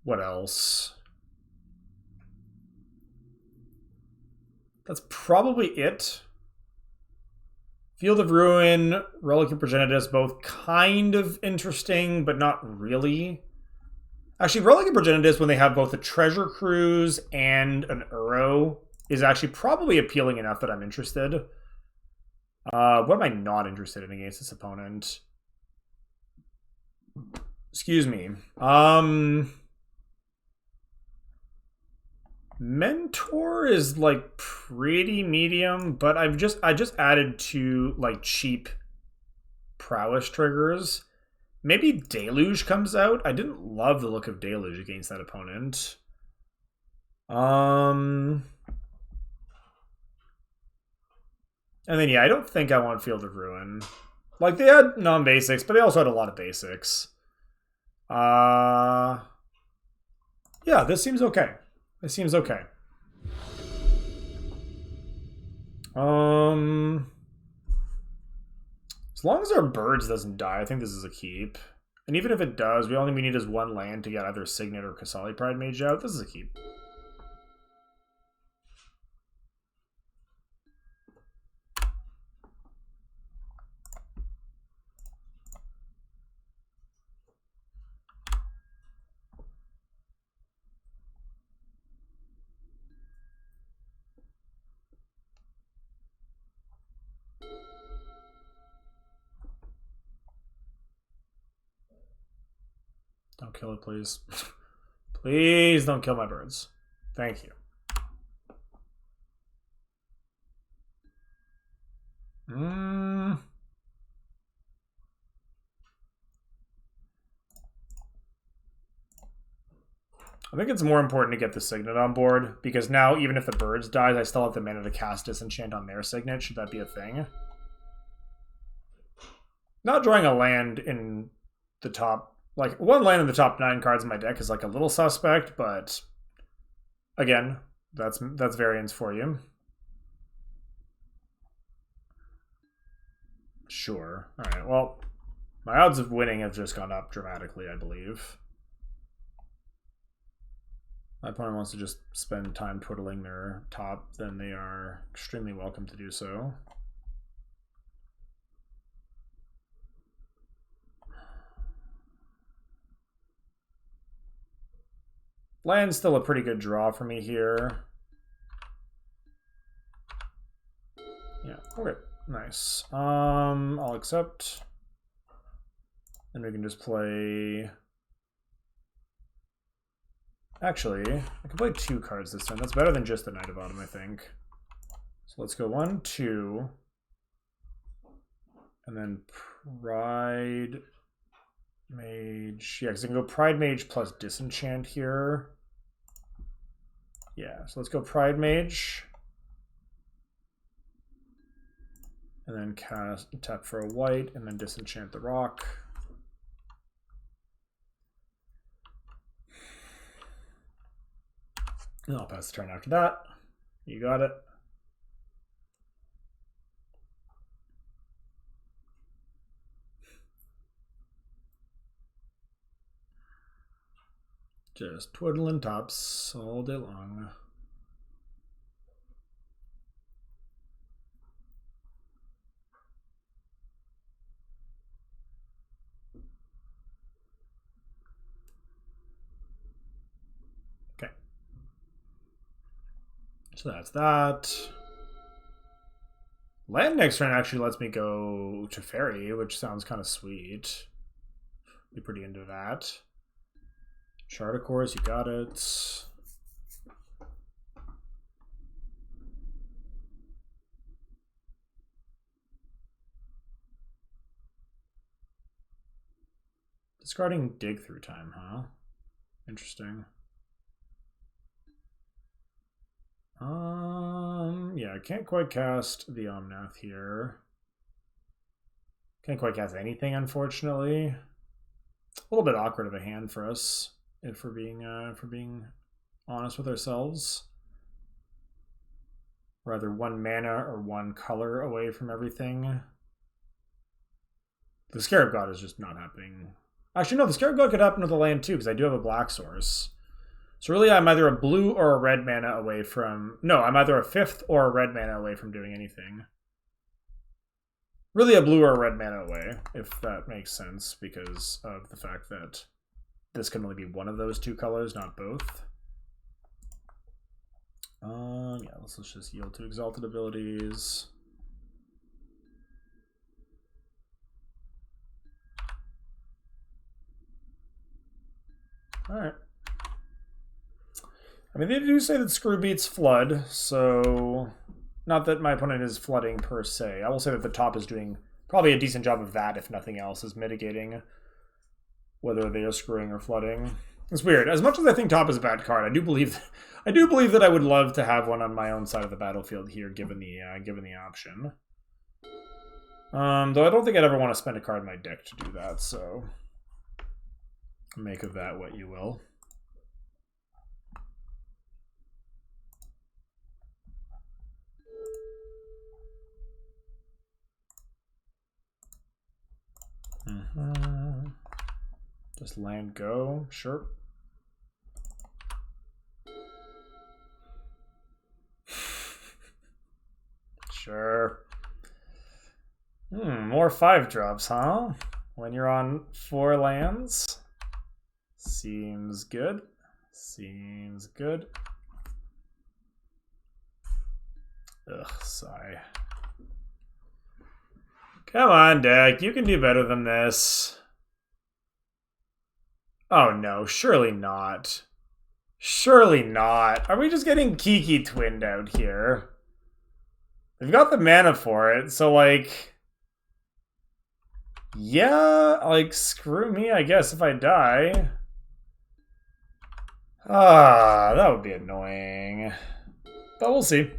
What else? That's probably it. Field of Ruin, Relic of Progenitus, both kind of interesting, but not really. Actually, Relic of Progenitus, when they have both a Treasure Cruise and an Uro, is actually probably appealing enough that I'm interested. What am I not interested in against this opponent? Excuse me. Mentor is like pretty medium, but I just added 2 like cheap prowess triggers. Maybe Deluge comes out. I didn't love the look of Deluge against that opponent. And then yeah, I don't think I want Field of Ruin. Like they had non-basics, but they also had a lot of basics. Yeah, this seems okay. It seems okay. As long as our birds doesn't die, I think this is a keep. And even if it does, we need is 1 land to get either Signet or Kasali Pridemage out. This is a keep. Don't kill it, please. Please don't kill my birds. Thank you. I think it's more important to get the Signet on board, because now, even if the birds dies, I still have the mana to cast Disenchant on their Signet, should that be a thing. Not drawing a land in the top... Like, 1 land in the top 9 cards in my deck is like a little suspect, but... Again, that's variance for you. Sure. Alright, well... My odds of winning have just gone up dramatically, I believe. My opponent wants to just spend time twiddling their top, then they are extremely welcome to do so. Land's still a pretty good draw for me here. Yeah, okay, nice. I'll accept. And we can just play... Actually, I can play 2 cards this time. That's better than just the Knight of Autumn, I think. So let's go 1, 2. And then Pride Mage. Yeah, because I can go Pridemage plus Disenchant here. Yeah, so let's go Pridemage. And then tap for a white, and then Disenchant the rock. And I'll pass the turn after that. You got it. Just twiddling tops all day long. Okay. So that's that. Land next turn actually lets me go to Fairy, which sounds kind of sweet. Be pretty into that. Shard of course, you got it. Discarding dig through time, huh? Interesting. Yeah, I can't quite cast the Omnath here. Can't quite cast anything, unfortunately. A little bit awkward of a hand for us, if we're being honest with ourselves. We're either 1 mana or 1 color away from everything. The Scarab God is just not happening. Actually, no, the Scarab God could happen with the land too, because I do have a black source. So really, I'm either a blue or a red mana away from... No, I'm either a 5th or a red mana away from doing anything. Really a blue or a red mana away, if that makes sense, because of the fact that this can only be one of those 2 colors, not both. Yeah, let's just yield to Exalted Abilities. Alright. I mean, they do say that Screw beats Flood, so... Not that my opponent is flooding per se. I will say that the top is doing probably a decent job of that, if nothing else, is mitigating whether they are screwing or flooding. It's weird. As much as I think top is a bad card, I do believe that I would love to have one on my own side of the battlefield here, given the option. Though I don't think I'd ever want to spend a card in my deck to do that, so make of that what you will. Just land go, sure. Sure. More 5-drops, huh? When you're on 4 lands. Seems good. Seems good. Ugh, sigh. Come on, deck. You can do better than this. Oh no, surely not. Surely not. Are we just getting Kiki twinned out here? They've got the mana for it, so like... Yeah, like, screw me, I guess, if I die. That would be annoying. But we'll see.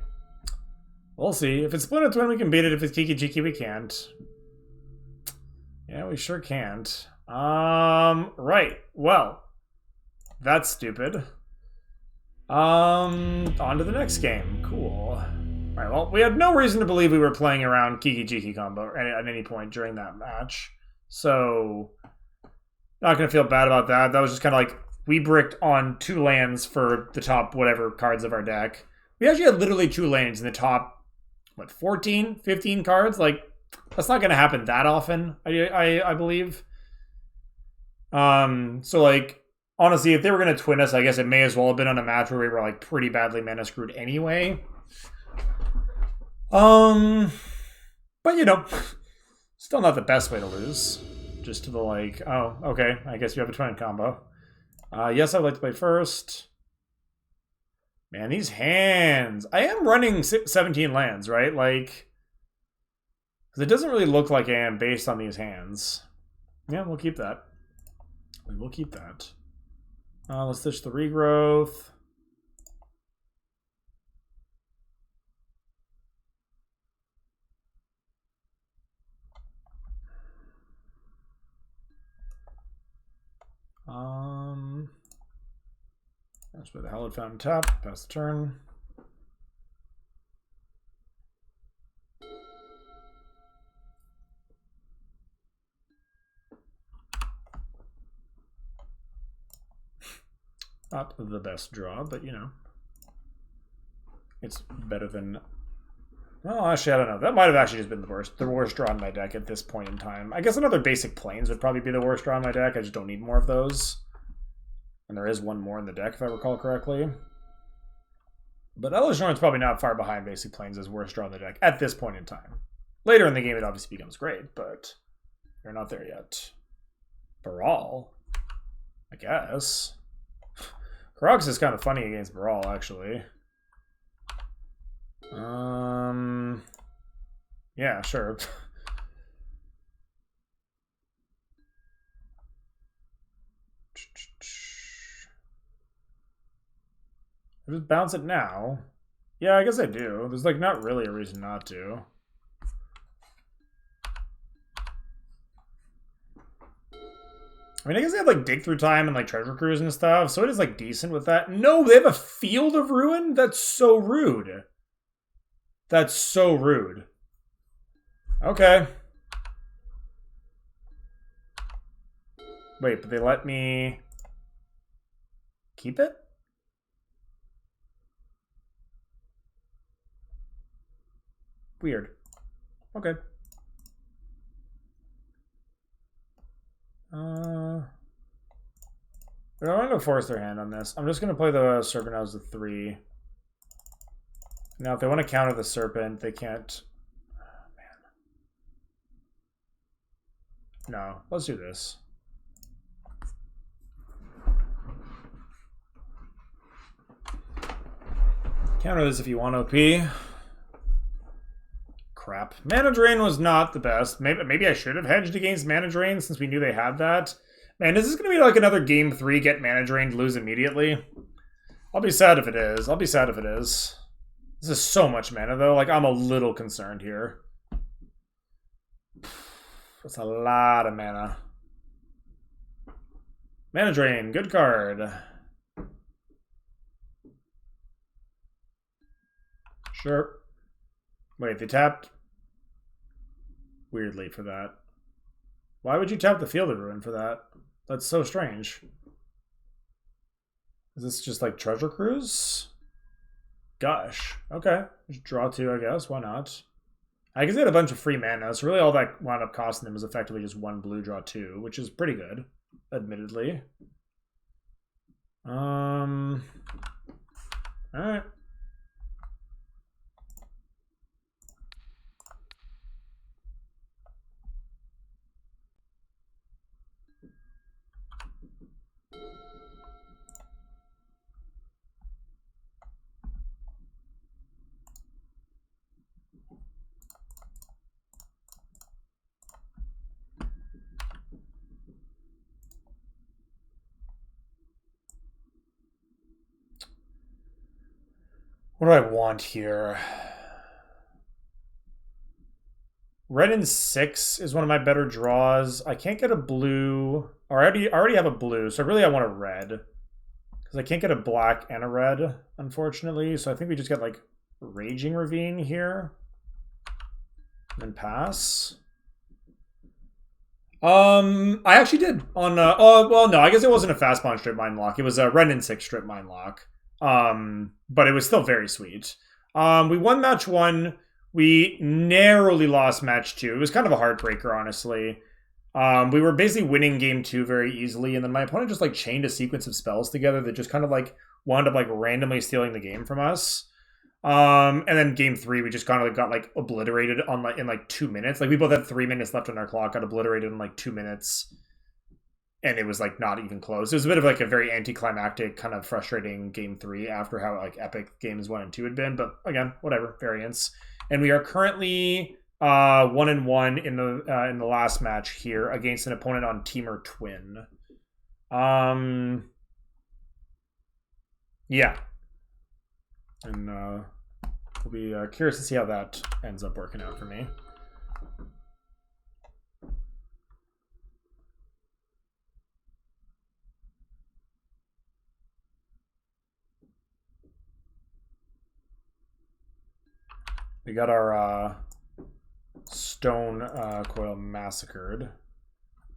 We'll see. If it's Splinter Twin, we can beat it. If it's Kiki Jiki, we can't. Yeah, we sure can't. Right. Well, that's stupid. On to the next game. Cool. Alright, well, we had no reason to believe we were playing around Kiki Jiki combo at any point during that match. So, not gonna feel bad about that. That was just kind of like, we bricked on 2 lands for the top whatever cards of our deck. We actually had literally 2 lands in the top, what, 14, 15 cards? Like, that's not gonna happen that often, I believe. So like, honestly, if they were gonna twin us, I guess it may as well have been on a match where we were like pretty badly mana screwed anyway. But you know, still not the best way to lose. Just to the like, oh, okay, I guess you have a twin combo. Yes, I'd like to play first. Man, these hands. I am running 17 lands, right? Like, because it doesn't really look like I am based on these hands. Yeah, we'll keep that. We will keep that. Let's ditch the regrowth. Force by the Hallowed Fountain tap, pass the turn. Not the best draw, but you know. It's better than... Well, actually, I don't know. That might have actually just been the worst draw in my deck at this point in time. I guess another basic planes would probably be the worst draw in my deck. I just don't need more of those. And there is one more in the deck, if I recall correctly. But Elesh Norn's probably not far behind basic planes as worst draw in the deck at this point in time. Later in the game, it obviously becomes great, but we're not there yet. Baral, I guess. Karakas is kind of funny against Baral, actually. Yeah, sure. I just bounce it now. Yeah, I guess I do. There's like not really a reason not to. I mean, I guess they have like Dig Through Time and like Treasure Cruise and stuff, so it is like decent with that. No, they have a Field of Ruin? That's so rude. That's so rude. Okay. Wait, but they let me keep it? Weird. Okay. I don't want to force their hand on this. I'm just going to play the Serpent as a 3. Now, if they want to counter the Serpent, they can't... Oh, man. No, let's do this. Counter this if you want OP. Crap. Mana Drain was not the best. Maybe I should have hedged against Mana Drain since we knew they had that. Man, is this going to be like another game 3, get Mana Drained, lose immediately? I'll be sad if it is. I'll be sad if it is. This is so much mana, though. Like, I'm a little concerned here. That's a lot of mana. Mana Drain, good card. Sure. Wait, they tapped weirdly for that. Why would you tap the Field of Ruin for that? That's so strange. Is this just like Treasure Cruise? Gosh. Okay. Just draw 2, I guess. Why not? I guess they had a bunch of free mana, so really all that wound up costing them was effectively just 1 blue, draw 2, which is pretty good, admittedly. Alright. What do I want here? Red and 6 is one of my better draws. I can't get a blue. Or I already have a blue, so really I want a red. Because I can't get a black and a red, unfortunately. So I think we just get like Raging Ravine here. And then pass. I actually did on oh well no, I guess it wasn't a fast pawn strip mine lock. It was a Red and 6 strip mine lock. But it was still very sweet. We won match 1. We narrowly lost match 2. It was kind of a heartbreaker, honestly. We were basically winning game 2 very easily, and then my opponent just like chained a sequence of spells together that just kind of like wound up like randomly stealing the game from us. And then game 3, we just kind of like got like obliterated on like in like 2 minutes. Like we both had 3 minutes left on our clock, got obliterated in like 2 minutes. And it was like not even close. It was a bit of like a very anticlimactic, kind of frustrating game 3 after how like epic games 1 and 2 had been. But again, whatever, variance. And we are currently 1-1 in the last match here against an opponent on Temur Twin. Yeah, and we'll be curious to see how that ends up working out for me. We got our stone coil massacred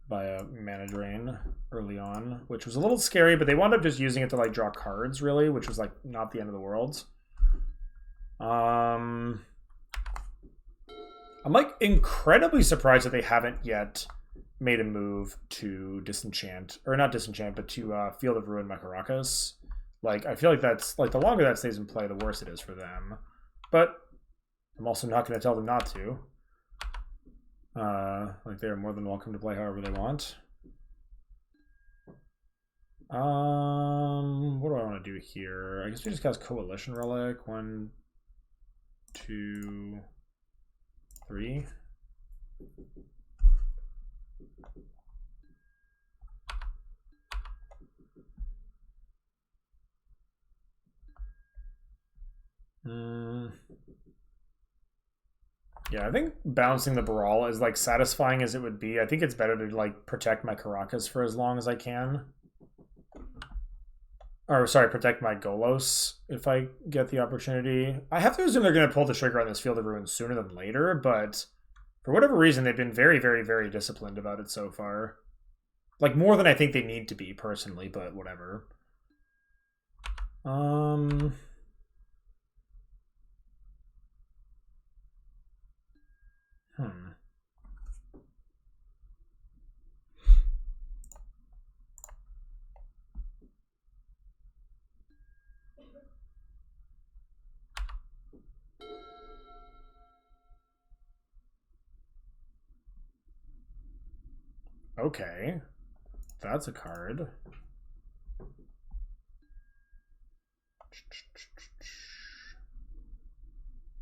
by a mana drain early on, which was a little scary, but they wound up just using it to like draw cards, really, which was like not the end of the world. I'm like incredibly surprised that they haven't yet made a move to disenchant, or not disenchant, but to Field of Ruin Makarakas. Like, I feel like that's like the longer that stays in play, the worse it is for them. But I'm also not going to tell them not to. Like, they're more than welcome to play however they want. What do I want to do here? I guess we just cast Coalition Relic. 1, 2, 3. Yeah, I think bouncing the Baral is like satisfying as it would be. I think it's better to like protect my Karakas for as long as I can. Or sorry, protect my Golos if I get the opportunity. I have to assume they're going to pull the trigger on this Field of Ruin sooner than later, but for whatever reason, they've been very, very, very disciplined about it so far. Like, more than I think they need to be, personally, but whatever. Okay. That's a card.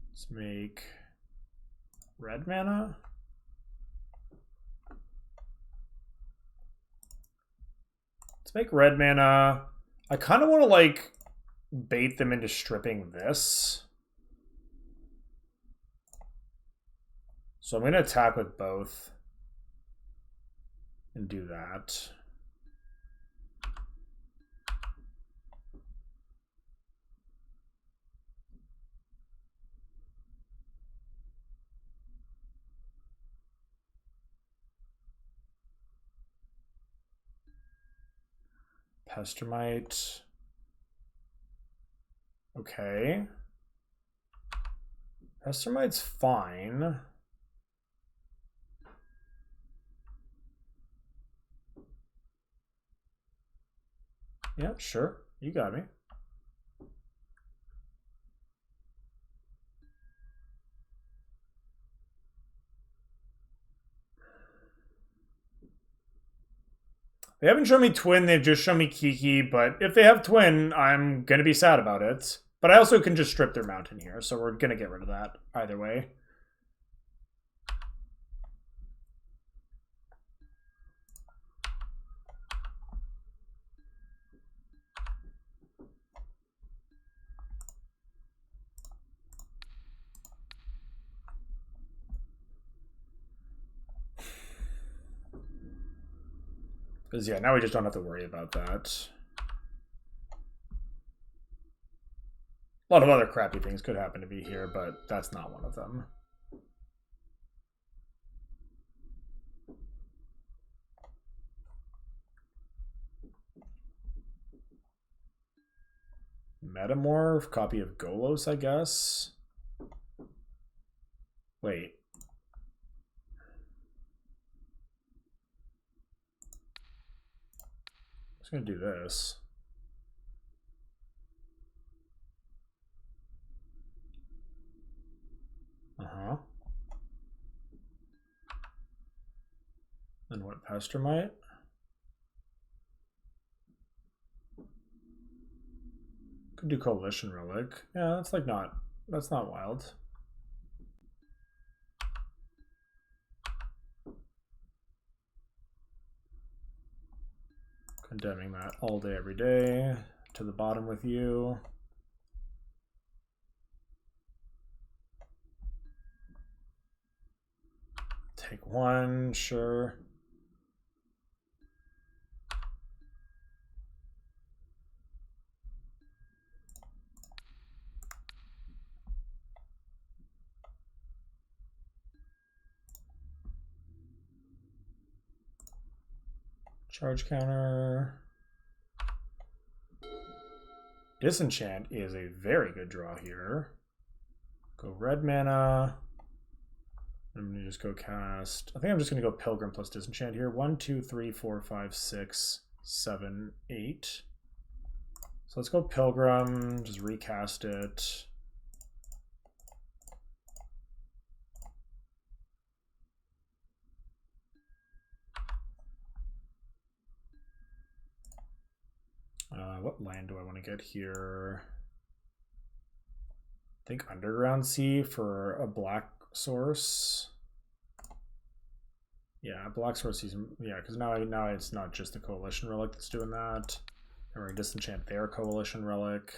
Let's make red mana. Let's make red mana. I kind of want to, like, bait them into stripping this. So I'm going to attack with both. And do that. Pestermite. Okay. Pestermite's fine. Yeah, sure. You got me. They haven't shown me Twin, they've just shown me Kiki, but if they have Twin, I'm going to be sad about it. But I also can just strip their mountain here, so we're going to get rid of that either way. Because, yeah, now we just don't have to worry about that. A lot of other crappy things could happen to be here, but that's not one of them. Metamorph, copy of Golos, I guess. Wait. I'm just going to do this. And what, Pestermite? Could do Coalition Relic. Yeah, that's like that's not wild. Condemning that all day, every day. To the bottom with you. Take one, sure. Charge counter. Disenchant is a very good draw here. Go red mana. I'm gonna just go cast. I think I'm just gonna go Pilgrim plus Disenchant here. 1, 2, 3, 4, 5, 6, 7, 8. So let's go Pilgrim, just recast it. What land do I want to get here? I think Underground Sea for a black source. Yeah, black source season. Yeah, because now it's not just the Coalition Relic that's doing that. And we're gonna disenchant their Coalition Relic.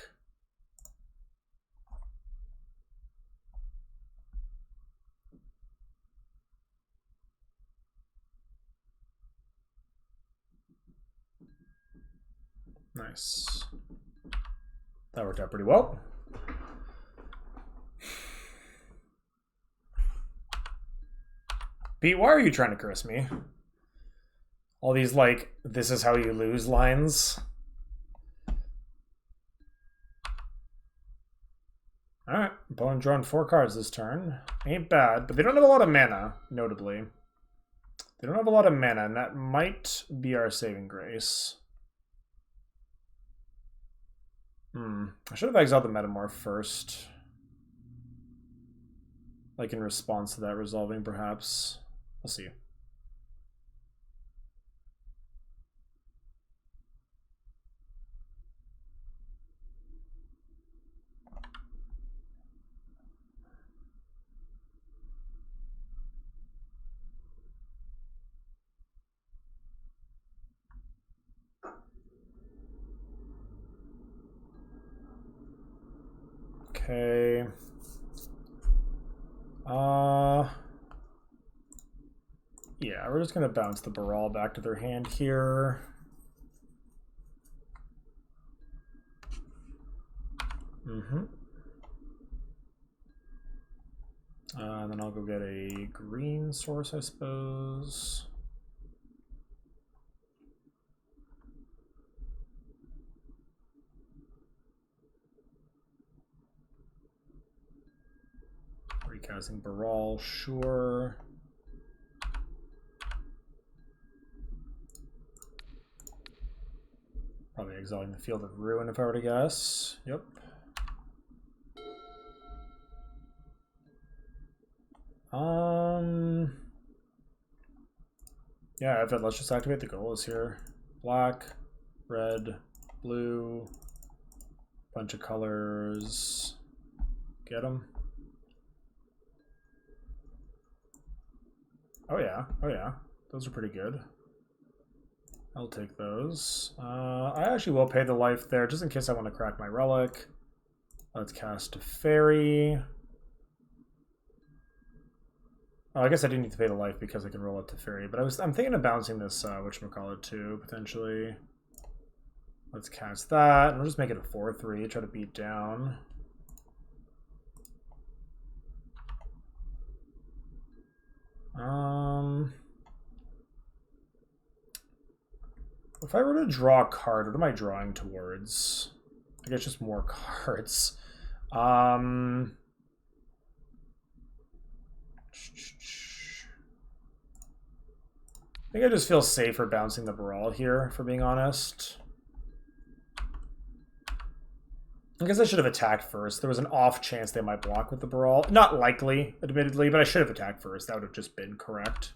Nice. That worked out pretty well. Pete, why are you trying to curse me? All these, like, this is how you lose lines. Alright, opponent drawing 4 cards this turn. Ain't bad, but they don't have a lot of mana, notably. They don't have a lot of mana, and that might be our saving grace. I should have exiled the Metamorph first. Like in response to that resolving, perhaps. We'll see. Okay. Yeah, we're just gonna bounce the Baral back to their hand here. And then I'll go get a green source, I suppose. Recasting Baral, sure. Probably exiling the Field of Ruin if I were to guess. Yep. Yeah, let's just activate the goals here. Black, red, blue, bunch of colors. Get them. Oh yeah, those are pretty good. I'll take those. I actually will pay the life there, just in case I want to crack my relic. Let's cast a fairy. Oh, I guess I didn't need to pay the life because I can roll up to fairy, but I'm thinking of bouncing this whatchamacallit too, potentially. Let's cast that, and we'll just make it a 4/3, try to beat down. If I were to draw a card, what am I drawing towards? I guess just more cards. I think I just feel safer bouncing the Baral here, for being honest. I guess I should have attacked first. There was an off chance they might block with the Baral. Not likely, admittedly, but I should have attacked first. That would have just been correct.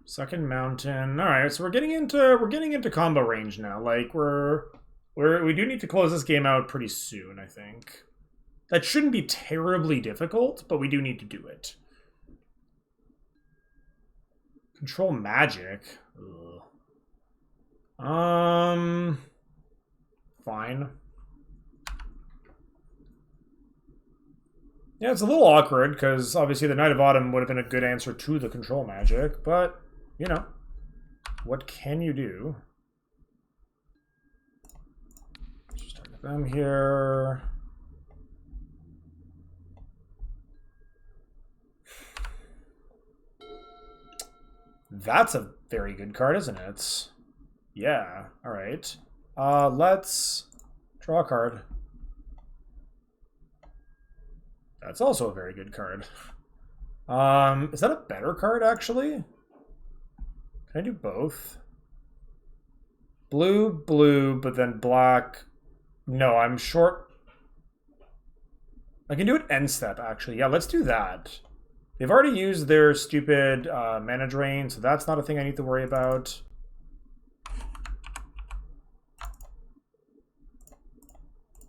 Second mountain. All right, so we're getting into combo range now. Like we do need to close this game out pretty soon, I think. That shouldn't be terribly difficult, but we do need to do it. Control magic. Ugh. Fine. Yeah, it's a little awkward because obviously the Knight of Autumn would have been a good answer to the control magic, but you know, what can you do? Just target them here. That's a very good card, isn't it? Yeah, alright. Let's draw a card. That's also a very good card. Is that a better card, actually? Can I do both? Blue, blue, but then black. No, I'm short. I can do it end step, actually. Yeah, let's do that. They've already used their stupid mana drain, so that's not a thing I need to worry about.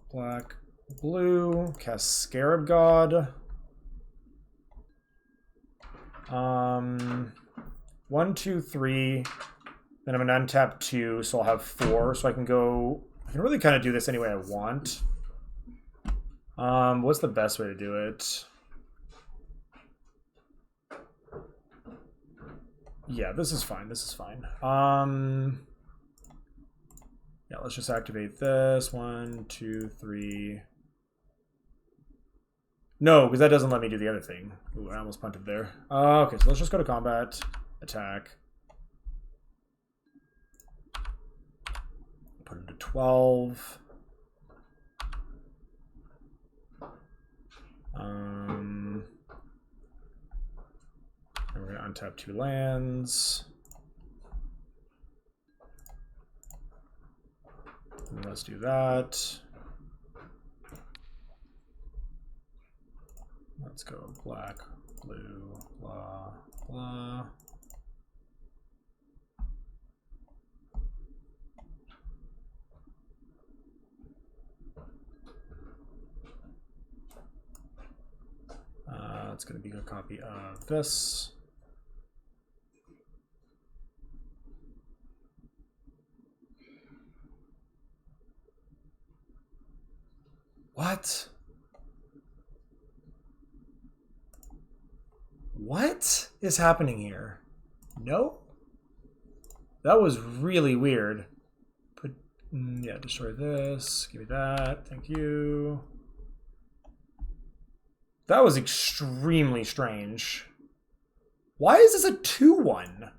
Black, blue, cast Scarab God. 1, 2, 3. Then I'm gonna untap 2, so I'll have 4. So I can go. I can really kind of do this any way I want. What's the best way to do it? Yeah, this is fine. This is fine. Yeah, let's just activate this. 1, 2, 3. No, because that doesn't let me do the other thing. Ooh, I almost punted there. Okay, so let's just go to combat, attack. Put it to 12. And we're going to untap 2 lands. And let's do that. Let's go black, blue, blah, blah. It's going to be a copy of this. What? What is happening here? No? That was really weird. Put, yeah, destroy this. Give me that. Thank you. That was extremely strange. Why is this a 2-1?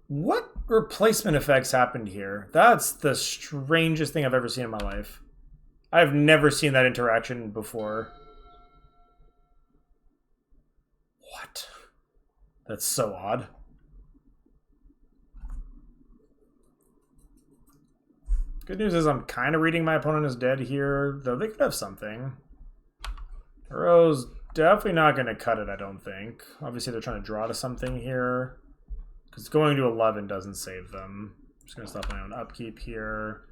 What replacement effects happened here? That's the strangest thing I've ever seen in my life. I've never seen that interaction before. What? That's so odd. Good news is I'm kind of reading my opponent is dead here, though they could have something. Hero's definitely not going to cut it, I don't think. Obviously they're trying to draw to something here. Because going to 11 doesn't save them. I'm just going to stop my own upkeep here.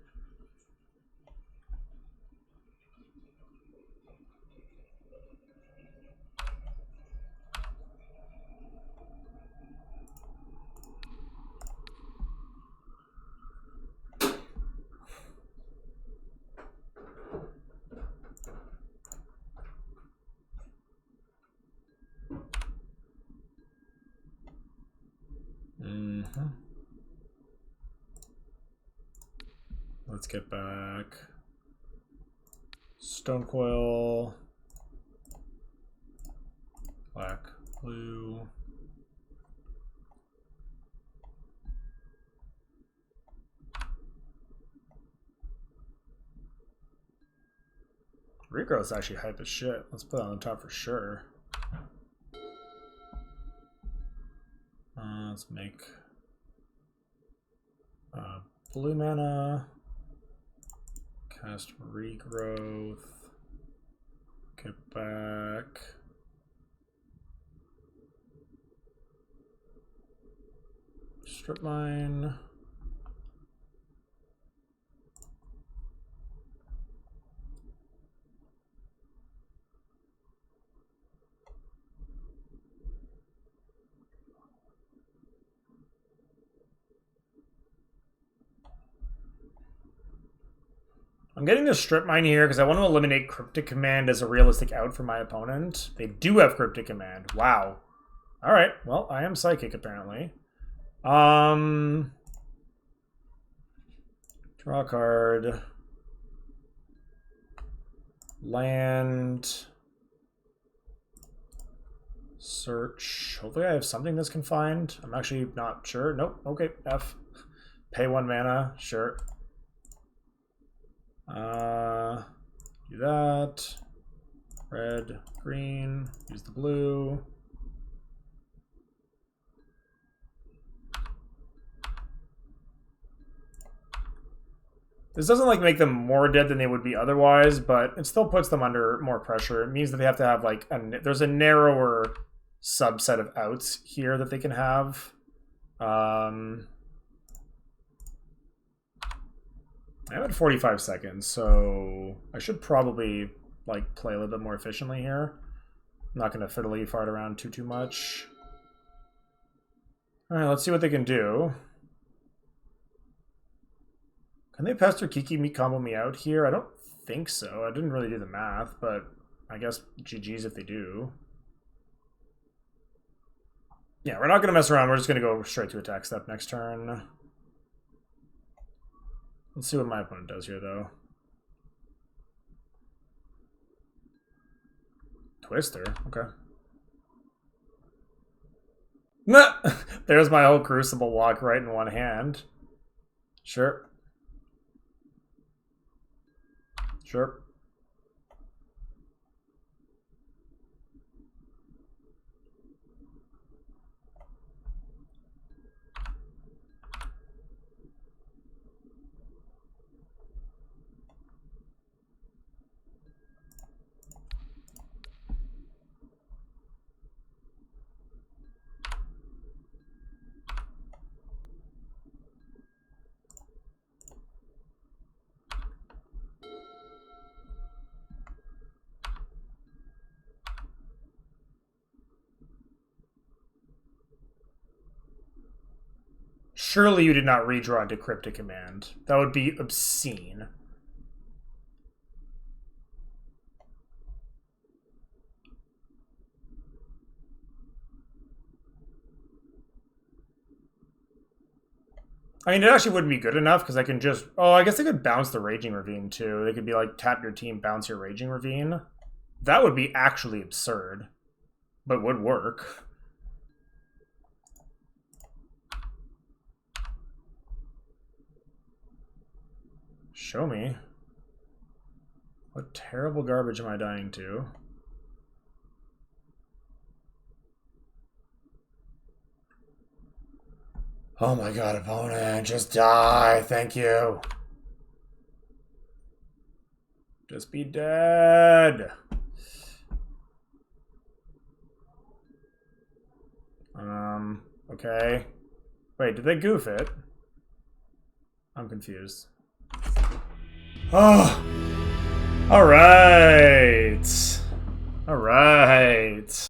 Let's get back. Stonecoil. Black, blue. Regrowth's actually hype as shit. Let's put it on the top for sure. Let's make blue mana. Cast Regrowth. Get back. Strip mine. I'm getting the strip mine here because I want to eliminate Cryptic Command as a realistic out for my opponent. They do have Cryptic Command. Wow. Alright, well, I am Psychic apparently. Draw a card. Land. Search. Hopefully I have something that's confined. I'm actually not sure. Nope. Okay, F. Pay 1 mana. Sure. Do that. Red, green. Use the blue. This doesn't like make them more dead than they would be otherwise, but it still puts them under more pressure. It means that they have to have like there's a narrower subset of outs here that they can have. I have at 45 seconds, so I should probably like play a little bit more efficiently here. I'm not going to fiddly fart around too much. All right, let's see what they can do. Can they pester Kiki me combo me out here? I don't think so. I didn't really do the math, but I guess GG's if they do. Yeah, we're not going to mess around. We're just going to go straight to attack step next turn. Let's see what my opponent does here, though. Twister? Okay. There's my whole Crucible walk right in one hand. Sure. Sure. Surely you did not redraw into Cryptic Command. That would be obscene. I mean, it actually wouldn't be good enough because I can just... Oh, I guess they could bounce the Raging Ravine, too. They could be like, tap your team, bounce your Raging Ravine. That would be actually absurd. But would work. Show me. What terrible garbage am I dying to? Oh my god, opponent, just die, thank you. Just be dead. Okay. Wait, did they goof it? I'm confused. Oh! Alright! Alright!